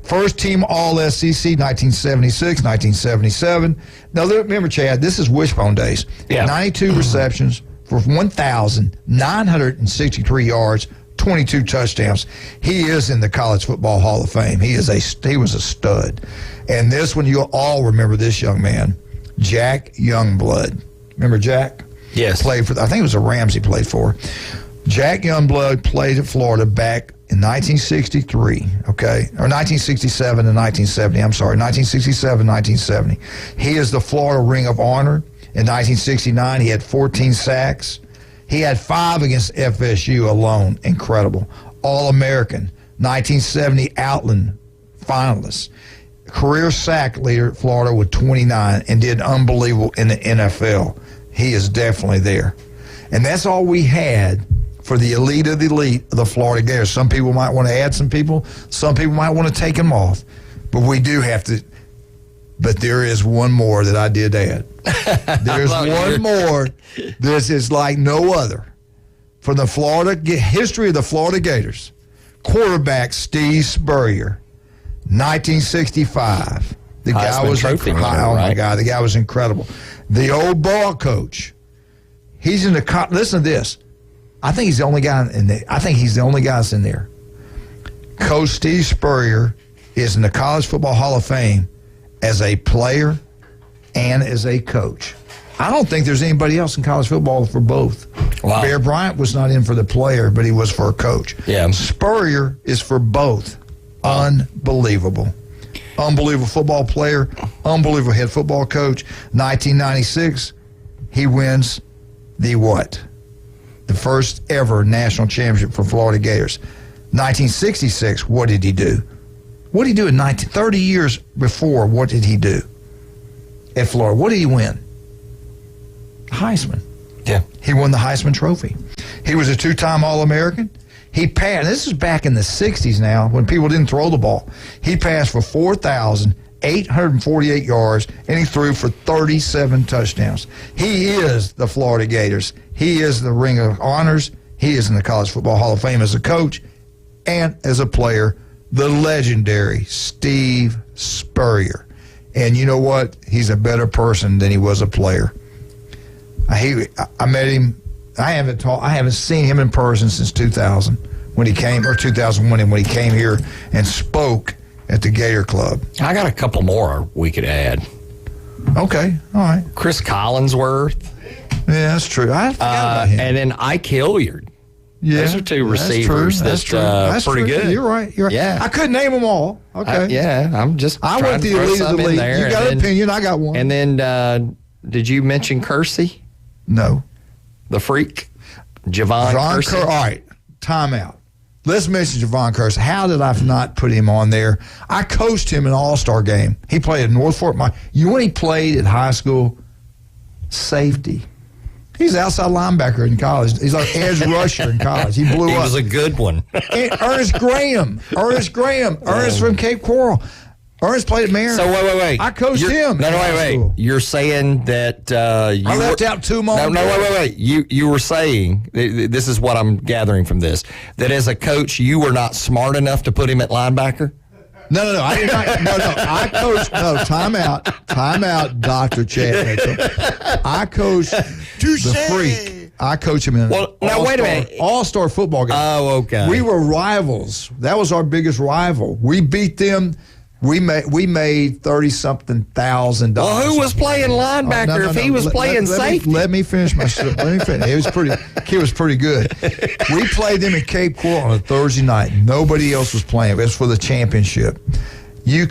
First team All-SEC, 1976, 1977. Now, remember, Chad, this is Wishbone days. Yeah. 92 receptions for 1,963 yards, 22 touchdowns. He is in the College Football Hall of Fame. He was a stud. And this one, you'll all remember this young man, Jack Youngblood. Remember Jack? Yes. Played for, I think it was the Rams he played for. Jack Youngblood played at Florida back in 1963, okay, or 1967 and 1970. I'm sorry, 1967, 1970. He is the Florida Ring of Honor. In 1969, he had 14 sacks. He had 5 against FSU alone. Incredible. All-American. 1970 Outland finalist. Career sack leader at Florida with 29 and did unbelievable in the NFL. He is definitely there. And that's all we had for the elite of the Florida Gators. Some people might want to add some people. Some people might want to take them off. But we do have to. But there is one more that I did add. There's one more. This is like no other. For the history of the Florida Gators, quarterback Steve Spurrier, 1965. The guy was incredible. Oh, my God. The guy was incredible. The old ball coach. He's in the – listen to this. I think he's the only guy in there. I think he's the only guy that's in there. Coach Steve Spurrier is in the College Football Hall of Fame as a player and as a coach. I don't think there's anybody else in college football for both. Wow. Bear Bryant was not in for the player, but he was for a coach. Yeah. Spurrier is for both. Unbelievable. Unbelievable football player, unbelievable head football coach. 1996, he wins the what? The first ever national championship for Florida Gators. 1966, what did he do? What did he do in 30 years before? What did he do at Florida? What did he win? Heisman. Yeah. He won the Heisman Trophy. He was a 2-time All-American. He passed. This is back in the 60s now when people didn't throw the ball. He passed for 4,848 yards, and he threw for 37 touchdowns. He is the Florida Gators. He is the Ring of Honors. He is in the College Football Hall of Fame as a coach and as a player. The legendary Steve Spurrier. And you know what? He's a better person than he was a player. I met him. I haven't seen him in person since 2000 when he came, or 2001 when he came here and spoke at the Gator Club. I got a couple more we could add. Okay, all right. Chris Collinsworth. Yeah, that's true. I forgot about him. And then Ike Hilliard. Yeah, those are two receivers that's pretty good. You're right. Yeah. I couldn't name them all. Okay. I went the elite of the league. You got an opinion, I got one. And then, did you mention Kersey? No. The freak? Javon Kersey? All right, timeout. Let's mention Javon Kersey. How did I not put him on there? I coached him in an all-star game. He played at North Fort Myers. You know when he played at high school? Safety. He's an outside linebacker in college. He's like edge rusher in college. He blew up. He was a good one. Ernest Graham. Ernest from Cape Coral. Ernest played at Maryland. So wait. I coached him. No, wait. You're saying that I left out 2 more. No, wait. You were saying, this is what I'm gathering from this, that as a coach, you were not smart enough to put him at linebacker? No. I did not. No. I coached. No, time out, Dr. Chad Mitchell. I coached the Freak. I coached him in wait a minute. All-Star football game. Oh, okay. We were rivals. That was our biggest rival. We beat them. We made $30-something thousand. Well, who was playing linebacker if he was playing safety? Let me finish my story. Kid was pretty good. We played them in Cape Coral on a Thursday night. Nobody else was playing. It was for the championship. We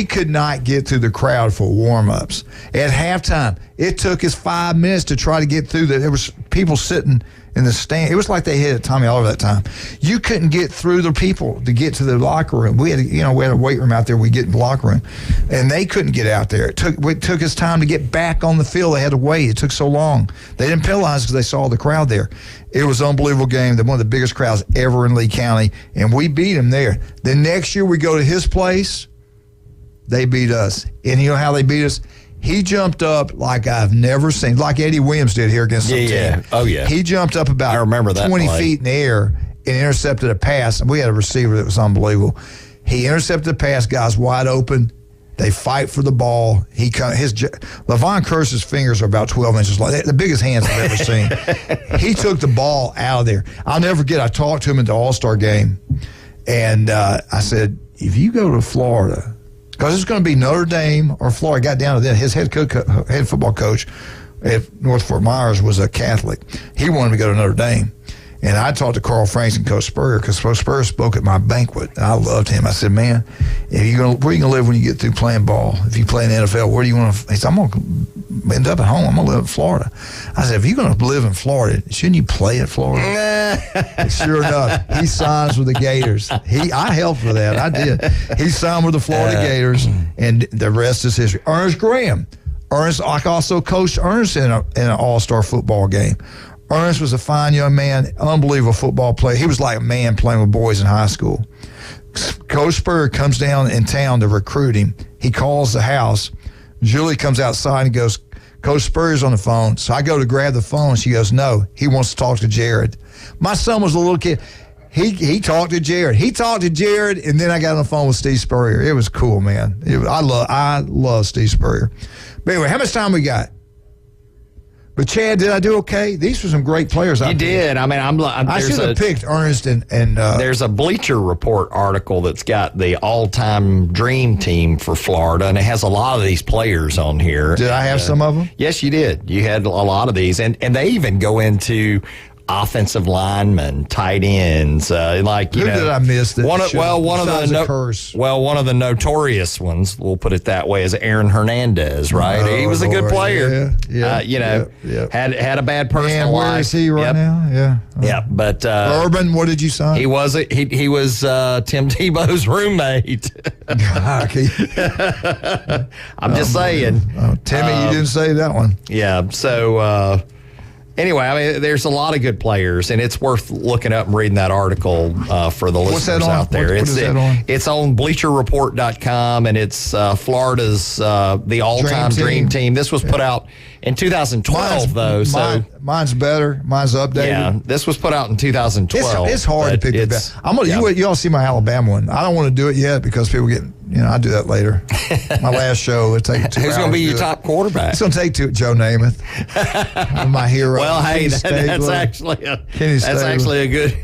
could not get through the crowd for warm-ups. At halftime, it took us 5 minutes to try to get through. There was people sitting in the stand. It was like they hit Tommy Oliver that time. You couldn't get through the people to get to the locker room. We had a weight room out there. We get in the locker room, and they couldn't get out there. It took us time to get back on the field. They had to wait. It took so long. They didn't penalize because they saw the crowd there. It was an unbelievable game. One of the biggest crowds ever in Lee County, and we beat them there. The next year we go to his place, they beat us. And you know how they beat us? He jumped up like I've never seen, like Eddie Williams did here against some team. Oh, yeah. He jumped up about 20 feet in the air and intercepted a pass. And we had a receiver that was unbelievable. He intercepted a pass, guys wide open. They fight for the ball. Levon Kearse's fingers are about 12 inches long. The biggest hands I've ever seen. He took the ball out of there. I'll never forget, I talked to him at the All-Star game, and I said, if you go to Florida, because it's going to be Notre Dame or Florida. Got down to that. His head football coach at North Fort Myers was a Catholic. He wanted to go to Notre Dame. And I talked to Carl Franks and Coach Spurrier because Coach Spurrier spoke at my banquet. And I loved him. I said, man, where are you going to live when you get through playing ball? If you play in the NFL, where do you want to? He said, I'm going to end up at home. I'm going to live in Florida. I said, if you're going to live in Florida, shouldn't you play at Florida? Sure enough, he signs with the Gators. I helped with that. I did. He signed with the Florida Gators, and the rest is history. Ernest Graham. I also coached Ernest in an all-star football game. Ernest was a fine young man, unbelievable football player. He was like a man playing with boys in high school. Coach Spurrier comes down in town to recruit him. He calls the house. Julie comes outside and goes, Coach Spurrier's on the phone. So I go to grab the phone. She goes, no, he wants to talk to Jared. My son was a little kid. He talked to Jared. He talked to Jared, and then I got on the phone with Steve Spurrier. It was cool, man. I love Steve Spurrier. But anyway, how much time we got? But Chad, did I do okay? These were some great players. You did. I mean, I should have picked Ernest and there's a Bleacher Report article that's got the all-time dream team for Florida, and it has a lot of these players on here. Did I have some of them? Yes, you did. You had a lot of these, and they even go into offensive linemen, tight ends, Who did I miss? One of the notorious ones, we'll put it that way, is Aaron Hernandez. Right, he was a good player. Had a bad personal life. Where is he right now? Yeah, but Urban, what did you sign? He was Tim Tebow's roommate. I'm just saying. Timmy, you didn't say that one. Yeah, so. Anyway, I mean, there's a lot of good players, and it's worth looking up and reading that article for the listeners out there. What is that on? It's on BleacherReport.com, and it's Florida's the all-time dream team. This was put out in 2012, mine's better. Mine's updated. Yeah, this was put out in 2012. It's hard to pick the best. You all see my Alabama one. I don't want to do it yet because people get. I'll do that later. My last show, it'll take 2 hours. Who's going to be your top quarterback? It's going to take Joe Namath. My hero. Well, hey, that's actually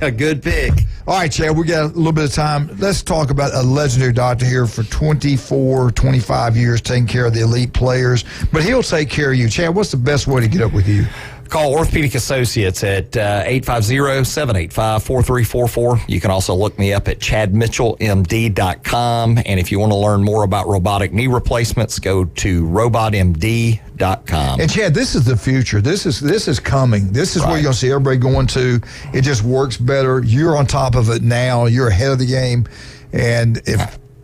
a good pick. All right, Chad, we got a little bit of time. Let's talk about a legendary doctor here for 24, 25 years taking care of the elite players. But he'll take care of you. Chad, what's the best way to get up with you? Call Orthopedic Associates at 850-785-4344. You can also look me up at chadmitchellmd.com. And if you want to learn more about robotic knee replacements, go to robotmd.com. And Chad, this is the future. This is coming. This is where you're going to see everybody going to. It just works better. You're on top of it now. You're ahead of the game. And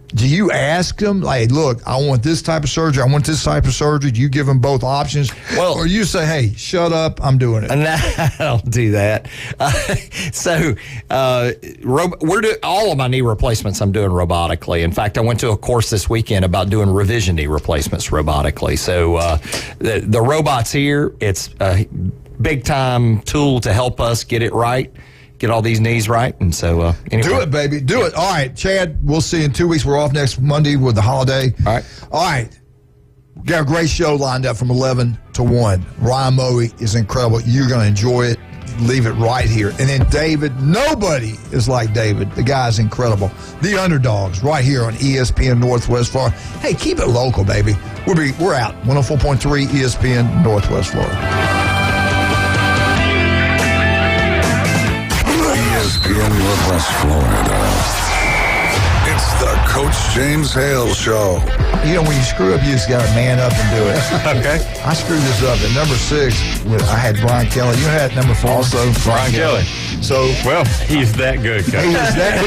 do you ask them, like, look, I want this type of surgery, I want this type of surgery? Do you give them both options? Or you say, hey, shut up, I'm doing it? No, I don't do that. All of my knee replacements I'm doing robotically. In fact, I went to a course this weekend about doing revision knee replacements robotically. So the robot's here. It's a big-time tool to help us get it right. get all these knees right. And so, anyway. Do it, baby. Do it. All right, Chad, we'll see you in 2 weeks. We're off next Monday with the holiday. All right. All right. We got a great show lined up from 11 to 1. Ryan Moe is incredible. You're going to enjoy it. Leave it right here. And then David, nobody is like David. The guy's incredible. The Underdogs right here on ESPN Northwest Florida. Hey, keep it local, baby. We're out. 104.3 ESPN Northwest Florida. ESPN Northwest Florida. It's the Coach James Hale Show. You know, when you screw up, you just got to man up and do it. Okay. I screwed this up. At number 6, I had Brian Kelly. You had number 4 also. Brian Kelly. So, well, he's that good, Coach. He was that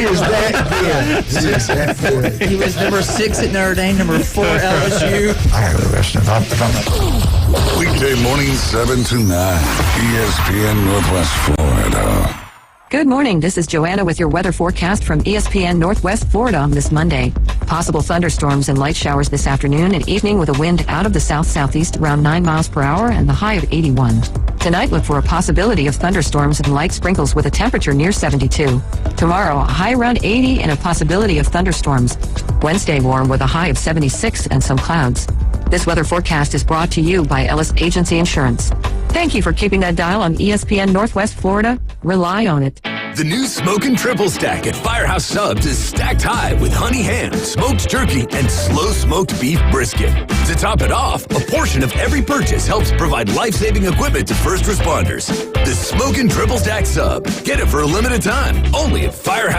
good. He was number 6 at Notre Dame, number 4 LSU. I got to go rest if I'm Weekday mornings 7 to 9. ESPN Northwest Florida. Good morning. This is Joanna with your weather forecast from ESPN Northwest Florida on this Monday. Possible thunderstorms and light showers this afternoon and evening with a wind out of the south-southeast around 9 miles per hour and the high of 81. Tonight, look for a possibility of thunderstorms and light sprinkles with a temperature near 72. Tomorrow, a high around 80 and a possibility of thunderstorms. Wednesday, warm with a high of 76 and some clouds. This weather forecast is brought to you by Ellis Agency Insurance. Thank you for keeping that dial on ESPN Northwest Florida. Rely on it. The new Smokin' Triple Stack at Firehouse Subs is stacked high with honey ham, smoked turkey, and slow-smoked beef brisket. To top it off, a portion of every purchase helps provide life-saving equipment to first responders. The Smokin' Triple Stack Sub. Get it for a limited time, only at Firehouse